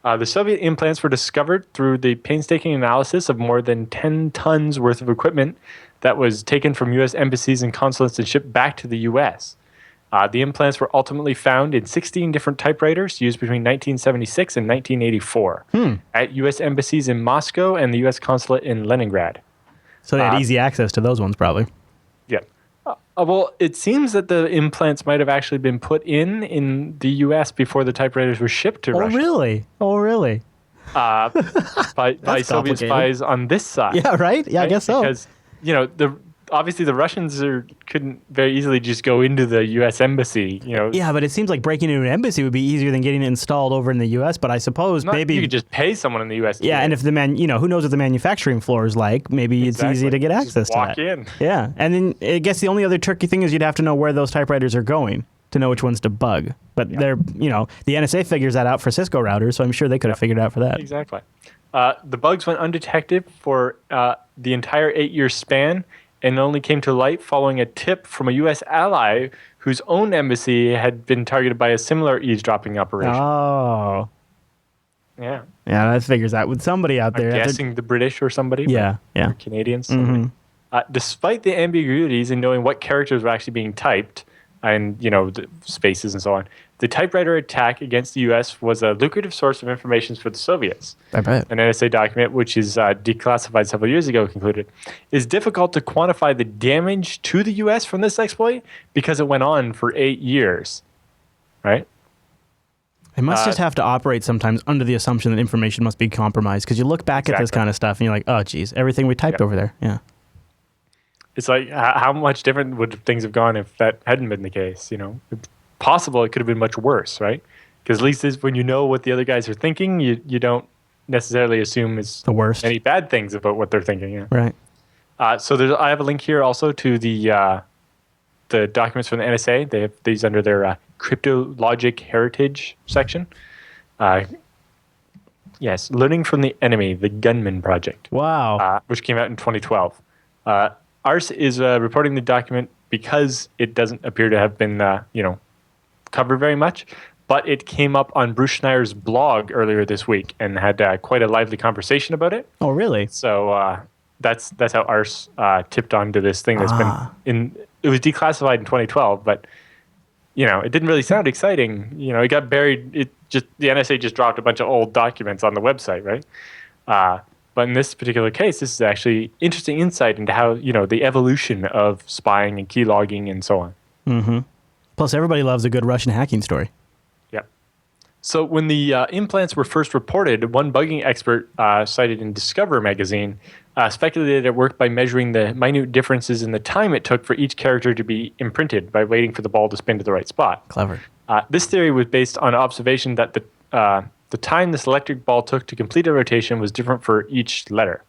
The Soviet implants were discovered through the painstaking analysis of more than 10 tons worth of equipment that was taken from U.S. embassies and consulates and shipped back to the U.S. The implants were ultimately found in 16 different typewriters used between 1976 and 1984 at U.S. embassies in Moscow and the U.S. consulate in Leningrad. So they had easy access to those ones, probably. Yeah. Well, it seems that the implants might have actually been put in the U.S. before the typewriters were shipped to Russia. Oh, really? By Soviet spies on this side. Yeah, right? Yeah, I guess so. Because, obviously the Russians couldn't very easily just go into the U.S. embassy, Yeah, but it seems like breaking into an embassy would be easier than getting it installed over in the U.S., but I suppose maybe... You could just pay someone in the U.S. Yeah, and if the who knows what the manufacturing floor is like, maybe it's easy to get access to that. Walk in. Yeah, and then I guess the only other tricky thing is you'd have to know where those typewriters are going to know which ones to bug. But they're, the NSA figures that out for Cisco routers, so I'm sure they could have figured it out for that. Exactly. The bugs went undetected for the entire 8-year span, and only came to light following a tip from a U.S. ally whose own embassy had been targeted by a similar eavesdropping operation. Oh. Yeah. Yeah, that figures out with somebody out there. I'm guessing the British or somebody. Yeah. Or Canadians. Despite the ambiguities in knowing what characters were actually being typed, and, the spaces and so on, the typewriter attack against the U.S. was a lucrative source of information for the Soviets. I bet. An NSA document, which is declassified several years ago, concluded, it is difficult to quantify the damage to the U.S. from this exploit because it went on for 8 years. Right? They must just have to operate sometimes under the assumption that information must be compromised, because you look back at this kind of stuff and you're like, oh, geez, everything we typed over there. Yeah. It's like, how much different would things have gone if that hadn't been the case? It's possible it could have been much worse, right? Because at least when you know what the other guys are thinking, you don't necessarily assume it's the worst. Any bad things about what they're thinking. Yeah. Right. So I have a link here also to the documents from the NSA. They have these under their cryptologic heritage section. Yes, Learning from the Enemy, the Gunman Project. Wow. Which came out in 2012. Ars is reporting the document because it doesn't appear to have been, covered very much, but it came up on Bruce Schneier's blog earlier this week and had quite a lively conversation about it. Oh, really? So that's how Ars tipped onto this thing that's been it was declassified in 2012, but it didn't really sound exciting. It got buried. The NSA just dropped a bunch of old documents on the website, right? But in this particular case, this is actually interesting insight into how, the evolution of spying and keylogging and so on. Mm-hmm. Plus, everybody loves a good Russian hacking story. Yep. So when the implants were first reported, one bugging expert cited in Discover magazine speculated it worked by measuring the minute differences in the time it took for each character to be imprinted by waiting for the ball to spin to the right spot. Clever. This theory was based on observation that the time this electric ball took to complete a rotation was different for each letter.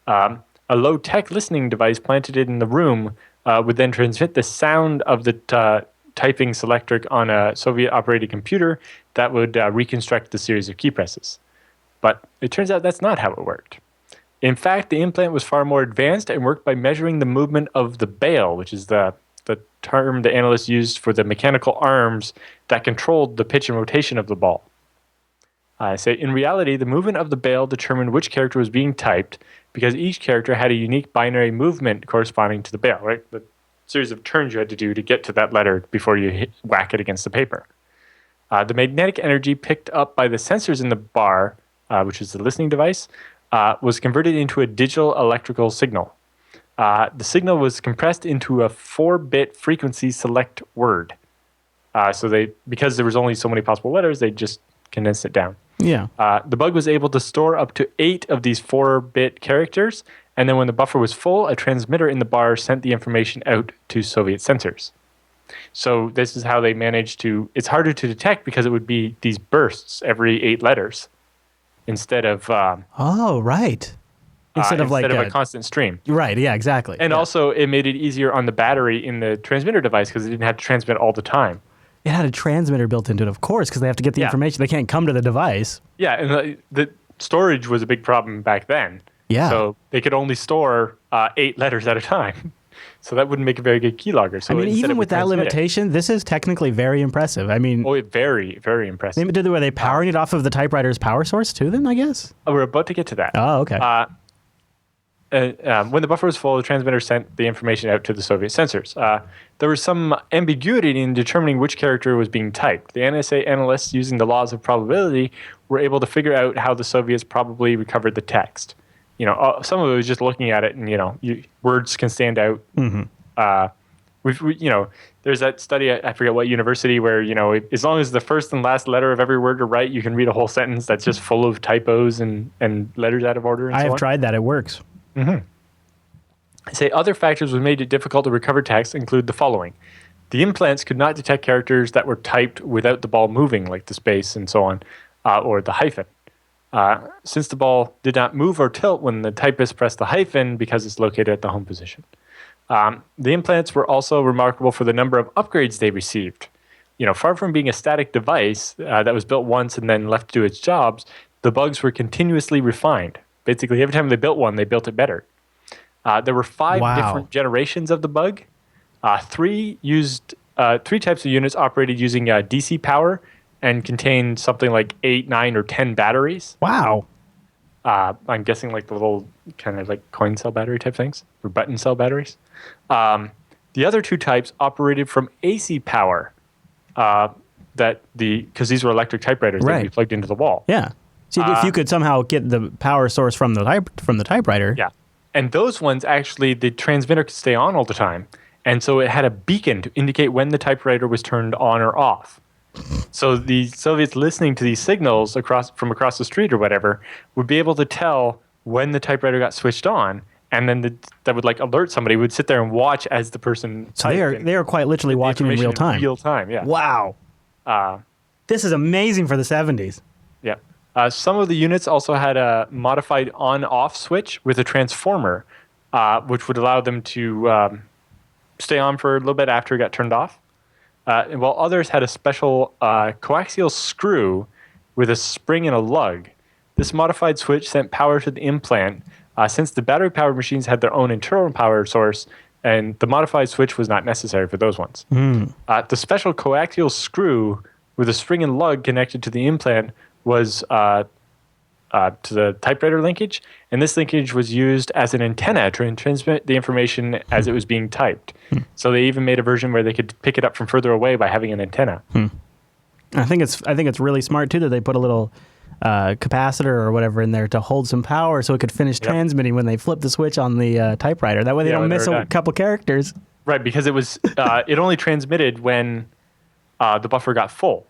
A low-tech listening device planted in the room would then transmit the sound of the typing selectric on a Soviet-operated computer that would reconstruct the series of key presses. But it turns out that's not how it worked. In fact, the implant was far more advanced and worked by measuring the movement of the bail, which is the term the analysts used for the mechanical arms that controlled the pitch and rotation of the ball. In reality, the movement of the bail determined which character was being typed because each character had a unique binary movement corresponding to the bail, right? The series of turns you had to do to get to that letter before you whack it against the paper. The magnetic energy picked up by the sensors in the bar, which is the listening device, was converted into a digital electrical signal. The signal was compressed into a 4-bit frequency select word. Because there was only so many possible letters, they just condensed it down. Yeah. The bug was able to store up to 8 of these 4-bit characters, and then when the buffer was full, a transmitter in the bar sent the information out to Soviet sensors. So this is how they managed to... It's harder to detect because it would be these bursts every 8 letters instead of... Oh, right. Instead of a constant stream. Right, yeah, exactly. And also, it made it easier on the battery in the transmitter device because it didn't have to transmit all the time. It had a transmitter built into it, of course, because they have to get the information. They can't come to the device. Yeah, and the storage was a big problem back then. Yeah. So they could only store 8 letters at a time. So that wouldn't make a very good keylogger. So even with that limitation, this is technically very impressive. Very, very impressive. Were they powering it off of the typewriter's power source too then, I guess? We're about to get to that. Oh, okay. When the buffer was full, the transmitter sent the information out to the Soviet sensors. There was some ambiguity in determining which character was being typed. The NSA analysts, using the laws of probability, were able to figure out how the Soviets probably recovered the text. Some of it was just looking at it, and words can stand out. Mm-hmm. There's that study, I forget what university, where as long as the first and last letter of every word are right, you can read a whole sentence that's just full of typos and letters out of order. And I have tried that; it works. Mm-hmm. Other factors which made it difficult to recover text include the following. The implants could not detect characters that were typed without the ball moving, like the space and so on, or the hyphen. Since the ball did not move or tilt when the typist pressed the hyphen because it's located at the home position. The implants were also remarkable for the number of upgrades they received. Far from being a static device that was built once and then left to do its jobs, the bugs were continuously refined. Basically, every time they built one, they built it better. There were 5 different generations of the bug. 3 types of units operated using DC power and contained something like 8, 9, or 10 batteries. Wow. I'm guessing like the little kind of like coin cell battery type things, or button cell batteries. The other 2 types operated from AC power, because these were electric typewriters that we plugged into the wall. Yeah. See, if you could somehow get the power source from the typewriter. Yeah. And those ones, actually, the transmitter could stay on all the time. And so it had a beacon to indicate when the typewriter was turned on or off. So the Soviets listening to these signals from across the street or whatever would be able to tell when the typewriter got switched on. And then that would alert somebody who would sit there and watch as the person So they are quite literally watching in real time. In real time, yeah. Wow. This is amazing for the 70s. Yeah. Some of the units also had a modified on-off switch with a transformer, which would allow them to stay on for a little bit after it got turned off. While others had a special coaxial screw with a spring and a lug. This modified switch sent power to the implant since the battery-powered machines had their own internal power source, and the modified switch was not necessary for those ones. The special coaxial screw with a spring and lug connected to the implant was to the typewriter linkage, and this linkage was used as an antenna to transmit the information as it was being typed. So they even made a version where they could pick it up from further away by having an antenna. I think it's really smart too that they put a little capacitor or whatever in there to hold some power so it could finish transmitting when they flip the switch on the typewriter. That way they don't miss a couple characters. Right, because it was it only transmitted when the buffer got full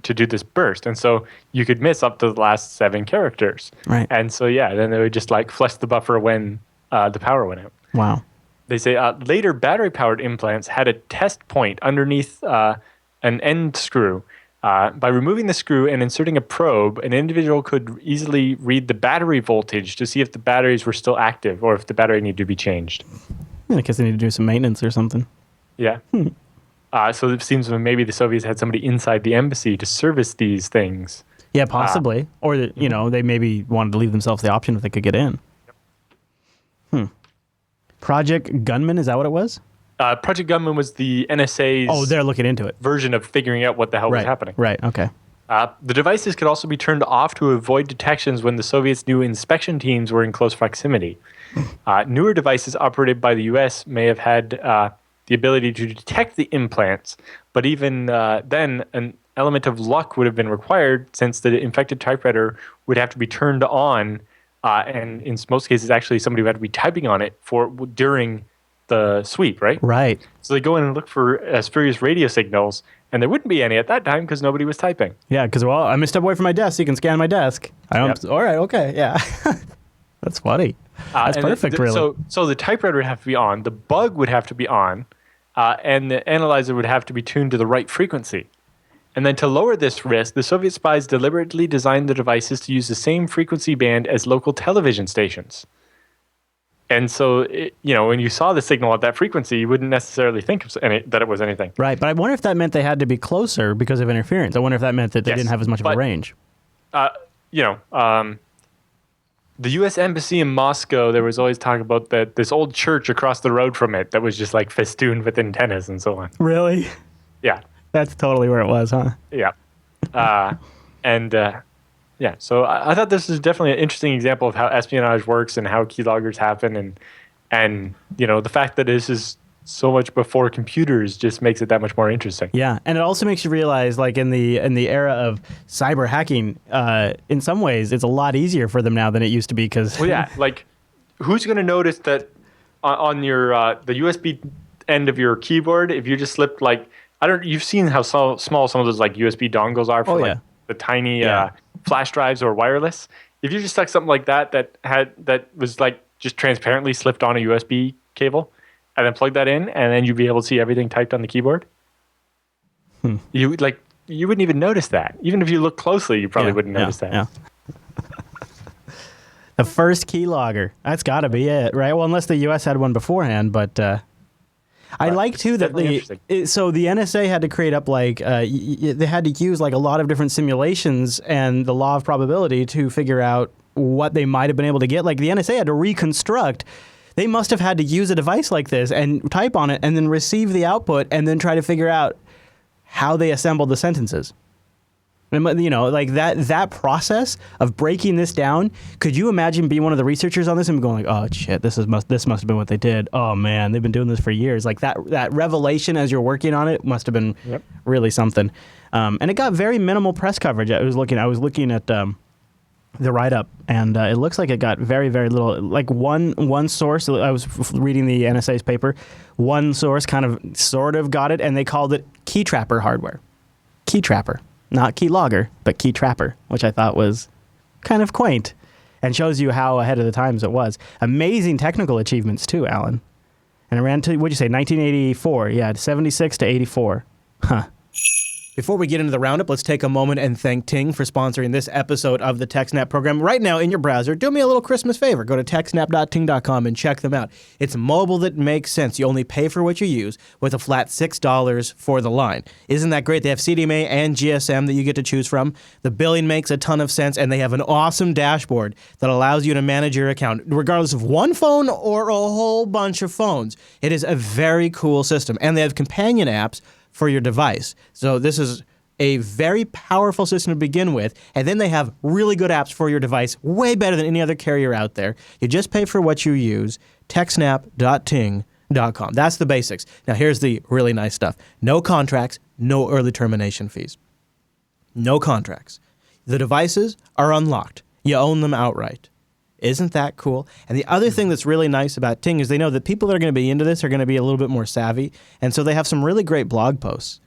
to do this burst, and so you could miss up to the last 7 characters. Right. And so then they would just like flush the buffer when the power went out. Wow. They say later battery-powered implants had a test point underneath an end screw. By removing the screw and inserting a probe, an individual could easily read the battery voltage to see if the batteries were still active or if the battery needed to be changed. I guess they need to do some maintenance or something. Yeah. So it seems maybe the Soviets had somebody inside the embassy to service these things. Yeah, possibly. Or, they maybe wanted to leave themselves the option if they could get in. Project Gunman, is that what it was? Project Gunman was the NSA's Oh, they're looking into it. version of figuring out what the hell was happening. Right, okay. The devices could also be turned off to avoid detections when the Soviets knew inspection teams were in close proximity. Newer devices operated by the U.S. may have had the ability to detect the implants, but even then, an element of luck would have been required since the infected typewriter would have to be turned on, and in most cases, actually, somebody would have to be typing on it during the sweep, right? Right. So they go in and look for spurious radio signals, and there wouldn't be any at that time because nobody was typing. Yeah, because, I missed step away from my desk, so you can scan my desk. All right, okay, yeah. That's funny. That's perfect, really. So the typewriter would have to be on, the bug would have to be on, and the analyzer would have to be tuned to the right frequency. And then to lower this risk, the Soviet spies deliberately designed the devices to use the same frequency band as local television stations. And so, when you saw the signal at that frequency, you wouldn't necessarily think that it was anything. Right, but I wonder if that meant they had to be closer because of interference. I wonder if that meant that they didn't have as much of a range. The U.S. Embassy in Moscow, there was always talk about this old church across the road from it that was just like festooned with antennas and so on. Really? Yeah. That's totally where it was, huh? Yeah. So I thought this is definitely an interesting example of how espionage works and how keyloggers happen, and the fact that this is so much before computers just makes it that much more interesting. Yeah, and it also makes you realize, like in the era of cyber hacking, in some ways it's a lot easier for them now than it used to be. Because like who's going to notice that on your the USB end of your keyboard, if you just slipped you've seen how small some of those like USB dongles are for the tiny flash drives or wireless. If you just stuck something like that was like just transparently slipped on a USB cable, and then plug that in, and then you'd be able to see everything typed on the keyboard. You wouldn't even notice that. Even if you look closely, you probably wouldn't notice that. Yeah. The first keylogger. That's got to be it, right? Well, unless the U.S. had one beforehand, but I like too that the NSA had to create up they had to use like a lot of different simulations and the law of probability to figure out what they might have been able to get. Like the NSA had to reconstruct. They must have had to use a device like this and type on it and then receive the output and then try to figure out how they assembled the sentences. And, like that process of breaking this down, could you imagine being one of the researchers on this and going like, oh shit, this must have been what they did. Oh man, they've been doing this for years. Like that revelation as you're working on it must have been really something. And it got very minimal press coverage. I was looking at the write-up, and it looks like it got very, very little. Like one source, I was reading the NSA's paper, one source sort of got it, and they called it key trapper hardware. Key trapper. Not keylogger, but key trapper, which I thought was kind of quaint and shows you how ahead of the times it was. Amazing technical achievements, too, Allan. And it ran to, what'd you say, 1984? Yeah, 76 to 84. Huh. Before we get into the roundup, let's take a moment and thank Ting for sponsoring this episode of the TechSNAP program. Right now in your browser, do me a little Christmas favor. Go to techsnap.ting.com and check them out. It's mobile that makes sense. You only pay for what you use with a flat $6 for the line. Isn't that great? They have CDMA and GSM that you get to choose from. The billing makes a ton of sense, and they have an awesome dashboard that allows you to manage your account, regardless of one phone or a whole bunch of phones. It is a very cool system, and they have companion apps for your device. So this is a very powerful system to begin with, and then they have really good apps for your device, way better than any other carrier out there. You just pay for what you use. TechSNAP.ting.com. That's the basics. Now here's the really nice stuff. No contracts, no early termination fees. No contracts. The devices are unlocked. You own them outright. Isn't that cool? And the other thing that's really nice about Ting is they know that people that are going to be into this are going to be a little bit more savvy, and so they have some really great blog posts.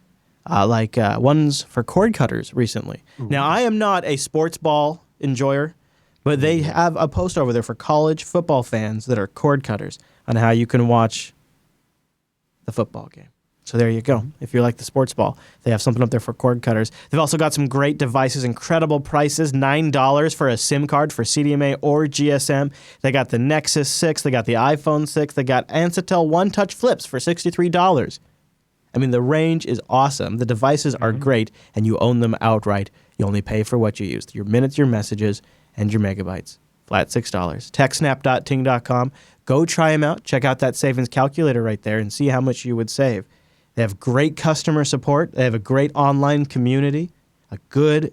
Like ones for cord cutters recently. Ooh. Now, I am not a sports ball enjoyer, but they have a post over there for college football fans that are cord cutters on how you can watch the football game. So there you go. If you like the sports ball, they have something up there for cord cutters. They've also got some great devices, incredible prices, $9 for a SIM card for CDMA or GSM. They got the Nexus 6, they got the iPhone 6, they got Ansitel One Touch Flips for $63. I mean, the range is awesome. The devices are great, and you own them outright. You only pay for what you use, your minutes, your messages, and your megabytes. Flat $6. TechSNAP.ting.com. Go try them out. Check out that savings calculator right there and see how much you would save. They have great customer support. They have a great online community, a good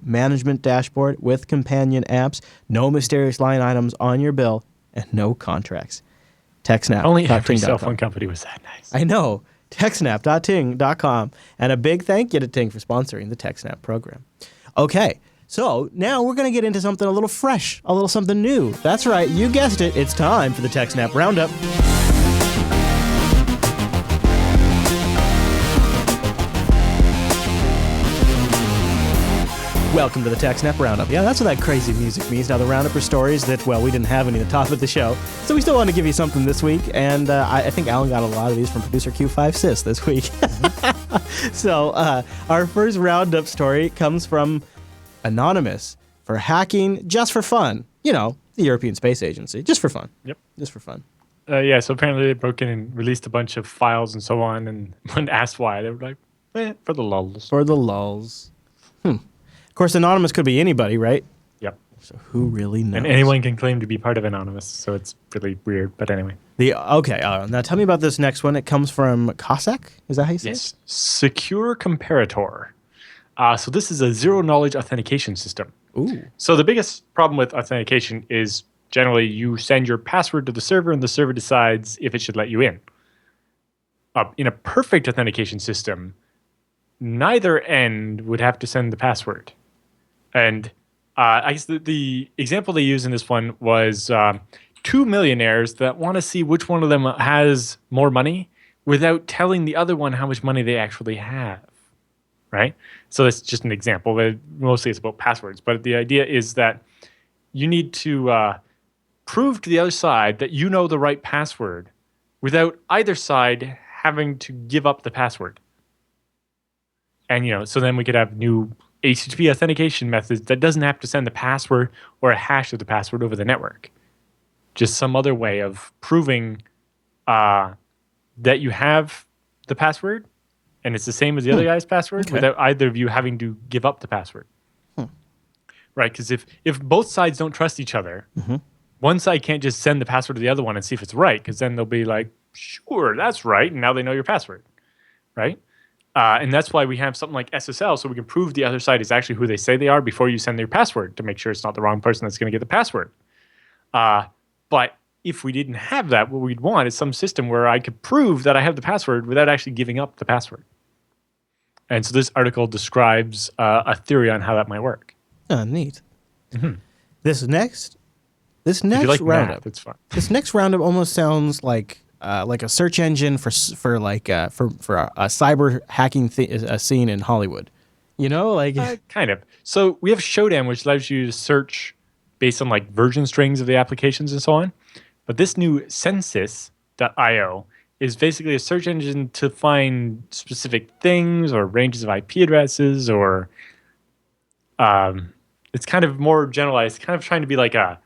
management dashboard with companion apps, no mysterious line items on your bill, and no contracts. TechSNAP. Only every cell phone company was that nice. I know. TechSNAP.ting.com. And a big thank you to Ting for sponsoring the TechSNAP program. Okay, so now we're going to get into something a little fresh, a little something new. That's right, you guessed it. It's time for the TechSNAP Roundup. Welcome to the TechSNAP Roundup. Yeah, that's what that crazy music means. Now, the Roundup are stories that, well, we didn't have any at the top of the show, so we still want to give you something this week, and I think Allan got a lot of these from producer Q5Sys this week. So, our first Roundup story comes from Anonymous for hacking just for fun. You know, the European Space Agency, just for fun. Yep. Just for fun. Yeah, so apparently they broke in and released a bunch of files and so on, and when asked why, they were like, for the lulz. For the lulz. Of course, Anonymous could be anybody, right? Yep. So who really knows? And anyone can claim to be part of Anonymous, so it's really weird. But anyway. Okay, now tell me about this next one. It comes from Cossack? Is that how you say it? Yes. Secure Comparator. So this is a zero-knowledge authentication system. Ooh. So the biggest problem with authentication is generally you send your password to the server, and the server decides if it should let you in. In a perfect authentication system, neither end would have to send the password. And I guess the example they use in this one was two millionaires that want to see which one of them has more money without telling the other one how much money they actually have, right? So that's just an example. Mostly it's about passwords. But the idea is that you need to prove to the other side that you know the right password without either side having to give up the password. And, so then we could have new HTTP authentication methods that doesn't have to send the password or a hash of the password over the network. Just some other way of proving that you have the password and it's the same as the other guy's password without either of you having to give up the password. Right? Because if both sides don't trust each other, one side can't just send the password to the other one and see if it's right, because then they'll be like, sure, that's right, and now they know your password. Right? And that's why we have something like SSL, so we can prove the other side is actually who they say they are before you send their password to make sure it's not the wrong person that's going to get the password. But if we didn't have that, what we'd want is some system where I could prove that I have the password without actually giving up the password. And so this article describes a theory on how that might work. Oh, neat. This next if you like roundup, math, it's fun. This next roundup almost sounds like a search engine for a cyber hacking scene in Hollywood. Kind of. So we have Shodan, which allows you to search based on version strings of the applications and so on. But this new Census.io is basically a search engine to find specific things or ranges of IP addresses, or it's kind of more generalized, kind of trying to be like a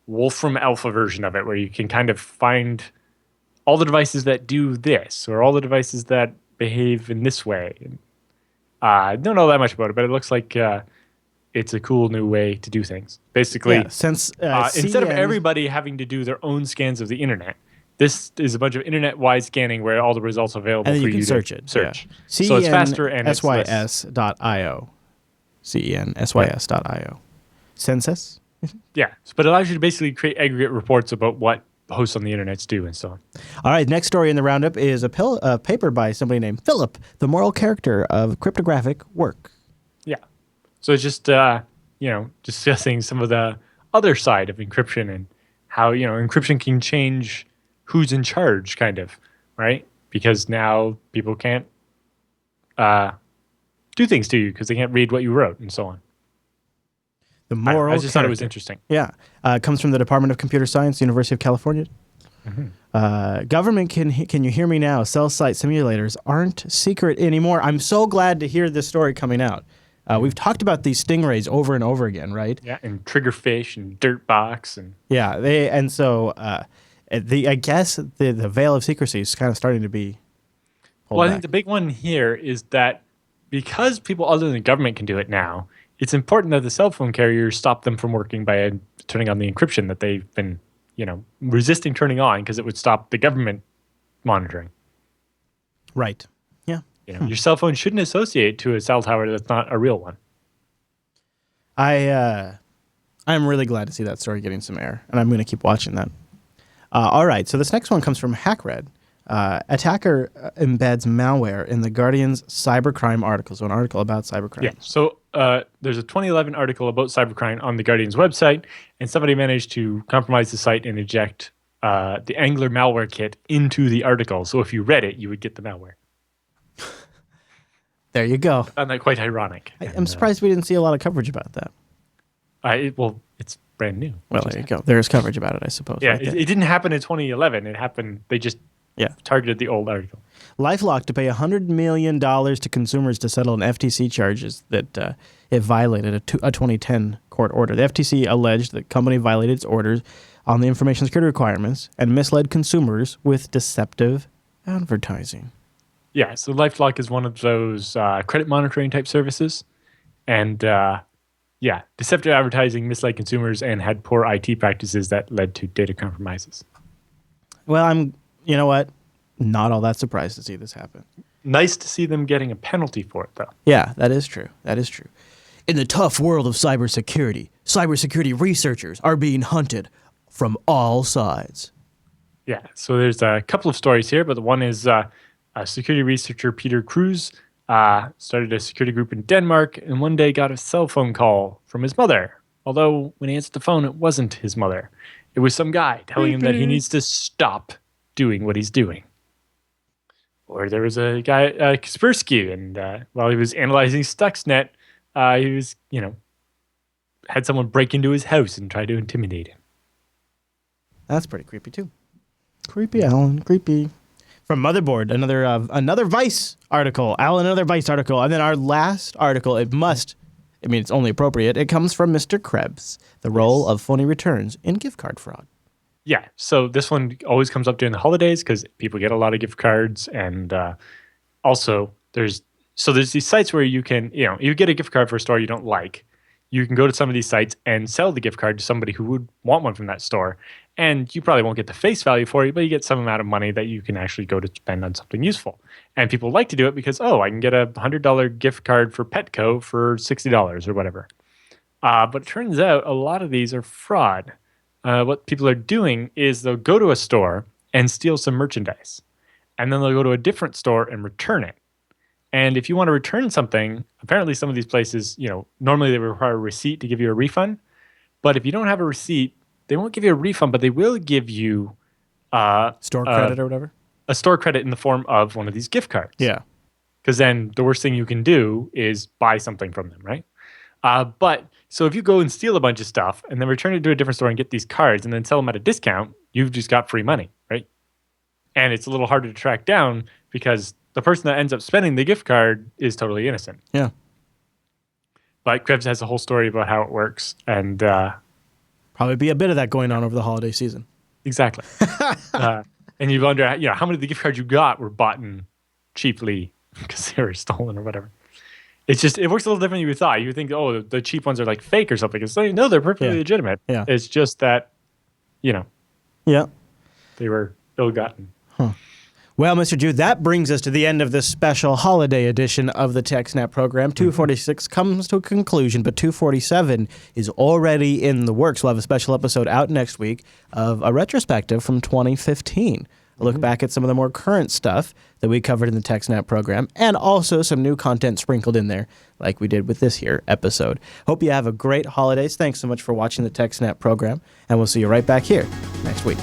Wolfram Alpha version of it, where you can kind of find all the devices that do this, or all the devices that behave in this way. I don't know that much about it, but it looks like it's a cool new way to do things. Basically, since instead of everybody having to do their own scans of the internet, This is a bunch of internet-wide scanning where all the results are available And then for you can to search it. search. Yeah. So it's faster and it's less. CENSYS.io. CENSYS.io. Census? Yeah, but it allows you to basically create aggregate reports about what hosts on the internets do and so on. All right, next story in the roundup is a paper by somebody named Philip, the moral character of cryptographic work. Yeah. So it's just, discussing some of the other side of encryption and how, encryption can change who's in charge, kind of, right? Because now people can't do things to you because they can't read what you wrote and so on. The moral I just thought it was interesting. Yeah. Comes from the Department of Computer Science, University of California. Government, can you hear me now? Cell site simulators aren't secret anymore. I'm so glad to hear this story coming out. We've talked about these stingrays over and over again, right? Yeah, and triggerfish and dirtbox and yeah. I guess the veil of secrecy is kind of starting to be pulled Well, I back. think the big one here is that because people other than the government can do it now, it's important that the cell phone carriers stop them from working by turning on the encryption that they've been, resisting turning on because it would stop the government monitoring. Right. Yeah. Your cell phone shouldn't associate to a cell tower that's not a real one. I'm really glad to see that story getting some air, and I'm going to keep watching that. All right, so this next one comes from HackRed. Attacker embeds malware in the Guardian's cybercrime article, so an article about cybercrime. Yeah, so there's a 2011 article about cybercrime on the Guardian's website, and somebody managed to compromise the site and inject the Angler malware kit into the article. So if you read it, you would get the malware. There you go. I found that quite ironic. I'm surprised we didn't see a lot of coverage about that. It's brand new. Well, there you go. There's coverage about it, I suppose. Yeah, right there. it didn't happen in 2011. It happened, they just targeted the old article. LifeLock to pay $100 million to consumers to settle an FTC charges that it violated a 2010 court order. The FTC alleged the company violated its orders on the information security requirements and misled consumers with deceptive advertising. Yeah, so LifeLock is one of those credit monitoring type services. And deceptive advertising misled consumers and had poor IT practices that led to data compromises. Well, you know what? Not all that surprised to see this happen. Nice to see them getting a penalty for it, though. Yeah, that is true. That is true. In the tough world of cybersecurity researchers are being hunted from all sides. Yeah, so there's a couple of stories here, but the one is security researcher Peter Cruz started a security group in Denmark and one day got a cell phone call from his mother. Although when he answered the phone, it wasn't his mother. It was some guy telling him that he needs to stop doing what he's doing. Or there was a guy, Kaspersky, and while he was analyzing Stuxnet, he was, had someone break into his house and try to intimidate him. That's pretty creepy, too. Creepy, Allan. Creepy. From Motherboard, another Vice article. Allan, another Vice article. And then our last article, it's only appropriate. It comes from Mr. Krebs, the role of phony returns in gift card fraud. Yeah, so this one always comes up during the holidays because people get a lot of gift cards. And also, there's these sites where you can, you get a gift card for a store you don't like. You can go to some of these sites and sell the gift card to somebody who would want one from that store. And you probably won't get the face value for it, but you get some amount of money that you can actually go to spend on something useful. And people like to do it because, I can get a $100 gift card for Petco for $60 or whatever. But it turns out a lot of these are fraud. What people are doing is they'll go to a store and steal some merchandise. And then they'll go to a different store and return it. And if you want to return something, apparently some of these places, normally they require a receipt to give you a refund. But if you don't have a receipt, they won't give you a refund, but they will give you Store credit or whatever? A store credit in the form of one of these gift cards. Yeah. Because then the worst thing you can do is buy something from them, right? So if you go and steal a bunch of stuff and then return it to a different store and get these cards and then sell them at a discount, you've just got free money, right? And it's a little harder to track down because the person that ends up spending the gift card is totally innocent. Yeah. But Krebs has a whole story about how it works. And probably be a bit of that going on over the holiday season. Exactly. And you wonder, how many of the gift cards you got were bought in cheaply because they were stolen or whatever. It works a little different than you would thought. You would think, the cheap ones are like fake or something. It's like, no, they're perfectly legitimate. Yeah. It's just that, Yeah. they were ill-gotten. Well, Mr. Jude, that brings us to the end of this special holiday edition of the TechSNAP program. 246 comes to a conclusion, but 247 is already in the works. We'll have a special episode out next week of a retrospective from 2015. A look back at some of the more current stuff that we covered in the TechSNAP program, and also some new content sprinkled in there, like we did with this here episode. Hope you have a great holidays. Thanks so much for watching the TechSNAP program, and we'll see you right back here next week.